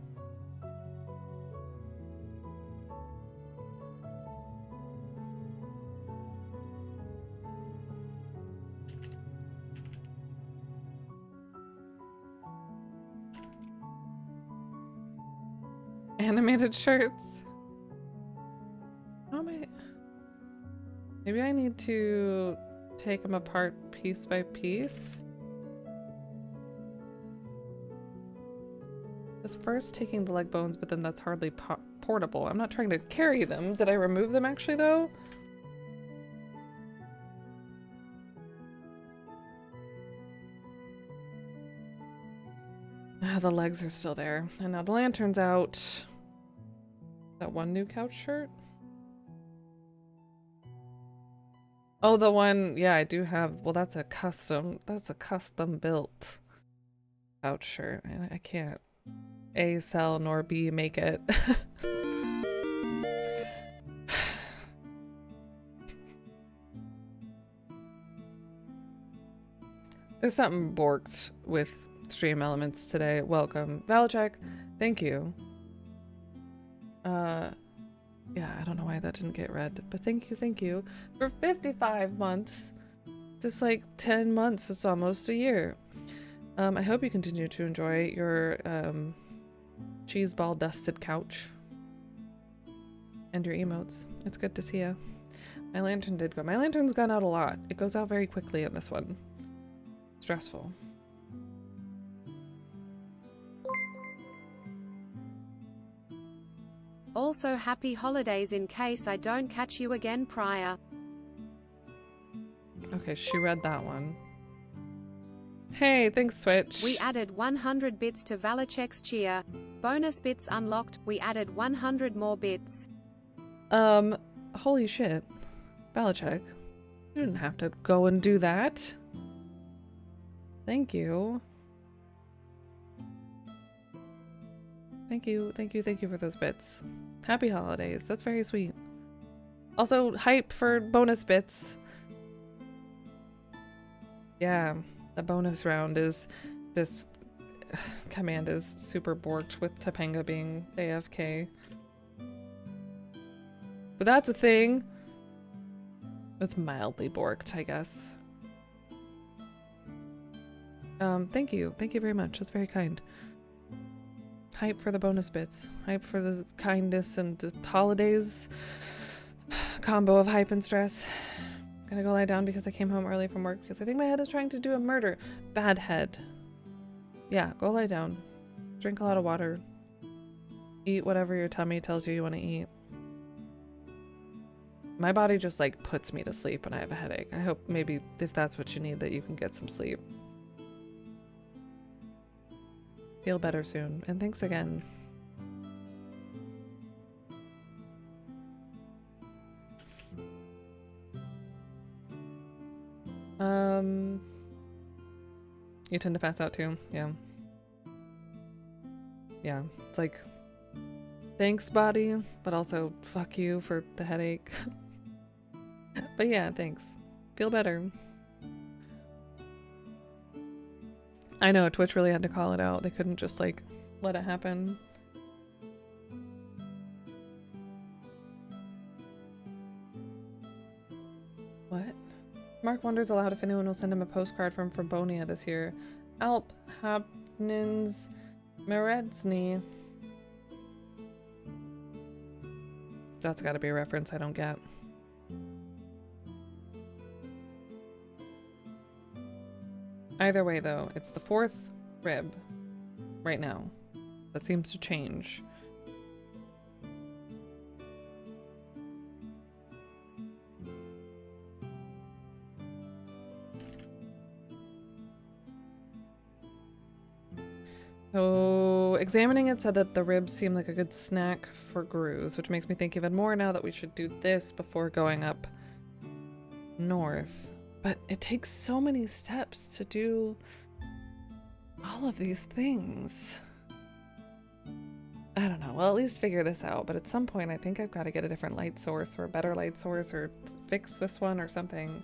Animated shirts. How am I? Maybe I need to take them apart piece by piece. First taking the leg bones, but then that's hardly portable. I'm not trying to carry them. Did I remove them actually though? Ah, the legs are still there. And now the lantern's out. That one new couch shirt? Oh, the one, yeah, I do have, well, that's a custom built couch shirt. I can't A, sell, nor B, make it. There's something borked with stream elements today. Welcome. Valachek, thank you. Yeah, I don't know why that didn't get read, but thank you. For 55 months. Just like 10 months, it's almost a year. I hope you continue to enjoy your, cheese ball dusted couch and your emotes. It's good to see you. My lantern did go. My lantern's gone out a lot. It goes out very quickly in this one. Stressful. Also, happy holidays in case I don't catch you again prior. Okay, she read that one. Hey, thanks, Twitch. We added 100 bits to Valachek's cheer. Bonus bits unlocked. We added 100 more bits. Holy shit. Valachek. You didn't have to go and do that. Thank you. Thank you for those bits. Happy holidays. That's very sweet. Also, hype for bonus bits. Yeah, the bonus round is this command is super borked with Topanga being AFK. But that's a thing. It's mildly borked, I guess. Thank you. Thank you very much. That's very kind. Hype for the bonus bits. Hype for the kindness and the holidays. Combo of hype and stress. Gonna go lie down because I came home early from work because I think my head is trying to do a murder. Bad head. Yeah, go lie down. Drink a lot of water. Eat whatever your tummy tells you want to eat. My body just like puts me to sleep when I have a headache. I hope maybe if that's what you need that you can get some sleep. Feel better soon. And thanks again. You tend to pass out too. Yeah. Yeah. It's like, thanks, body, but also fuck you for the headache. But yeah, thanks. Feel better. I know, Twitch really had to call it out. They couldn't just like let it happen. What? Mark wonders aloud if anyone will send him a postcard from Frabonia this year. Alp Hapnins Meredzny. That's gotta be a reference I don't get. Either way though, it's the 4th rib right now. That seems to change. So, examining it said that the ribs seem like a good snack for Grooves, which makes me think even more now that we should do this before going up north. But it takes so many steps to do all of these things. I don't know. Well, at least figure this out. But at some point, I think I've got to get a different light source or a better light source or fix this one or something.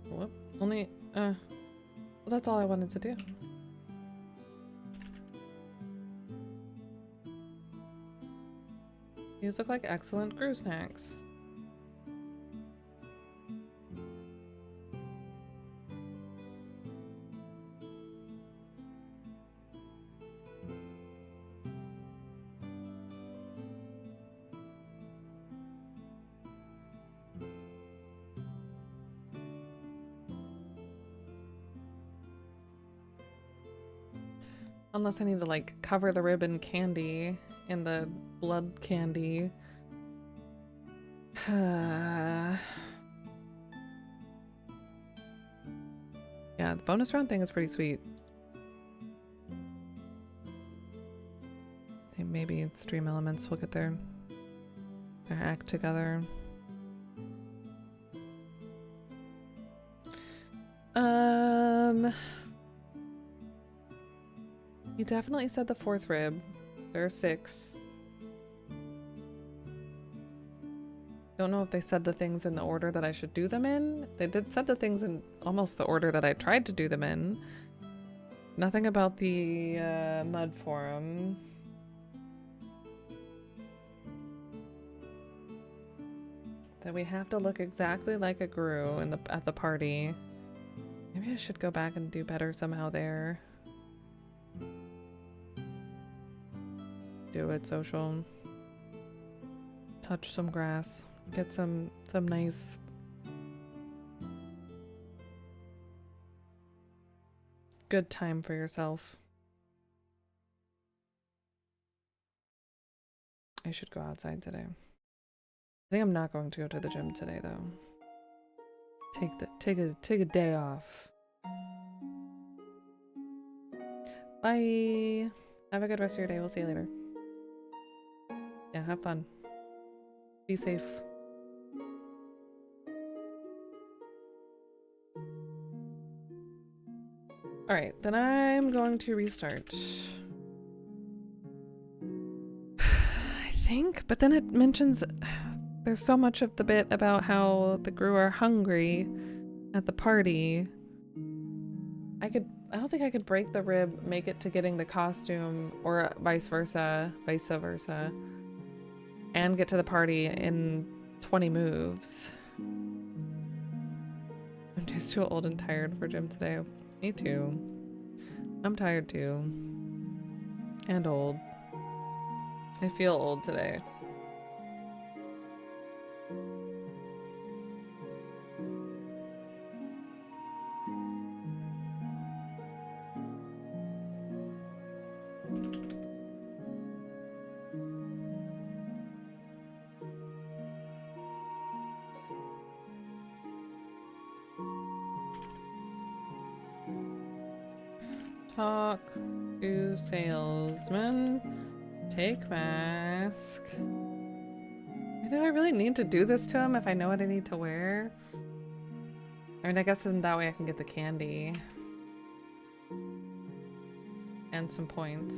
Whoop. Well, that's all I wanted to do. These look like excellent Groo snacks. Unless I need to like cover the rib in candy, in the blood candy. Yeah, the bonus round thing is pretty sweet. Hey, maybe Stream Elements will get their act together. You definitely said the 4th rib. There are 6. Don't know if they said the things in the order that I should do them in. They said the things in almost the order that I tried to do them in. Nothing about the mud forum. That we have to look exactly like a Groo at the party. Maybe I should go back and do better somehow there. do it, social. Touch some grass. Get some nice good time for yourself. I should go outside today. I think I'm not going to go to the gym today though. Take a day off. Bye. Have a good rest of your day. We'll see you later. Yeah, have fun. Be safe. Alright, then I'm going to restart. I think, but then it mentions there's so much of the bit about how the Gru are hungry at the party. I don't think I could break the rib, make it to getting the costume, or vice versa, and get to the party in 20 moves. I'm just too old and tired for gym today. Me too. I'm tired too. And old. I feel old today. Talk to salesman. Take mask. Do I really need to do this to him if I know what I need to wear? I mean, I guess in that way I can get the candy. And some points.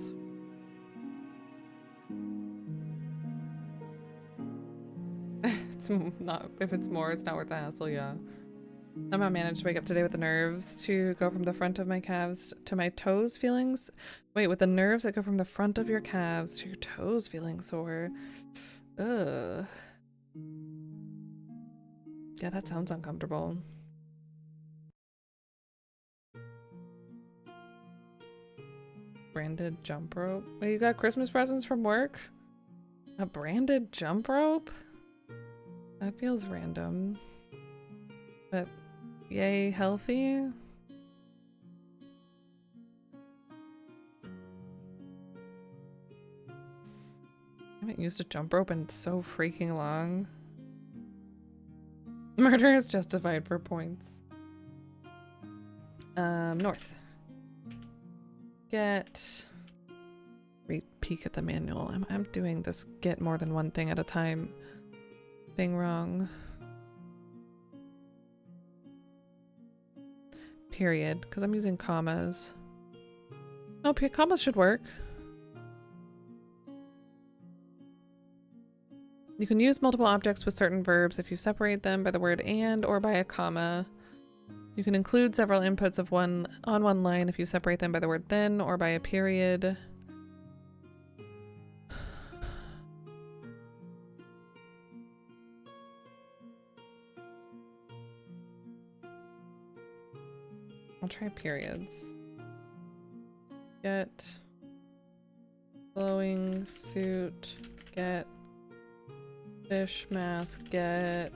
It's not, if it's more, it's not worth the hassle, yeah. Somehow managed to wake up today with the nerves to go from the front of my calves to my toes feelings. Wait, with the nerves that go from the front of your calves to your toes feeling sore. Ugh. Yeah, that sounds uncomfortable. Branded jump rope. Wait, you got Christmas presents from work? A branded jump rope? That feels random. But yay, healthy? I haven't used a jump rope in so freaking long. Murder is justified for points. North. Get... peek at the manual. I'm doing this get more than one thing at a time thing wrong. Period, because I'm using commas. No, commas should work. You can use multiple objects with certain verbs if you separate them by the word and or by a comma. You can include several inputs of one line if you separate them by the word then or by a period. I'll try periods. Get flowing suit, get fish mask, get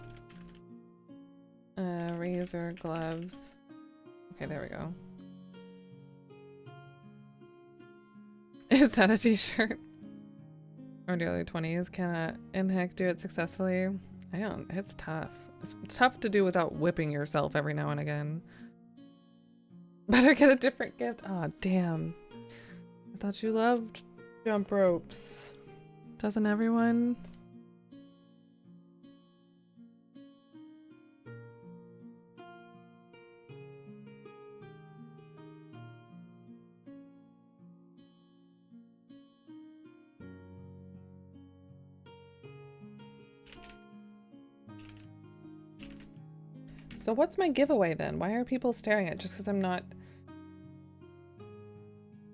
razor gloves. Okay, there we go. Is that a t-shirt? Or the other 20s cannot in heck do it successfully. I don't, it's tough. It's tough to do without whipping yourself every now and again. Better get a different gift. Aw, oh, damn. I thought you loved jump ropes. Doesn't everyone? So what's my giveaway then? Why are people staring at it? Just because I'm not...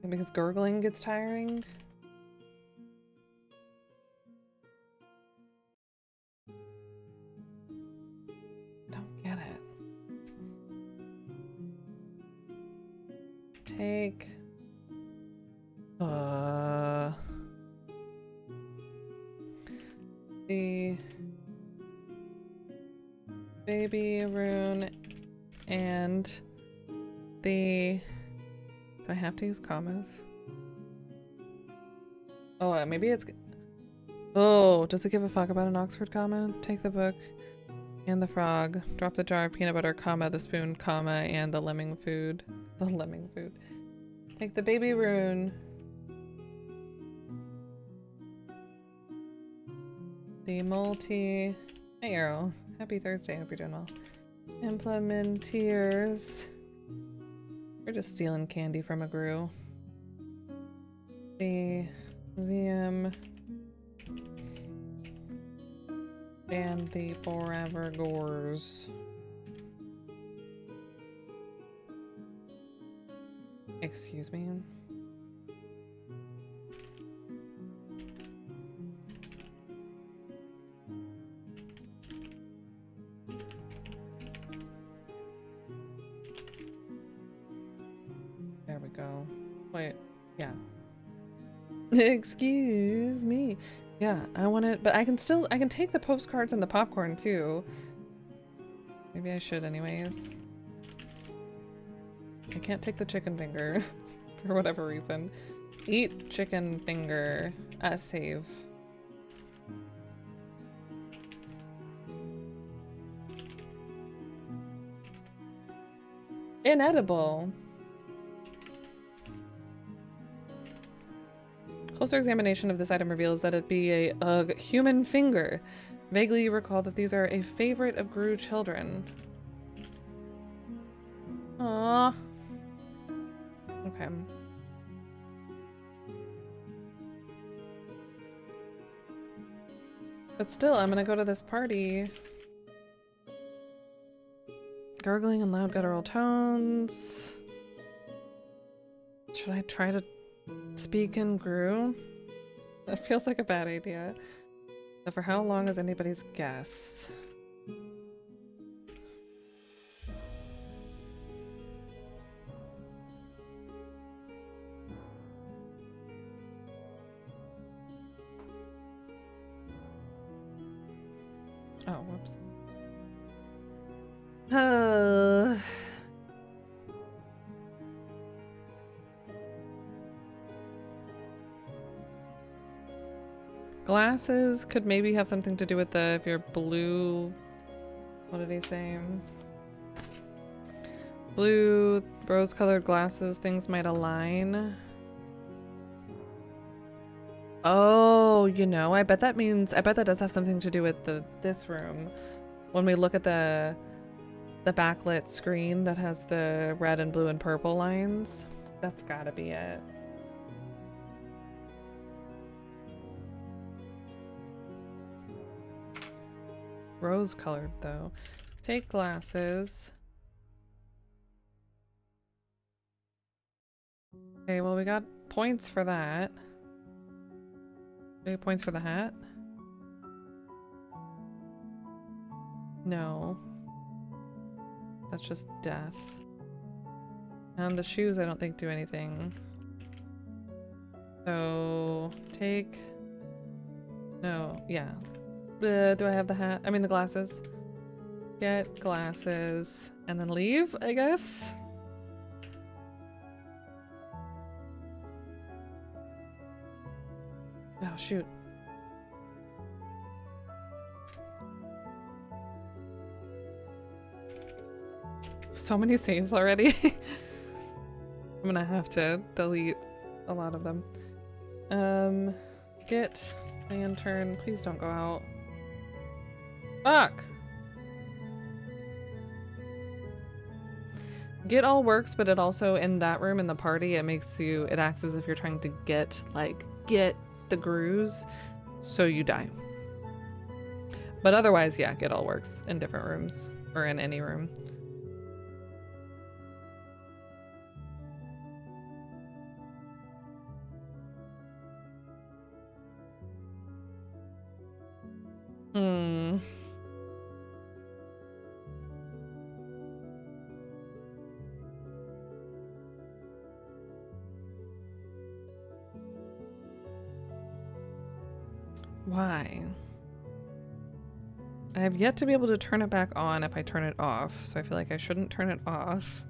Because gurgling gets tiring? Don't get it. Take... baby rune and the... Do I have to use commas? Oh, maybe it's... Oh, does it give a fuck about an Oxford comma? Take the book and the frog. Drop the jar of peanut butter, comma, the spoon, comma, and the lemming food. The lemming food. Take the baby rune. The multi... Hey, Arrow. Happy Thursday. Hope you're doing well. Implementeers. We're just stealing candy from a Gru. The museum. And the Forever Gores. Excuse me. There we go. Wait, yeah. Excuse me. Yeah, I want it, but I can take the postcards and the popcorn too. Maybe I should anyways. I can't take the chicken finger for whatever reason. Eat chicken finger. Save. Inedible. Closer examination of this item reveals that it be a human finger. Vaguely you recall that these are a favorite of Gru children. Aww. Okay. But still, I'm gonna go to this party. Gurgling in loud guttural tones. Should I try to speak in Gru? That feels like a bad idea. But for how long is anybody's guess? Oh, whoops. Glasses could maybe have something to do with if you're blue. What did he say? Blue, rose-colored glasses, things might align. Oh, you know, I bet that does have something to do with this room. When we look at the backlit screen that has the red and blue and purple lines, that's gotta be it. Rose colored though. Take glasses. Okay, well we got points for that. We get points for the hat? No. That's just death. And the shoes I don't think do anything. So take... No, yeah. Do I have the hat? I mean the glasses. Get glasses and then leave, I guess? Oh, shoot. So many saves already. I'm gonna have to delete a lot of them. Get lantern. Please don't go out. Fuck! Get all works, but it also, in that room in the party, it acts as if you're trying to get the Grus, so you die. But otherwise, yeah, get all works in different rooms, or in any room. Why? I have yet to be able to turn it back on if I turn it off, so I feel like I shouldn't turn it off.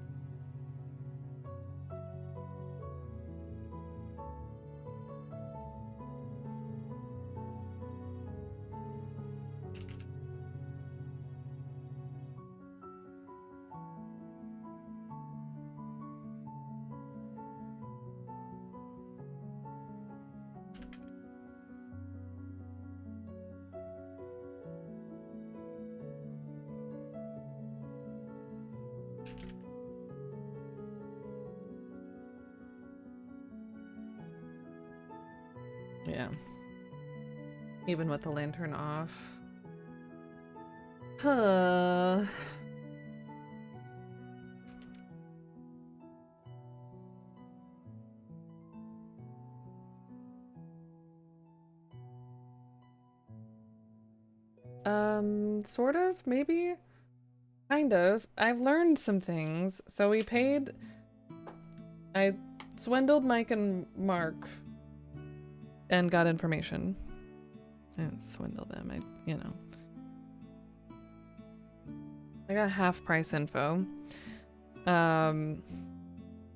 Yeah. Even with the lantern off. Huh. Sort of, maybe? Kind of. I've learned some things. So I swindled Mike and Mark and got information. I didn't swindle them, I got half price info. I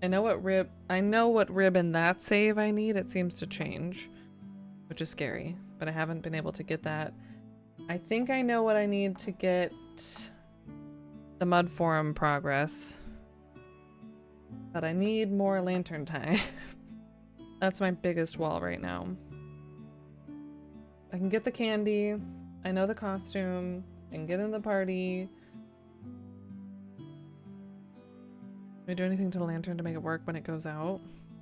know what rib in that save I need. It seems to change, which is scary, but I haven't been able to get that. I think I know what I need to get the mud forum progress, but I need more lantern time. That's my biggest wall right now. I can get the candy. I know the costume. I can get in the party. Do I do anything to the lantern to make it work when it goes out?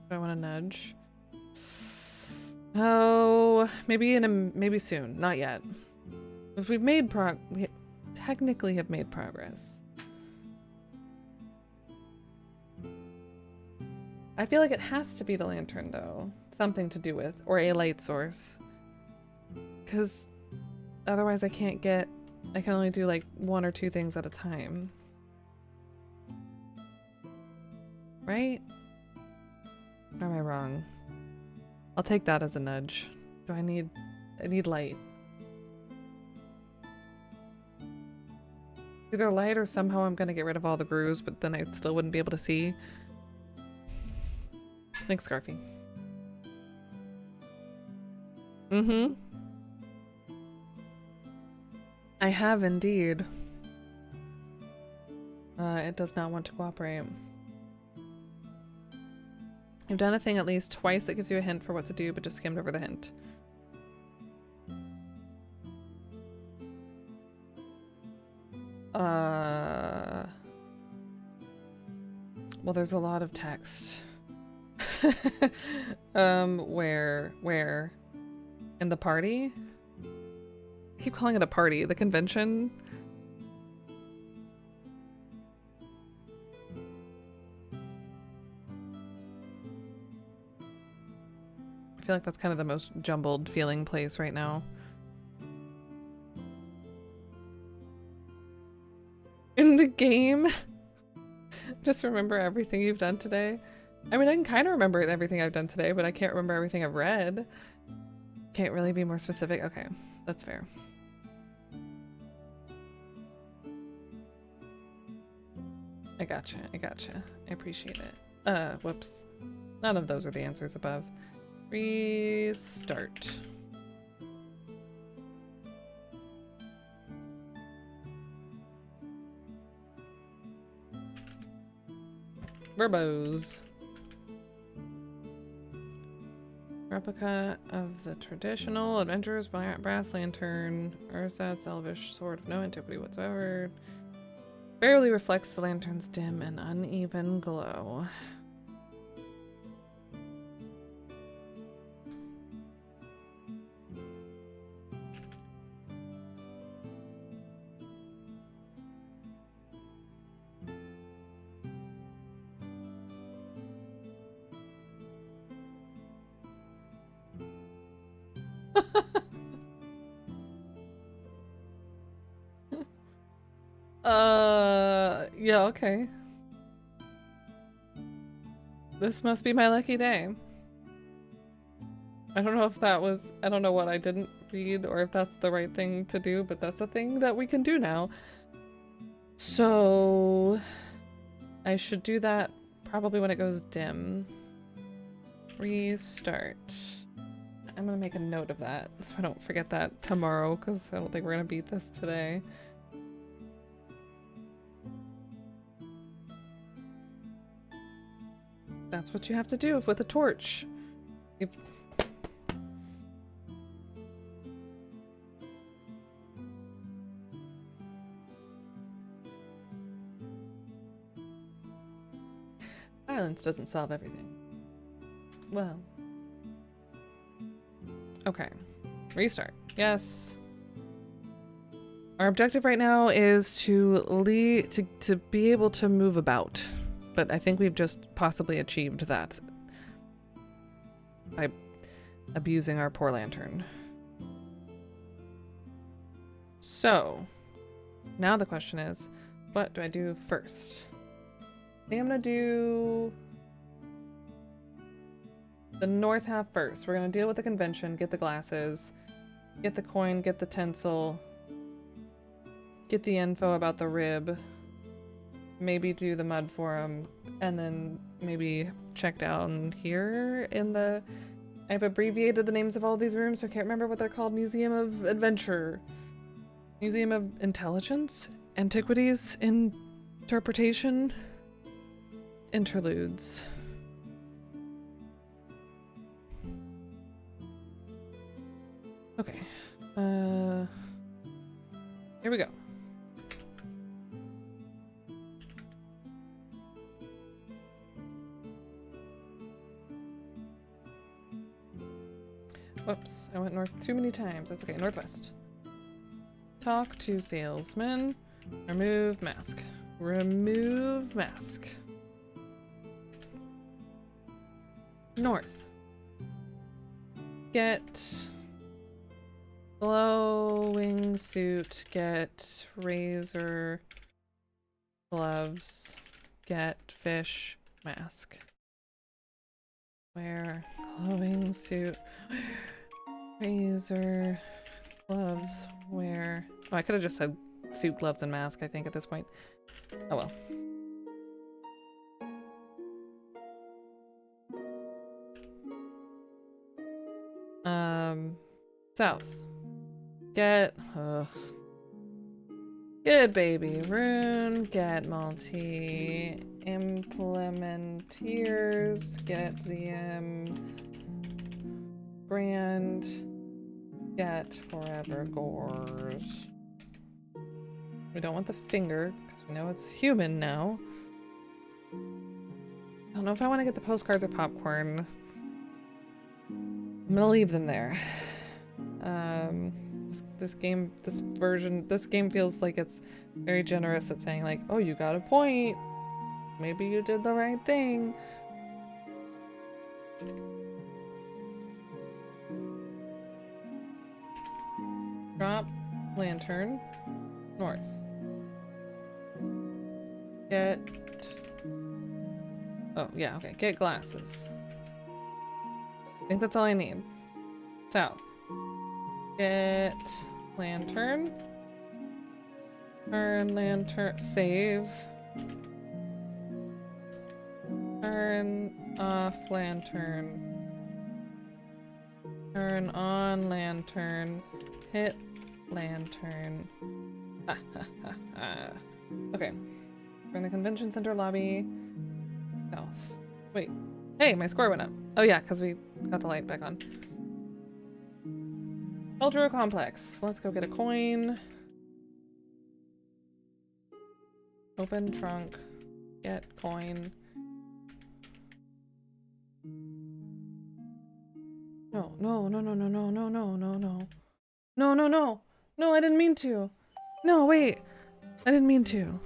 Do I want to nudge? Oh, maybe soon. Not yet. If we've made we technically have made progress. I feel like it has to be the lantern though. Something to do with, or a light source. Because otherwise I can only do like 1 or 2 things at a time. Right? Or am I wrong? I'll take that as a nudge. I need light. Either light or somehow I'm gonna get rid of all the grooves, but then I still wouldn't be able to see. Thanks, Scarfy. Mm-hmm. I have indeed. It does not want to cooperate. I've done a thing at least twice that gives you a hint for what to do, but just skimmed over the hint. Well, there's a lot of text. Where? In the party? I keep calling it a party. The convention? I feel like that's kind of the most jumbled feeling place right now. In the game? Just remember everything you've done today? I mean, I can kind of remember everything I've done today, but I can't remember everything I've read. Can't really be more specific? Okay, that's fair. I gotcha. I appreciate it. Whoops. None of those are the answers above. Restart. Verbos. Replica of the traditional adventurer's brass lantern. Ursat's elvish sword of no antiquity whatsoever. Barely reflects the lantern's dim and uneven glow. Yeah, okay. This must be my lucky day. I don't know if that was, I don't know what I didn't read or if that's the right thing to do, but that's a thing that we can do now. So I should do that probably when it goes dim. Restart. I'm gonna make a note of that so I don't forget that tomorrow, because I don't think we're gonna beat this today. That's what you have to do with a torch. Silence doesn't solve everything. Well. Okay. Restart. Yes. Our objective right now is to be able to move about. But I think we've just possibly achieved that by abusing our poor lantern. So, now the question is, what do I do first? I think I'm gonna do the north half first. We're gonna deal with the convention, get the glasses, get the coin, get the tinsel, get the info about the rib, maybe do the mud forum, and then maybe check down here in the... I've abbreviated the names of all these rooms, so I can't remember what they're called. Museum of Adventure. Museum of Intelligence? Antiquities? Interpretation? Interludes. Okay. Here we go. Whoops, I went north too many times. That's okay. Northwest. Talk to salesman. Remove mask. Remove mask. North. Get glowing suit. Get razor gloves. Get fish mask. Wear glowing suit. Razor gloves. Wear. Oh, I could have just said suit, gloves, and mask, I think, at this point. Oh well. South. Get good baby rune. Get multi implementeers. Get ZM grand. Get forever gores. We don't want the finger because we know it's human now. I don't know if I want to get the postcards or popcorn. I'm gonna leave them there. This game feels like it's very generous at saying like, oh, you got a point. Maybe you did the right thing. Drop lantern north. Get... Oh, yeah, okay. Get glasses. I think that's all I need. South. Get lantern. Turn lantern. Save. Turn off lantern. Turn on lantern. Hit lantern. Okay. We're in the convention center lobby. South. Wait. Hey, my score went up. Oh yeah, because we got the light back on. Cultural complex. Let's go get a coin. Open trunk. Get coin. No, no, no, no, no, no, no, no, no, no. No, no, no. No, I didn't mean to. No, wait. I didn't mean to.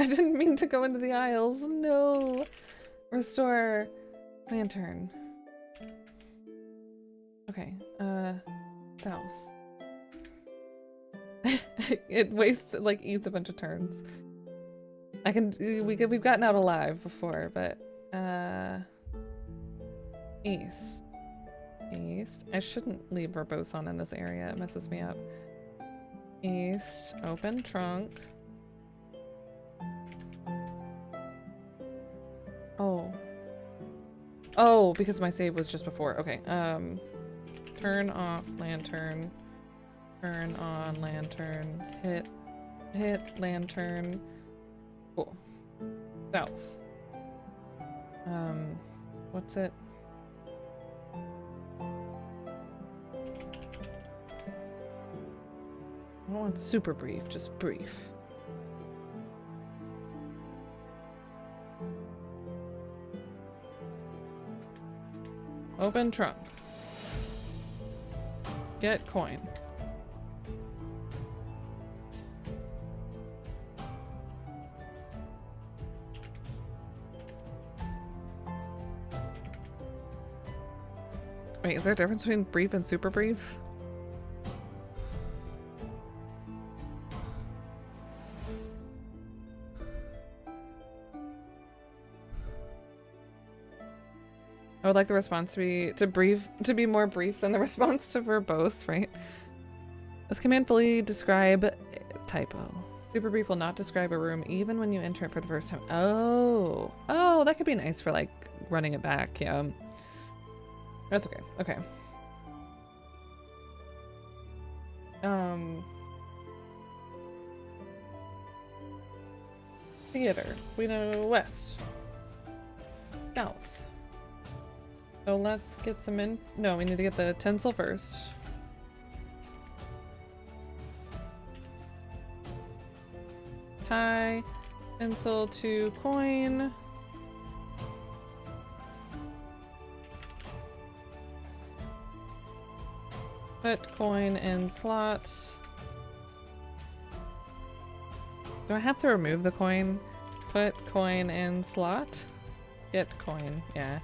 I didn't mean to go into the aisles. No. Restore lantern. Okay. South. It wastes, like, eats a bunch of turns. We've gotten out alive before, but East. East. I shouldn't leave verbose on in this area. It messes me up. East. Open trunk. Oh. Oh, because my save was just before. Okay. Turn off lantern. Turn on lantern. Hit lantern. Cool. South. What's it? I don't want super brief, just brief. Open trunk. Get coin. Wait, is there a difference between brief and super brief? I would like the response to be more brief than the response to verbose, right? This command fully describe typo. Super brief will not describe a room even when you enter it for the first time. Oh. Oh, that could be nice for like running it back, yeah. That's okay. Okay. Theater. We know west. South. So let's get some in. No, we need to get the tinsel first. Tie tinsel to coin. Put coin in slot. Do I have to remove the coin? Put coin in slot. Get coin, yeah.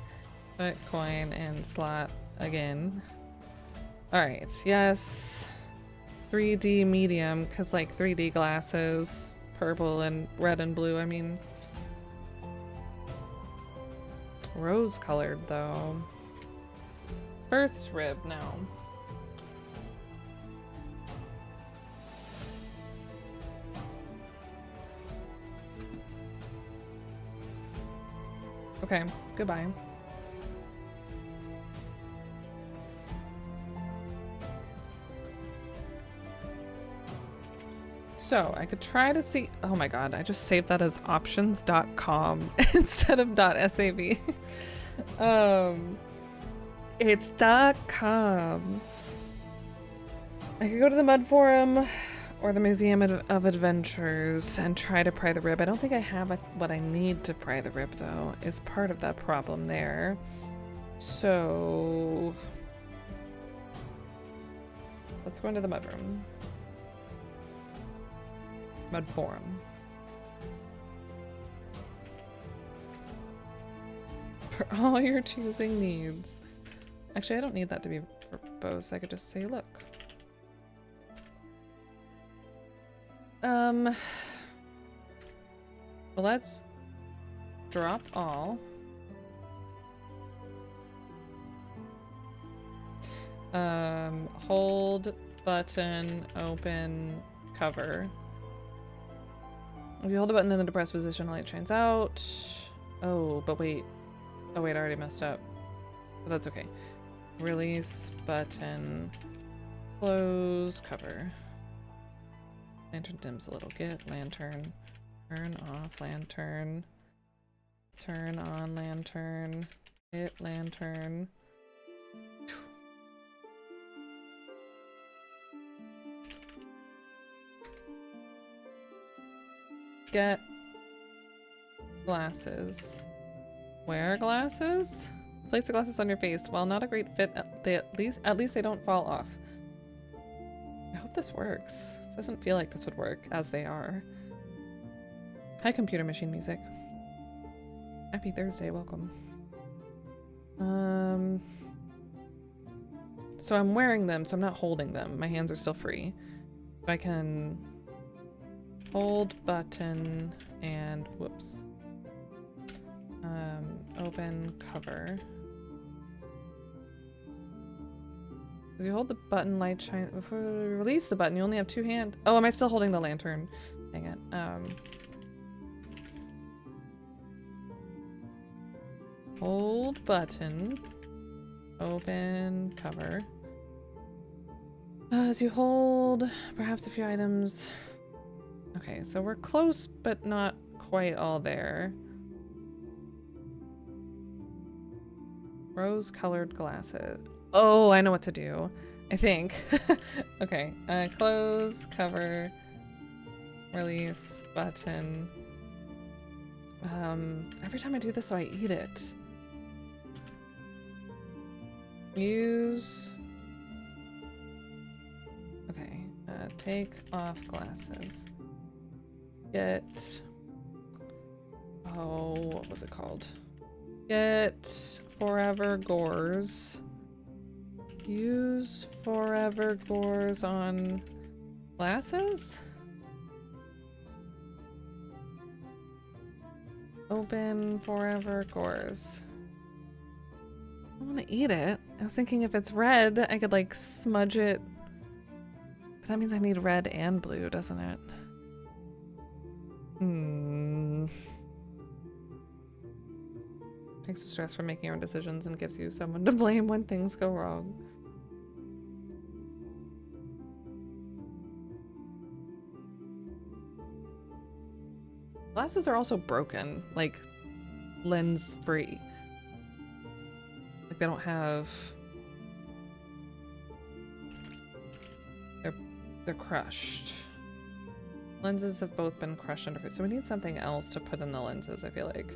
Put coin in slot again. Alright, yes. 3D medium, because like 3D glasses, purple and red and blue, I mean. Rose colored though. First rib now. Okay, goodbye. So I could try to see. Oh my god, I just saved that as options.com instead of .sav. It's .com. I could go to the Mud Forum or the Museum of Adventures and try to pry the rib. I don't think I have what I need to pry the rib, though, is part of that problem there. So let's go into the mud room. Mud Forum. For all your choosing needs. Actually, I don't need that to be verbose. I could just say, look. Well, let's drop all. Hold, button, open, cover. As you hold the button in the depressed position, light shines out. Oh, but wait. Oh wait, I already messed up. But that's okay. Release, button, close, cover. Lantern dims a little. Get lantern. Turn off lantern. Turn on lantern. Hit lantern. Get glasses. Wear glasses? Place the glasses on your face. While not a great fit, at least they don't fall off. I hope this works. It doesn't feel like this would work as they are. Hi, computer machine music. Happy Thursday, welcome. So I'm wearing them, so I'm not holding them. My hands are still free. So I can hold button and whoops. Open cover. As you hold the button, light shine. Before you release the button, you only have two hands. Oh, am I still holding the lantern? Dang it. Hold button. Open cover. As you hold, perhaps a few items. Okay, so we're close, but not quite all there. Rose-colored glasses. Oh, I know what to do. I think. Okay, close, cover, release, button. Every time I do this, so I eat it. Use. Okay, take off glasses. Get. Oh, what was it called? Get Forever Gores. Use Forever Gores on glasses? Open Forever Gores. I want to eat it. I was thinking if it's red, I could like smudge it. But that means I need red and blue, doesn't it? Takes the stress from making your own decisions and gives you someone to blame when things go wrong. Glasses are also broken, like lens free. Like they don't have. They're crushed. Lenses have both been crushed underfoot, so we need something else to put in the lenses, I feel like.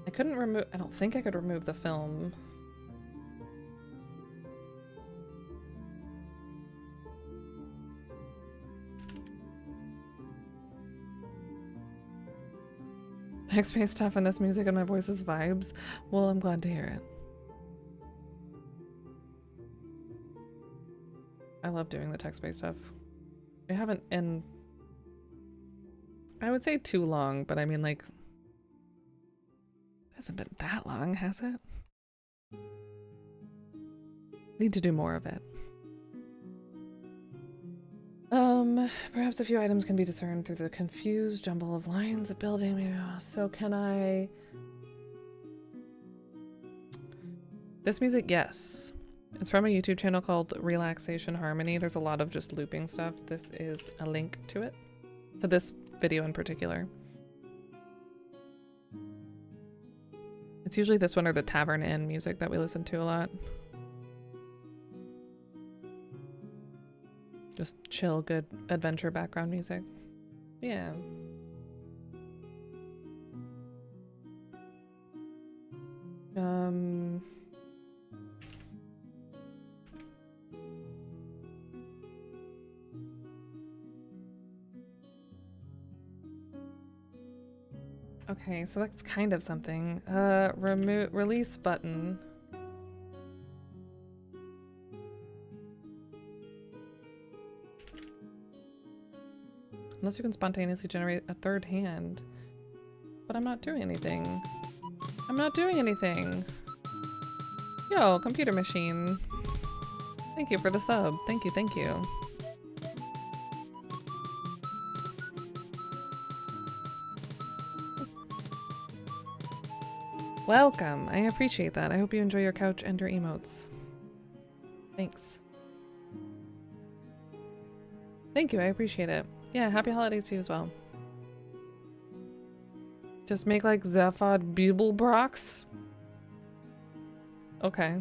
I couldn't remove. I don't think I could remove the film. Text-based stuff and this music and my voice's vibes. Well, I'm glad to hear it. I love doing the text-based stuff. We haven't in, I would say too long, but I mean like, it hasn't been that long, has it? Need to do more of it. Perhaps a few items can be discerned through the confused jumble of lines of building. Maybe so can I... This music, yes. It's from a YouTube channel called Relaxation Harmony. There's a lot of just looping stuff. This is a link to it. To this video in particular. It's usually this one or the Tavern Inn music that we listen to a lot. Just chill, good adventure background music. Yeah. Okay, so that's kind of something. Release button. Unless you can spontaneously generate a third hand. But I'm not doing anything. I'm not doing anything. Yo, computer machine. Thank you for the sub. Thank you, thank you. Welcome. I appreciate that. I hope you enjoy your couch and your emotes. Thanks. Thank you, I appreciate it. Yeah, happy holidays to you as well. Just make like Zaphod Bubelbrox. Okay.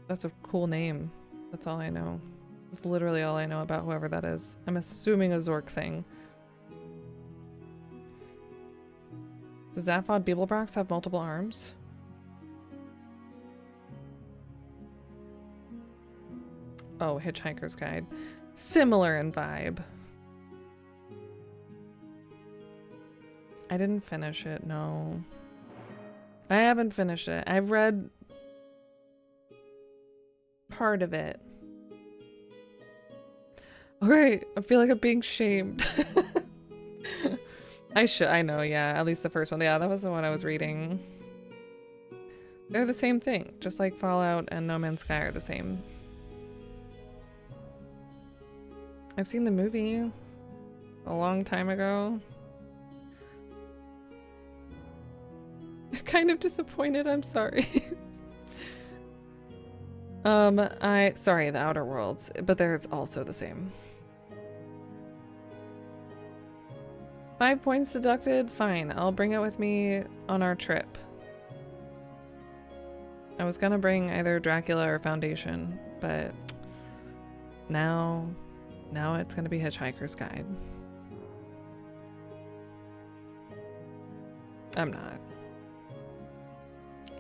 That's a cool name. That's all I know. That's literally all I know about whoever that is. I'm assuming a Zork thing. Does Zaphod Bubelbrox have multiple arms? Oh, Hitchhiker's Guide. Similar in vibe. I didn't finish it, no. I haven't finished it. I've read part of it. Alright, I feel like I'm being shamed. I know, yeah. At least the first one. Yeah, that was the one I was reading. They're the same thing, just like Fallout and No Man's Sky are the same. I've seen the movie a long time ago. I'm kind of disappointed, I'm sorry. Sorry, The Outer Worlds, but they're also the same. 5 points deducted? Fine, I'll bring it with me on our trip. I was gonna bring either Dracula or Foundation, but now it's gonna be Hitchhiker's Guide. I'm not.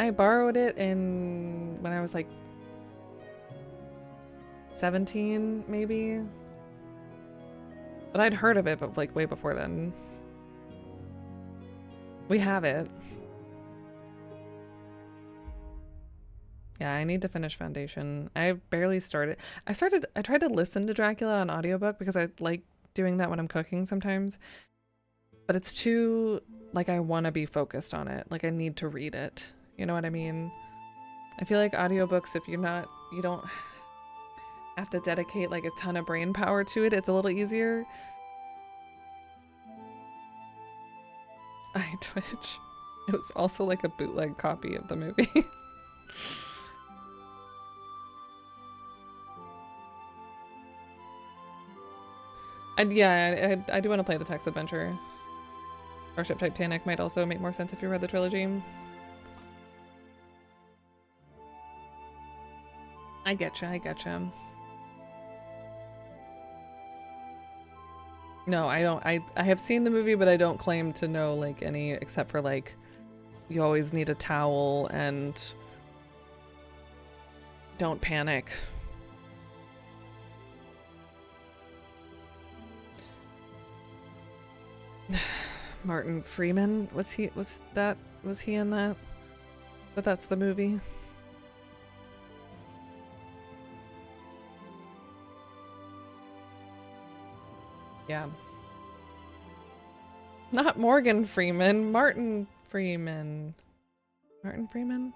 I borrowed it when I was like 17, maybe. But I'd heard of it, but like way before then. We have it. Yeah, I need to finish Foundation. I barely started. I tried to listen to Dracula on audiobook because I like doing that when I'm cooking sometimes. But it's too, like, I want to be focused on it. Like, I need to read it. You know what I mean? I feel like audiobooks, if you don't have to dedicate like a ton of brain power to it, it's a little easier. I Twitch. It was also like a bootleg copy of the movie. And yeah, I do want to play the text adventure. Starship Titanic might also make more sense if you read the trilogy. I getcha. No, I don't. I have seen the movie, but I don't claim to know like any, except for like, you always need a towel and don't panic. Martin Freeman, was he in that? But that's the movie. Yeah. Not Morgan Freeman, Martin Freeman. Martin Freeman?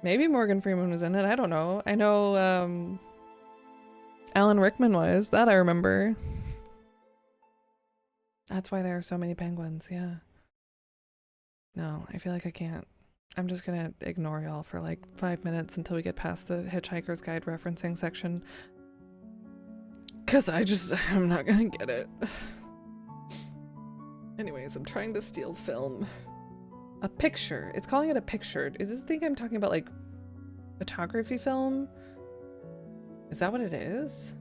Maybe Morgan Freeman was in it, I don't know. I know Alan Rickman was, that I remember. That's why there are so many penguins, yeah. No, I feel like I can't. I'm just gonna ignore y'all for like 5 minutes until we get past the Hitchhiker's Guide referencing section. Cause I'm not gonna get it. Anyways, I'm trying to steal film. A picture. It's calling it a picture. Is this thing I'm talking about like photography film? Is that what it is?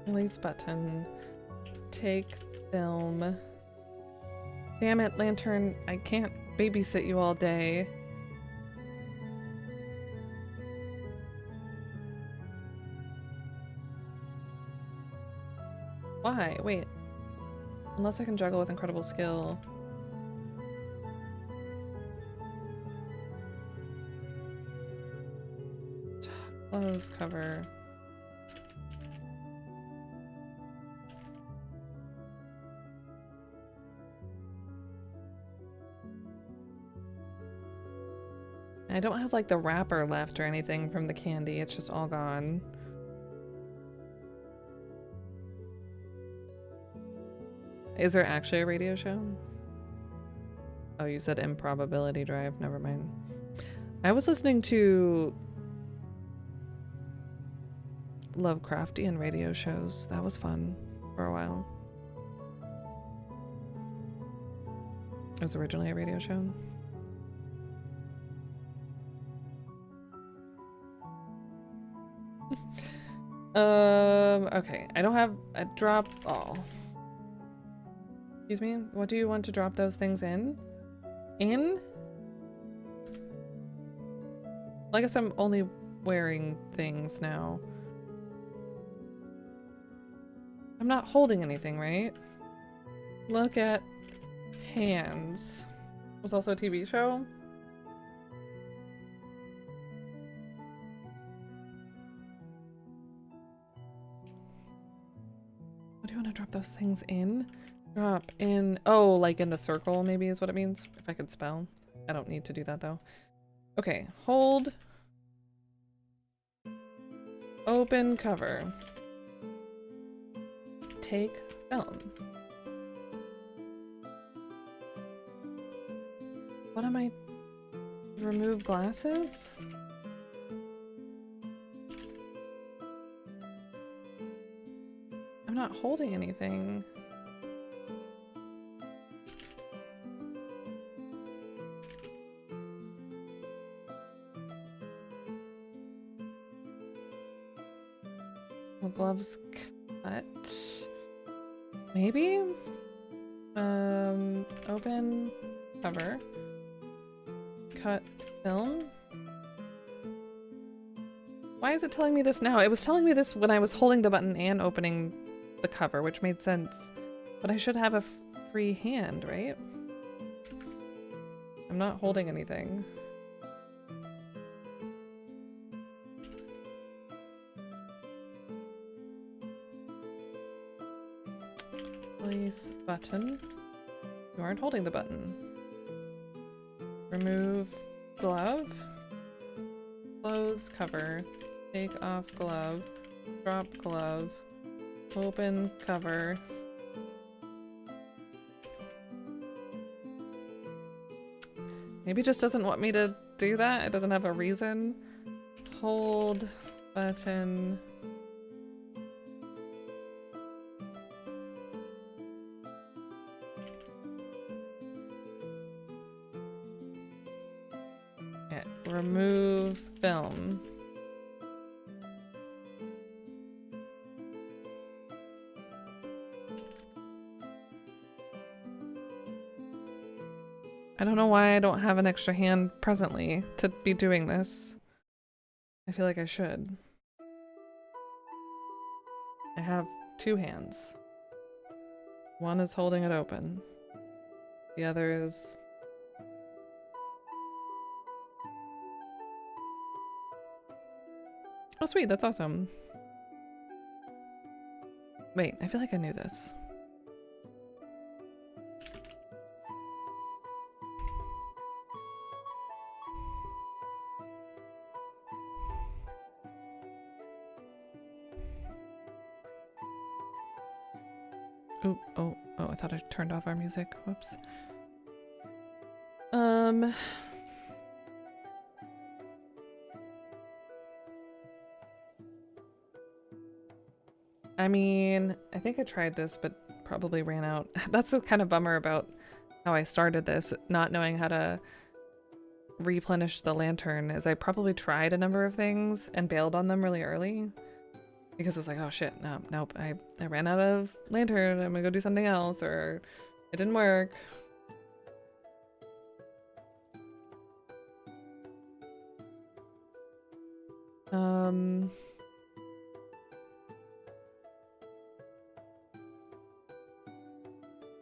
Release button. Take film. Damn it, Lantern. I can't babysit you all day. Why? Wait. Unless I can juggle with incredible skill. Close cover. I don't have like the wrapper left or anything from the candy. It's just all gone. Is there actually a radio show? Oh, you said Improbability Drive. Never mind. I was listening to Lovecraftian radio shows. That was fun for a while. It was originally a radio show. Okay. I don't have a drop all. Excuse me? What do you want to drop those things in? In? Well, I guess I'm only wearing things now. I'm not holding anything, right? Look at hands. Was also a TV show. What do you want to drop those things in? Drop in, oh, like in the circle maybe is what it means. If I could spell. I don't need to do that though. Okay, hold. Open cover. Take film. What am I? Remove glasses? I'm not holding anything. The gloves cut. Maybe? Open cover. Cut film. Why is it telling me this now? It was telling me this when I was holding the button and opening the cover, which made sense. But I should have a free hand, right? I'm not holding anything. Place button. You aren't holding the button. Remove glove. Close cover. Take off glove. Drop glove. Open cover. Maybe it just doesn't want me to do that. It doesn't have a reason. Hold button. Yeah, remove film. I don't know why I don't have an extra hand presently to be doing this. I feel like I should. I have two hands. One is holding it open. The other is... Oh sweet, that's awesome. Wait, I feel like I knew this. Oh, I thought I turned off our music. Whoops. I mean, I think I tried this, but probably ran out. That's the kind of bummer about how I started this, not knowing how to replenish the lantern, is I probably tried a number of things and bailed on them really early. Because it was like, oh shit, nope, I ran out of lantern, I'm gonna go do something else, or it didn't work.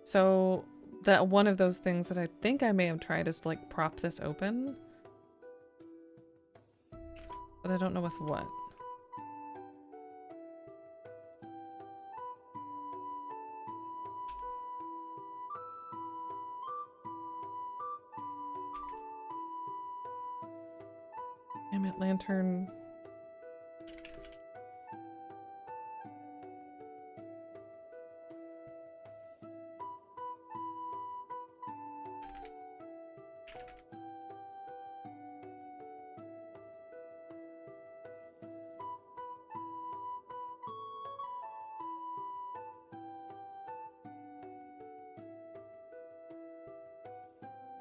So that one of those things that I think I may have tried is to like prop this open. But I don't know with what. Damn it, lantern.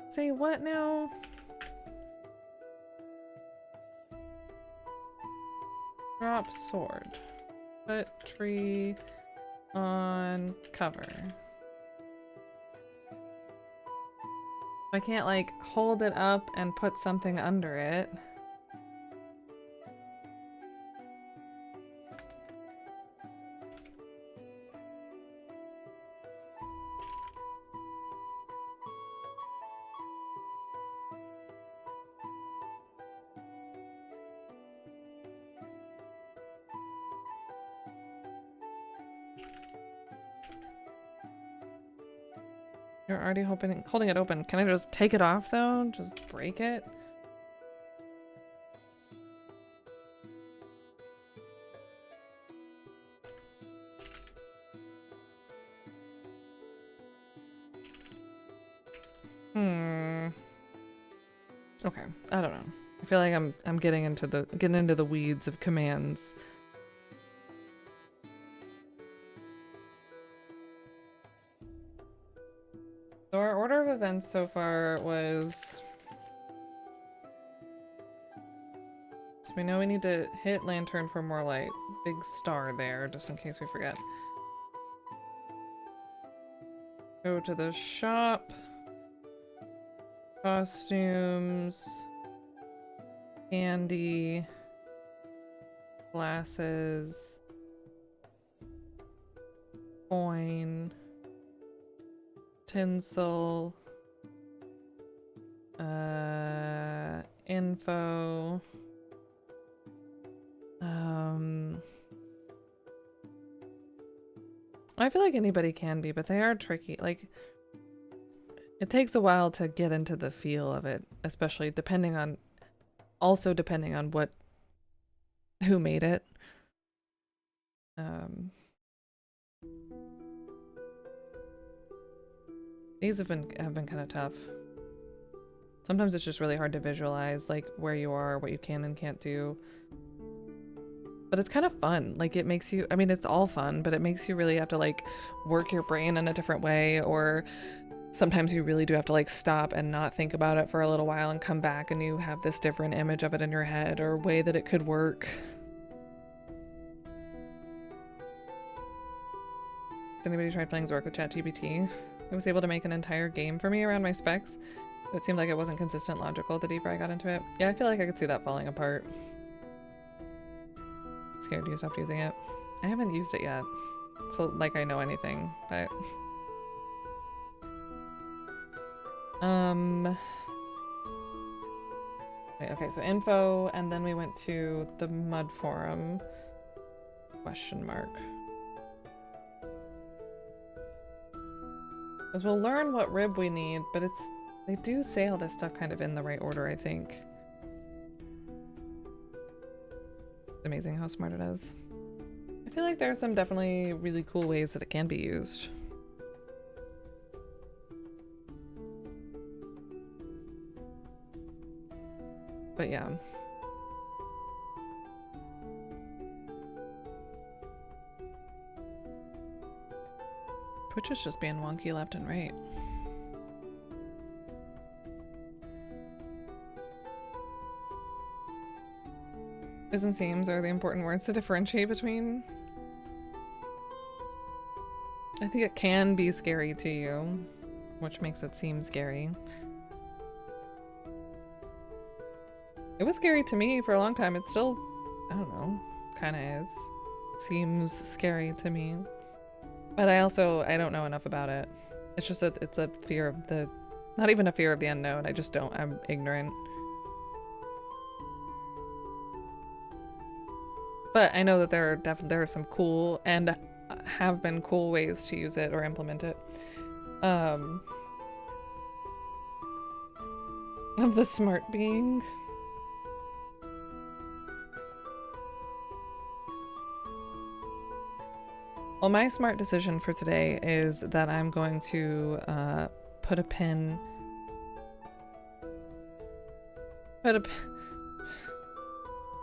Say what now? Drop sword. Put tree on cover. I can't like hold it up and put something under it. You're already holding it open. Can I just take it off though? Just break it? Okay, I don't know. I feel like I'm getting into the weeds of commands. So our order of events so far was, so we know we need to hit lantern for more light. Big star there, just in case we forget. Go to the shop. Costumes. Candy. Glasses. Coin. Tinsel. Info. I feel like anybody can be, but they are tricky. Like, it takes a while to get into the feel of it, especially depending on what, who made it. These have been kind of tough. Sometimes it's just really hard to visualize, like, where you are, what you can and can't do. But it's kind of fun. Like, it makes you, I mean, it's all fun, but it makes you really have to, like, work your brain in a different way, or sometimes you really do have to, like, stop and not think about it for a little while and come back and you have this different image of it in your head or way that it could work. Has anybody tried playing Zork with ChatGPT? It was able to make an entire game for me around my specs. It seemed like it wasn't consistent logical the deeper I got into it. Yeah, I feel like I could see that falling apart. Scared you stopped using it. I haven't used it yet, so like I know anything, but wait, okay, so info, and then we went to the mud forum, question mark, because we'll learn what rib we need, but they do say all this stuff kind of in the right order, I think. Amazing how smart it is. I feel like there are some definitely really cool ways that it can be used. But yeah. Twitch is just being wonky left and right. Is and seems are the important words to differentiate between. I think it can be scary to you, which makes it seem scary. It was scary to me for a long time. It still, I don't know, kind of is. Seems scary to me. But I don't know enough about it. It's just it's a fear of the, not even a fear of the unknown. I'm ignorant. But I know that there are some cool and have been cool ways to use it or implement it. Of the smart being. Well, my smart decision for today is that I'm going to put a pin.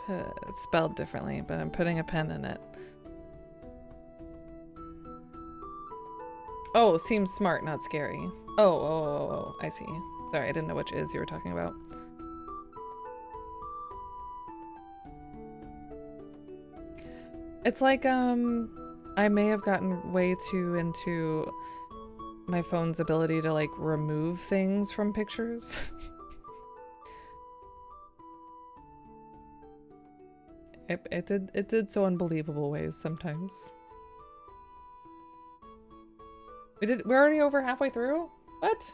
It's spelled differently, but I'm putting a pen in it. Oh, seems smart, not scary. Oh, I see. Sorry, I didn't know which is you were talking about. It's like, I may have gotten way too into my phone's ability to, like, remove things from pictures. It did so unbelievable ways sometimes. We're already over halfway through? What?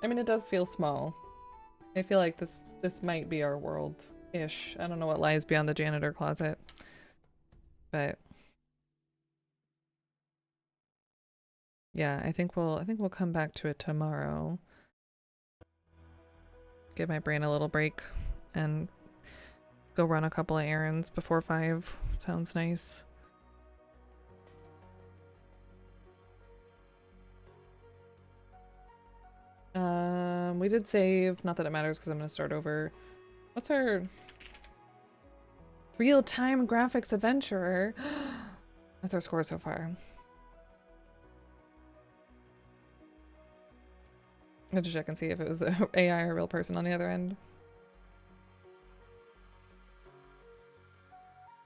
I mean, it does feel small. I feel like this might be our world-ish. I don't know what lies beyond the janitor closet. But Yeah, I think we'll come back to it tomorrow. Give my brain a little break and go run a couple of errands before 5. Sounds nice. We did save. Not that it matters because I'm gonna start over. What's our real-time graphics adventurer? That's our score so far. I had to check and see if it was a AI or a real person on the other end.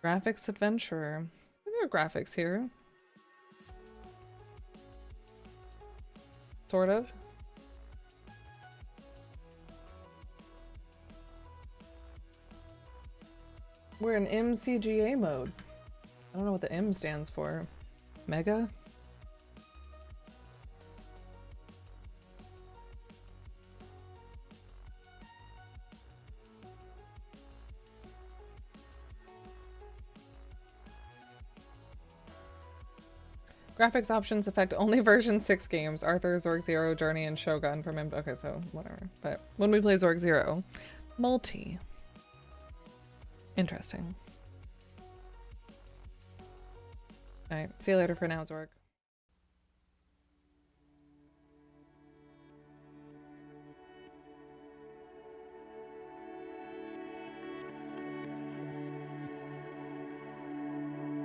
Graphics adventurer. There are graphics here. Sort of. We're in MCGA mode. I don't know what the M stands for. Mega? Graphics options affect only version 6 games. Arthur, Zork Zero, Journey, and Shogun from M. Okay, so whatever. But when we play Zork Zero, multi. Interesting. Alright, see you later for now, Zork.